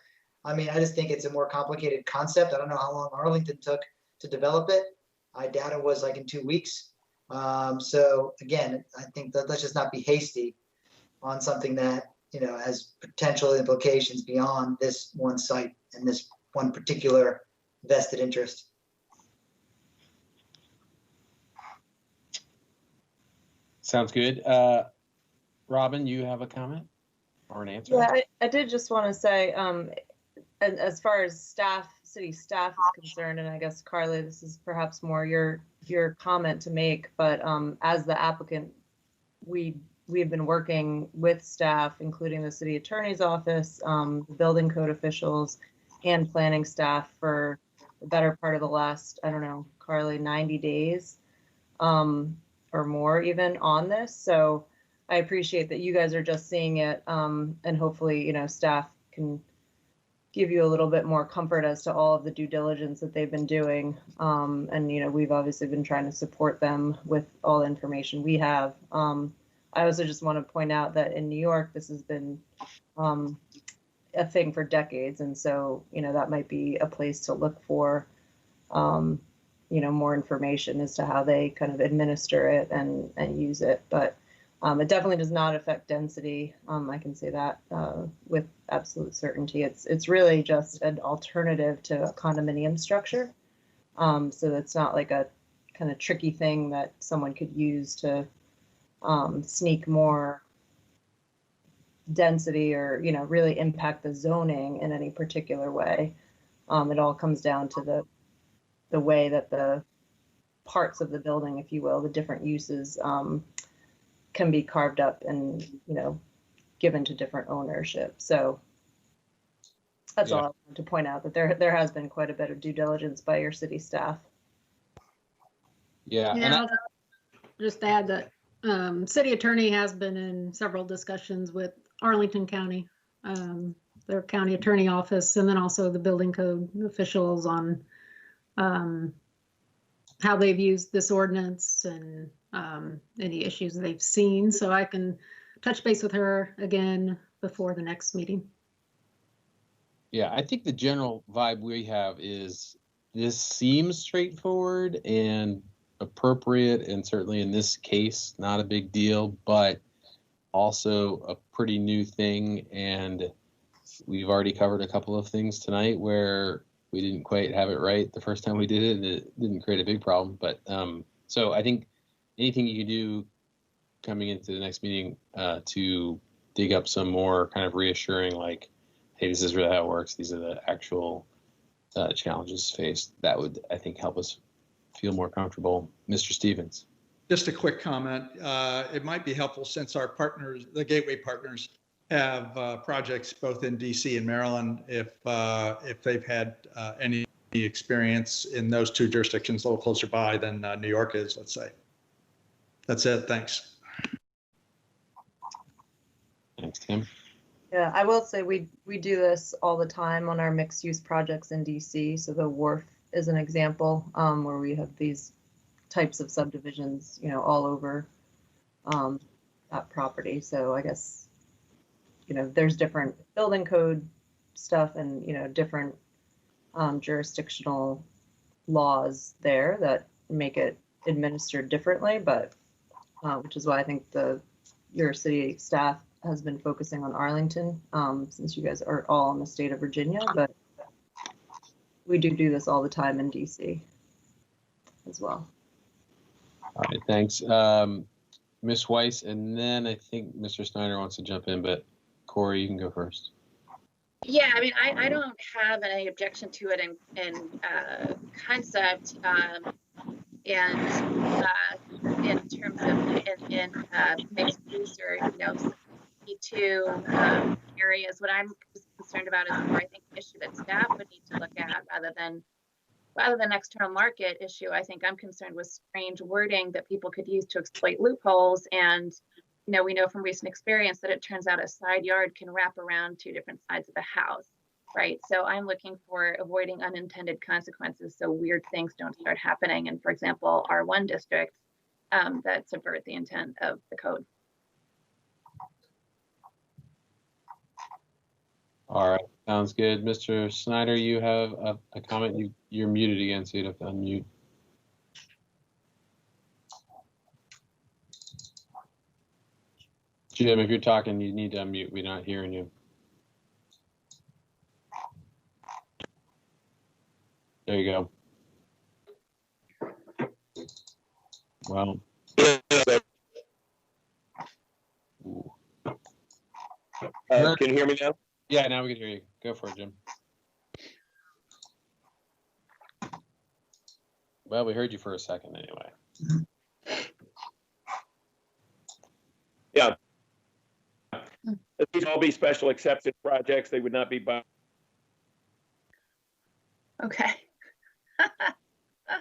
I mean, I just think it's a more complicated concept. I don't know how long Arlington took to develop it. I doubt it was like in 2 weeks. So again, I think that let's just not be hasty on something that, has potential implications beyond this one site and this one particular vested interest. Sounds good. Robin, you have a comment or an answer? Yeah, I did just want to say, as far as staff city staff is concerned, and I guess Carly, this is perhaps more your comment to make, but as the applicant, we've been working with staff, including the city attorney's office, the building code officials, and planning staff for the better part of the last, I don't know, Carly, 90 days or more even on this. So I appreciate that you guys are just seeing it, and hopefully, you know, staff can give you a little bit more comfort as to all of the due diligence that they've been doing. And, you know, we've obviously been trying to support them with all the information we have. I also just want to point out that in New York, this has been a thing for decades. And so, you know, that might be a place to look for, you know, more information as to how they kind of administer it and use it. But it definitely does not affect density. I can say that with absolute certainty. It's really just an alternative to a condominium structure. So it's not like a kind of tricky thing that someone could use to sneak more density or, you know, really impact the zoning in any particular way. It all comes down to the way that the parts of the building, if you will, the different uses can be carved up and, you know, given to different ownership. So that's all I wanted to point out, that there has been quite a bit of due diligence by your city staff. Yeah. Yeah, I'll just add that city attorney has been in several discussions with Arlington County, their county attorney office, and then also the building code officials on how they've used this ordinance and any issues they've seen. So I can touch base with her again before the next meeting. Yeah, I think the general vibe we have is this seems straightforward and appropriate, and certainly in this case, not a big deal, but also a pretty new thing. And we've already covered a couple of things tonight where we didn't quite have it right the first time we did it, and it didn't create a big problem. But so I think anything you can do coming into the next meeting to dig up some more kind of reassuring, like, hey, this is really how it works, these are the actual challenges faced, that would, I think, help us feel more comfortable. Mr. Stevens. Just a quick comment. It might be helpful, since our partners, the Gateway partners, have projects both in DC and Maryland, if they've had any experience in those two jurisdictions a little closer by than New York is, let's say. That's it. Thanks. Thanks, Tim. Yeah, I will say we do this all the time on our mixed use projects in DC. So the Wharf is an example where we have these types of subdivisions, you know, all over that property. So I guess, you know, there's different building code stuff and, you know, different jurisdictional laws there that make it administered differently, but which is why I think your city staff has been focusing on Arlington, since you guys are all in the state of Virginia, but we do this all the time in DC as well. All right, thanks. Ms. Weiss, and then I think Mr. Snyder wants to jump in, but Corey, you can go first. Yeah, I mean, I don't have any objection to it in concept, and in terms of in mixed use or, you know, C2 areas. What I'm concerned about is more, I think, an issue that staff would need to look at rather than external market issue. I think I'm concerned with strange wording that people could use to exploit loopholes. And, you know, we know from recent experience that it turns out a side yard can wrap around two different sides of the house, right? So I'm looking for avoiding unintended consequences so weird things don't start happening in, for example, R1 districts that subvert the intent of the code. All right, sounds good. Mr. Snyder, you have a comment. You're muted again, so you'd have to unmute. Jim, if you're talking, you need to unmute. We're not hearing you. There you go. Well. Can you hear me now? Yeah, now we can hear you. Go for it, Jim. Well, we heard you for a second anyway. Yeah. These all be special exception projects. They would not be by. Okay.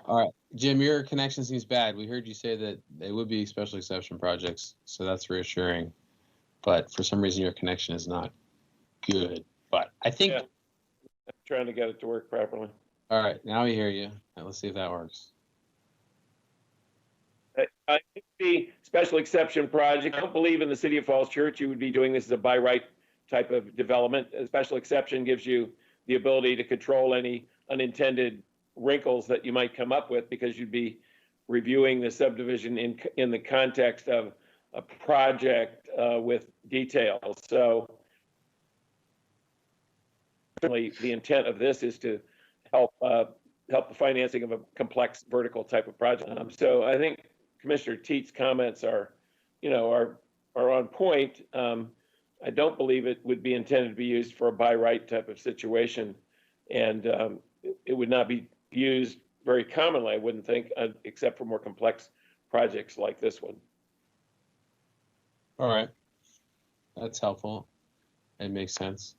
All right, Jim, your connection seems bad. We heard you say that they would be special exception projects, so that's reassuring. But for some reason, your connection is not good. But I think. Yeah. I'm trying to get it to work properly. All right, now we hear you. Now let's see if that works. I think the special exception project, I don't believe in the City of Falls Church you would be doing this as a by right type of development. A special exception gives you the ability to control any unintended wrinkles that you might come up with, because you'd be reviewing the subdivision in the context of a project with details. So certainly the intent of this is to help the financing of a complex vertical type of project. So I think Commissioner Teet's comments are on point. I don't believe it would be intended to be used for a by right type of situation, and it would not be used very commonly, I wouldn't think, except for more complex projects like this one. All right, that's helpful. It makes sense.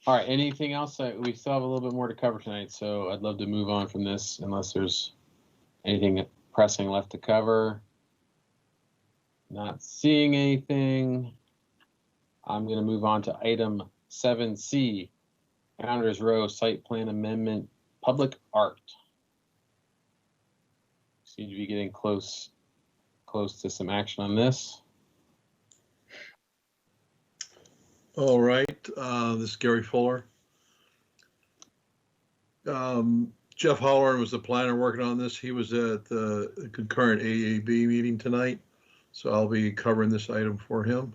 All right, anything else? We still have a little bit more to cover tonight, so I'd love to move on from this unless there's anything pressing left to cover. Not seeing anything. I'm going to move on to item 7C, Founders Row Site Plan Amendment, Public Art. Seem to be getting close to some action on this. All right, this is Gary Fuller. Jeff Holloran was the planner working on this. He was at the concurrent AAB meeting tonight, so I'll be covering this item for him.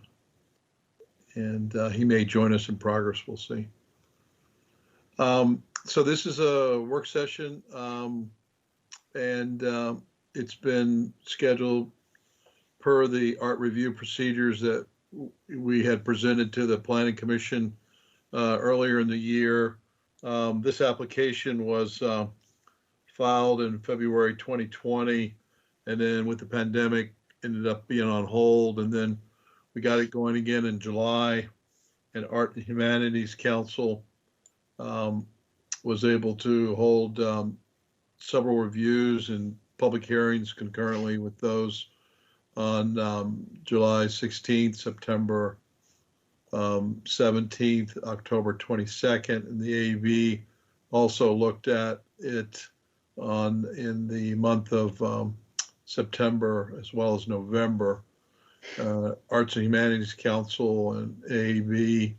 And he may join us in progress, we'll see. So this is a work session, and it's been scheduled per the art review procedures that we had presented to the Planning Commission earlier in the year. This application was filed in February 2020, and then with the pandemic ended up being on hold, and then we got it going again in July, and Art and Humanities Council was able to hold several reviews and public hearings concurrently with those on July 16th, September 17th, October 22nd, and the AAB also looked at it in the month of September as well as November. Arts and Humanities Council and AAB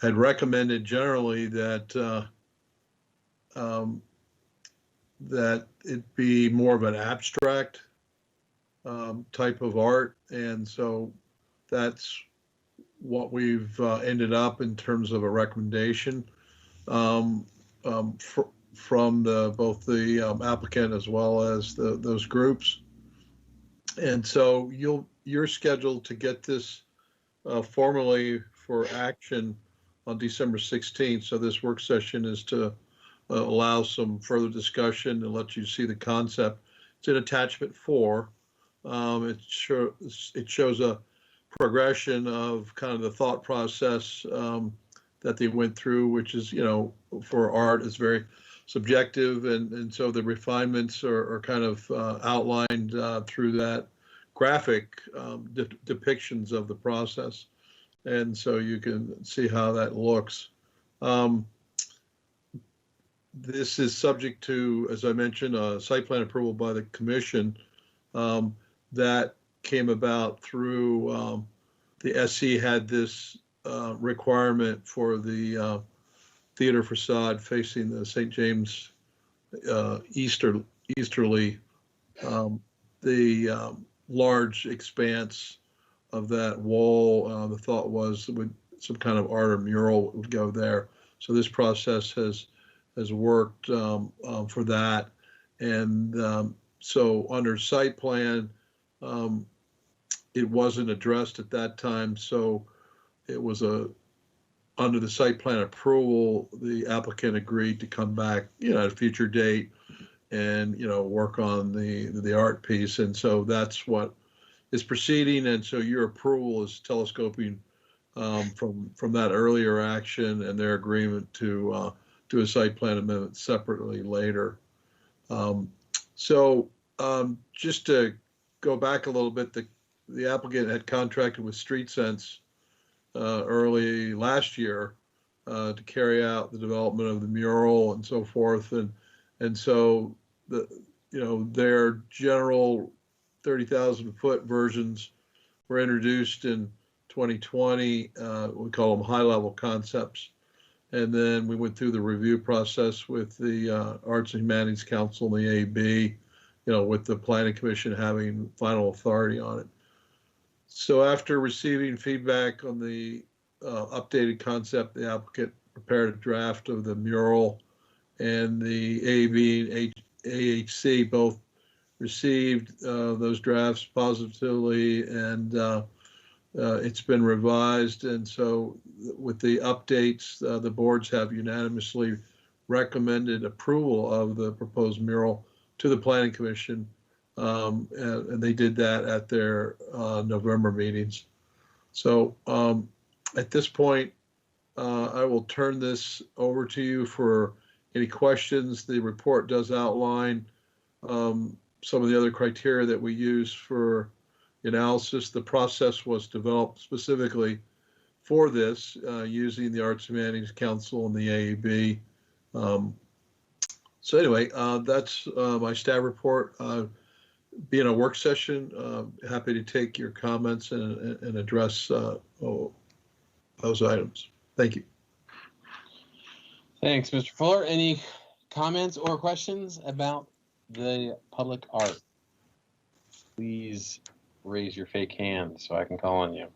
had recommended generally that that it be more of an abstract type of art, and so that's what we've ended up in terms of a recommendation from both the applicant as well as those groups. And so you're scheduled to get this formally for action on December 16th. So this work session is to allow some further discussion and let you see the concept. It's in attachment 4. It shows a progression of kind of the thought process that they went through, which is, for art is very subjective. And so the refinements are kind of outlined through that graphic depictions of the process. And so you can see how that looks. This is subject to, as I mentioned, a site plan approval by the commission. That came about through the SC had this requirement for the theater facade facing the St. James easterly, the large expanse of that wall. The thought was with some kind of art or mural would go there. So this process has worked for that, and so under site plan, it wasn't addressed at that time. So it was a under the site plan approval, the applicant agreed to come back, at a future date and, work on the art piece. And so that's what is proceeding. And so your approval is telescoping from that earlier action and their agreement to do a site plan amendment separately later. Just to go back a little bit, the applicant had contracted with Street Sense early last year to carry out the development of the mural and so forth, and so their general 30,000 foot versions were introduced in 2020. We call them high level concepts, and then we went through the review process with the Arts and Humanities Council and the AB, with the Planning Commission having final authority on it. So after receiving feedback on the updated concept, the applicant prepared a draft of the mural, and the AB and AHC both received those drafts positively, and it's been revised. And so with the updates, the boards have unanimously recommended approval of the proposed mural to the Planning Commission. And they did that at their November meetings. So at this point, I will turn this over to you for any questions. The report does outline some of the other criteria that we use for analysis. The process was developed specifically for this using the Arts and Humanities Council and the AAB. So anyway, that's my staff report. Being a work session, happy to take your comments and address those items. Thank you. Thanks, Mr. Fuller. Any comments or questions about the public art? Please raise your fake hand so I can call on you.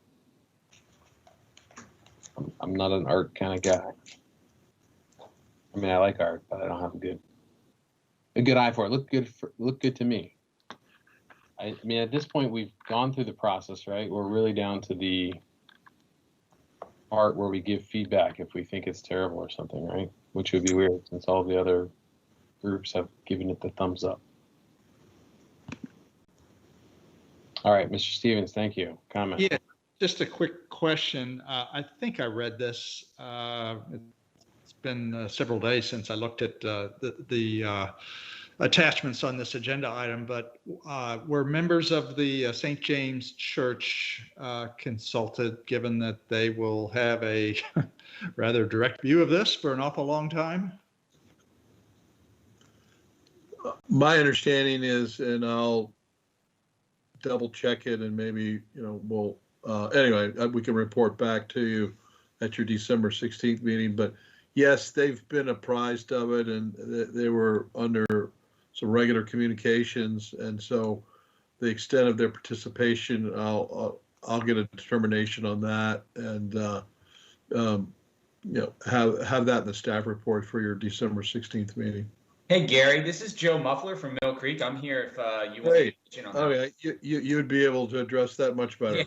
I'm not an art kind of guy. I mean, I like art, but I don't have a good eye for it. Look good to me. I mean, at this point, we've gone through the process, right? We're really down to the part where we give feedback if we think it's terrible or something, right? Which would be weird since all the other groups have given it the thumbs up. All right, Mr. Stevens, thank you. Comment? Yeah, just a quick question. I think I read this. It's been several days since I looked at the attachments on this agenda item, but were members of the St. James Church consulted, given that they will have a rather direct view of this for an awful long time? My understanding is, and I'll double check it, and maybe, we'll, anyway, we can report back to you at your December 16th meeting, but yes, they've been apprised of it, and they were under some regular communications, and so the extent of their participation, I'll get a determination on that, and have that in the staff report for your December 16th meeting. Hey Gary, this is Joe Muffler from Mill Creek. I'm here if you want to pitch in on that. Oh yeah, you'd be able to address that much better.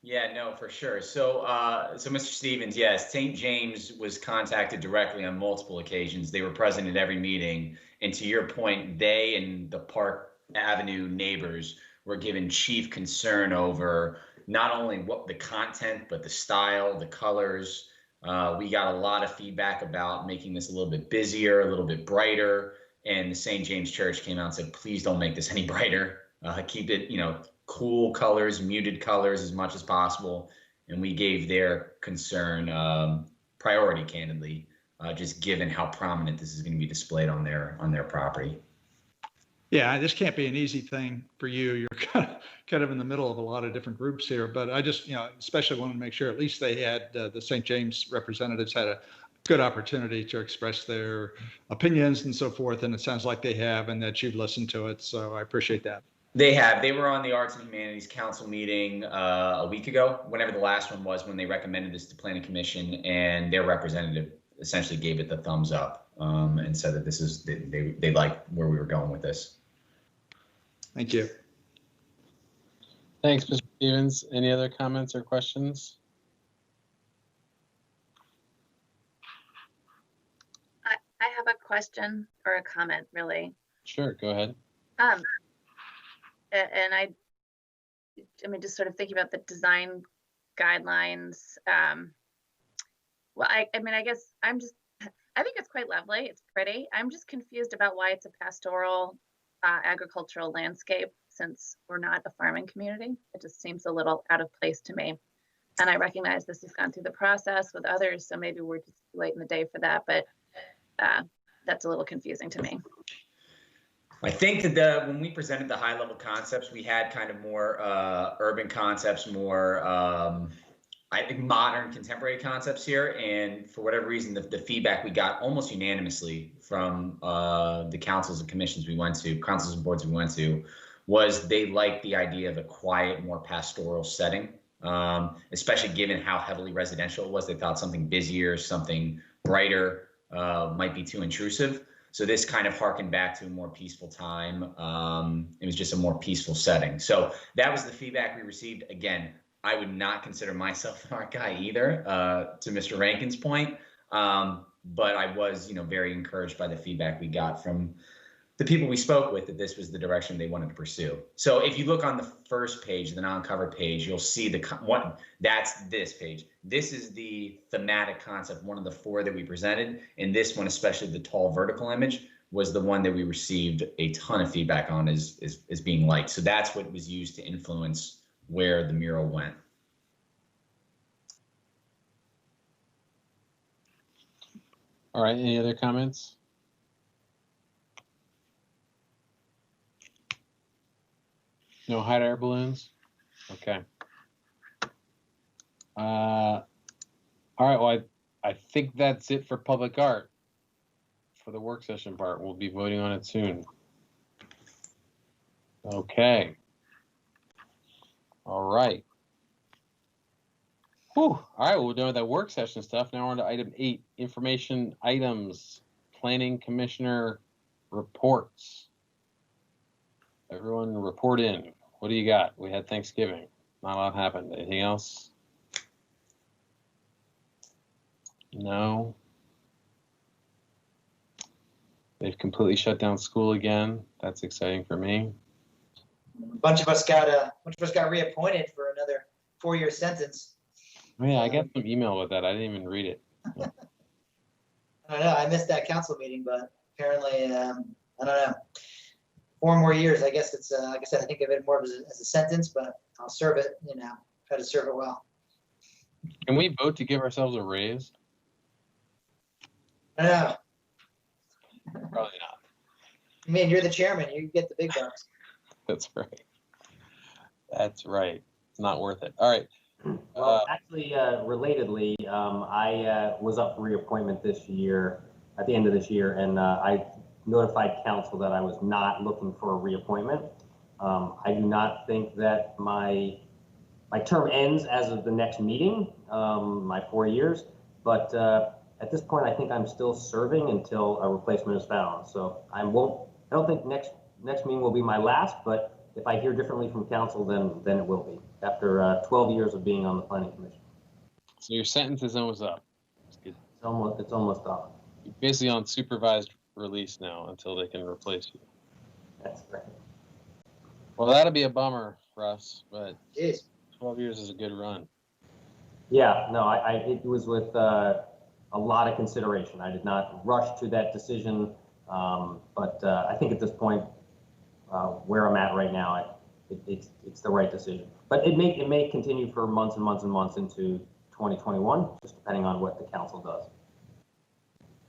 Yeah, no, for sure. So, Mr. Stevens, yes, St. James was contacted directly on multiple occasions. They were present at every meeting. And to your point, they and the Park Avenue neighbors were given chief concern over not only what the content, but the style, the colors. We got a lot of feedback about making this a little bit busier, a little bit brighter. And the St. James Church came out and said, please don't make this any brighter. Keep it, cool colors, muted colors as much as possible. And we gave their concern priority, candidly, just given how prominent this is going to be displayed on their property. Yeah, this can't be an easy thing for you. You're kind of in the middle of a lot of different groups here, but I just, especially wanted to make sure at least they had the St. James representatives had a good opportunity to express their opinions and so forth. And it sounds like they have, and that you've listened to it. So I appreciate that. They have. They were on the Arts and Humanities Council meeting a week ago, whenever the last one was, when they recommended this to Planning Commission, and their representative essentially gave it the thumbs up and said that this is they like where we were going with this. Thank you. Thanks, Mr. Stevens. Any other comments or questions? question or a comment, really. Sure, go ahead. And I mean, just sort of thinking about the design guidelines. Well, I mean, I guess I think it's quite lovely. It's pretty. I'm just confused about why it's a pastoral agricultural landscape, since we're not a farming community. It just seems a little out of place to me. And I recognize this has gone through the process with others, so maybe we're just late in the day for that, but that's a little confusing to me. I think that when we presented the high level concepts, we had kind of more urban concepts, more I think modern contemporary concepts here. And for whatever reason, the feedback we got almost unanimously from the councils and commissions we went to, councils and boards we went to, was they liked the idea of a quiet, more pastoral setting, especially given how heavily residential it was. They thought something busier, something brighter might be too intrusive. So this kind of harkened back to a more peaceful time. It was just a more peaceful setting. So that was the feedback we received. Again, I would not consider myself an art guy either, to Mr. Rankin's point. But I was, very encouraged by the feedback we got from the people we spoke with, that this was the direction they wanted to pursue. So if you look on the first page, the non-covered page, you'll see that's this page. This is the thematic concept, one of the 4 that we presented. And this one, especially the tall vertical image, was the one that we received a ton of feedback on as being liked. So that's what was used to influence where the mural went. All right, any other comments? No hot air balloons? Okay. All right, well, I think that's it for public art for the work session part. We'll be voting on it soon. Okay. All right. Whew. All right, well, we're done with that work session stuff. Now we're on to item 8, information items, planning commissioner reports. Everyone report in. What do you got? We had Thanksgiving. Not a lot happened. Anything else? No. They've completely shut down school again. That's exciting for me. A bunch of us got reappointed for another 4-year sentence. Oh, yeah, I got some email with that. I didn't even read it. I don't know. I missed that council meeting, but apparently, I don't know. 4 more years. I guess it's like I said. I think of it more as a sentence, but I'll serve it. Try to serve it well. Can we vote to give ourselves a raise? I don't know. Probably not. I mean, you're the chairman. You get the big bucks. That's right. That's right. It's not worth it. All right. Well, actually, relatedly, I was up for reappointment this year, at the end of this year, and I notified council that I was not looking for a reappointment. I do not think that my term ends as of the next meeting, my 4 years, but at this point, I think I'm still serving until a replacement is found. So I don't think next meeting will be my last, but if I hear differently from council, then it will be, after 12 years of being on the planning commission. So your sentence is almost up. It's almost up. You're basically on supervised release now until they can replace you. That's right. Well, that'll be a bummer for us, but Jeez. 12 years is a good run. Yeah, no, it was with a lot of consideration. I did not rush to that decision, but I think at this point, where I'm at right now, it's the right decision. But it may continue for months and months and months into 2021, just depending on what the council does.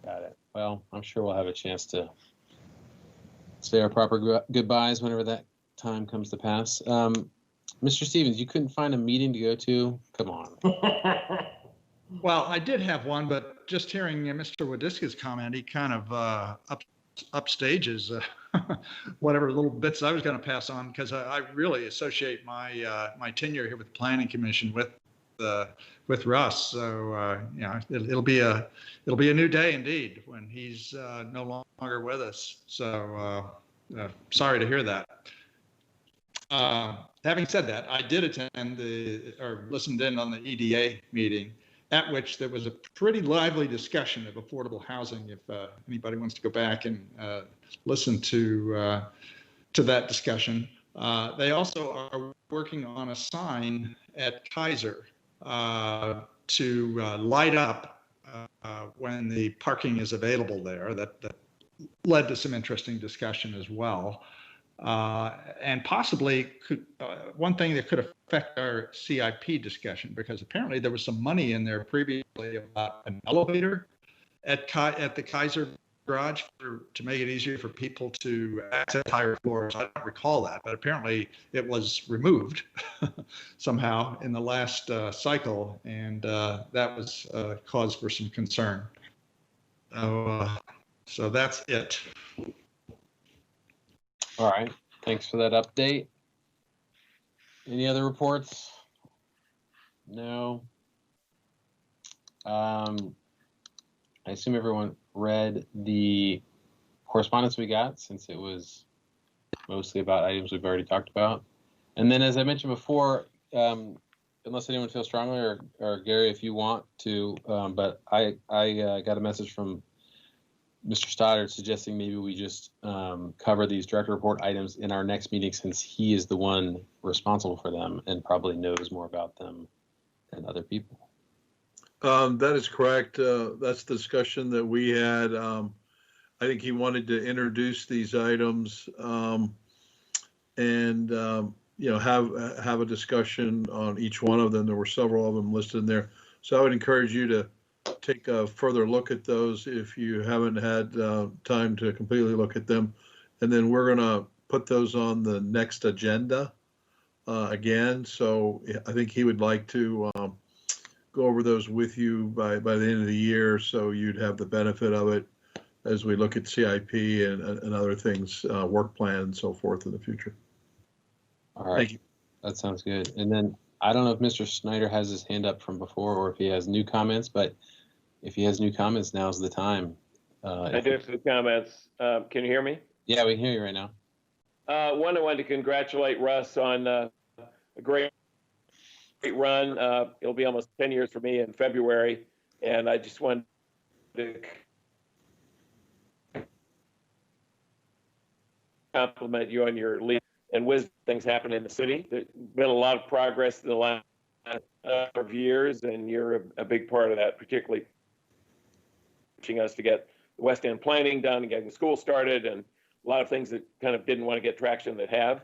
Got it. Well, I'm sure we'll have a chance to say our proper goodbyes whenever that time comes to pass. Mr. Stevens, you couldn't find a meeting to go to? Come on. Well, I did have one, but just hearing Mr. Wadiska's comment, he kind of upstages whatever little bits I was going to pass on, because I really associate my my tenure here with the Planning Commission with Russ. So it'll be a new day indeed when he's no longer with us. So sorry to hear that. Having said that, I did attend listened in on the EDA meeting, at which there was a pretty lively discussion of affordable housing. If anybody wants to go back and listen to that discussion. They also are working on a sign at Kaiser to light up when the parking is available there. That led to some interesting discussion as well. And possibly could, one thing that could affect our CIP discussion, because apparently there was some money in there previously about an elevator at the Kaiser garage to make it easier for people to access higher floors. I don't recall that, but apparently it was removed somehow in the last cycle, and that was cause for some concern. So that's it. All right, thanks for that update. Any other reports? No. I assume everyone read the correspondence we got, since it was mostly about items we've already talked about. And then, as I mentioned before, unless anyone feels strongly, or Gary, if you want to, but I got a message from Mr. Stoddard suggesting maybe we just cover these director report items in our next meeting, since he is the one responsible for them and probably knows more about them than other people. That is correct. That's the discussion that we had. I think he wanted to introduce these items and you know, have a discussion on each one of them. There were several of them listed in there. So I would encourage you to take a further look at those if you haven't had time to completely look at them. And then we're going to put those on the next agenda again. So I think he would like to go over those with you by the end of the year, so you'd have the benefit of it as we look at CIP and other things, work plan and so forth in the future. All right. Thank you. That sounds good. And then I don't know if Mr. Snyder has his hand up from before or if he has new comments, but if he has new comments, now's the time. I do have some comments. Can you hear me? Yeah, we can hear you right now. One, I wanted to congratulate Russ on a great run. It'll be almost 10 years for me in February, and I just wanted to compliment you on your lead and wisdom. Things happen in the city. There's been a lot of progress in the last number of years, and you're a big part of that, particularly pushing us to get the West End planning done and getting the school started, and a lot of things that kind of didn't want to get traction that have.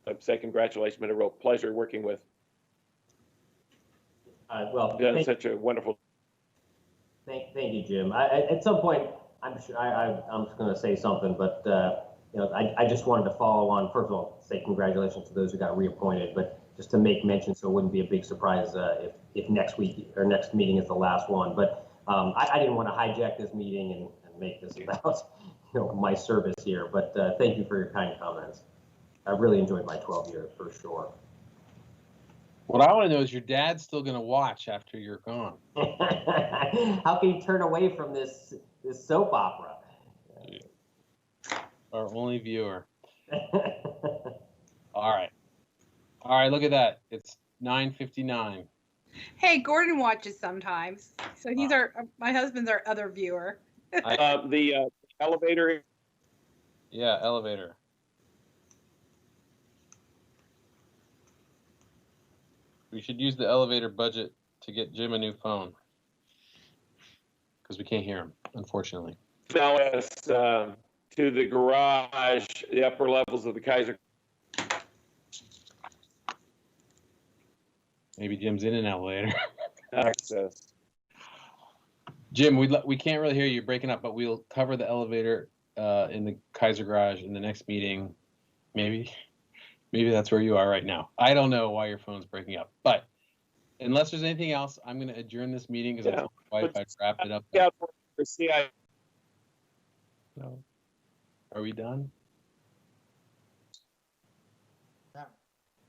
I'd say congratulations. Been a real pleasure working with. Well, done such a wonderful. Thank you, Jim. At some point, I'm sure I'm just going to say something, but you know, I just wanted to follow on. First of all, say congratulations to those who got reappointed, but just to make mention, so it wouldn't be a big surprise if next week or next meeting is the last one. But I didn't want to hijack this meeting and make this about my service here. But thank you for your kind comments. I really enjoyed my 12 years for sure. What I want to know is, your dad's still going to watch after you're gone. How can you turn away from this soap opera? Our only viewer. All right, look at that. It's 9:59. Hey, Gordon watches sometimes, so he's my husband's our other viewer. The elevator. Yeah, elevator. We should use the elevator budget to get Jim a new phone, because we can't hear him, unfortunately. Now as to the garage, the upper levels of the Kaiser. Maybe Jim's in an elevator. Access. Jim, we can't really hear you. You're breaking up, but we'll cover the elevator in the Kaiser garage in the next meeting. Maybe that's where you are right now. I don't know why your phone's breaking up, but unless there's anything else, I'm going to adjourn this meeting because I told my wife I'd wrap it up. Yeah, for CI. So, are we done?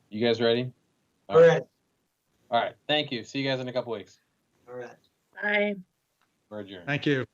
You guys ready? All right. All right. Thank you. See you guys in a couple weeks. All right. Bye. We're adjourned. Thank you.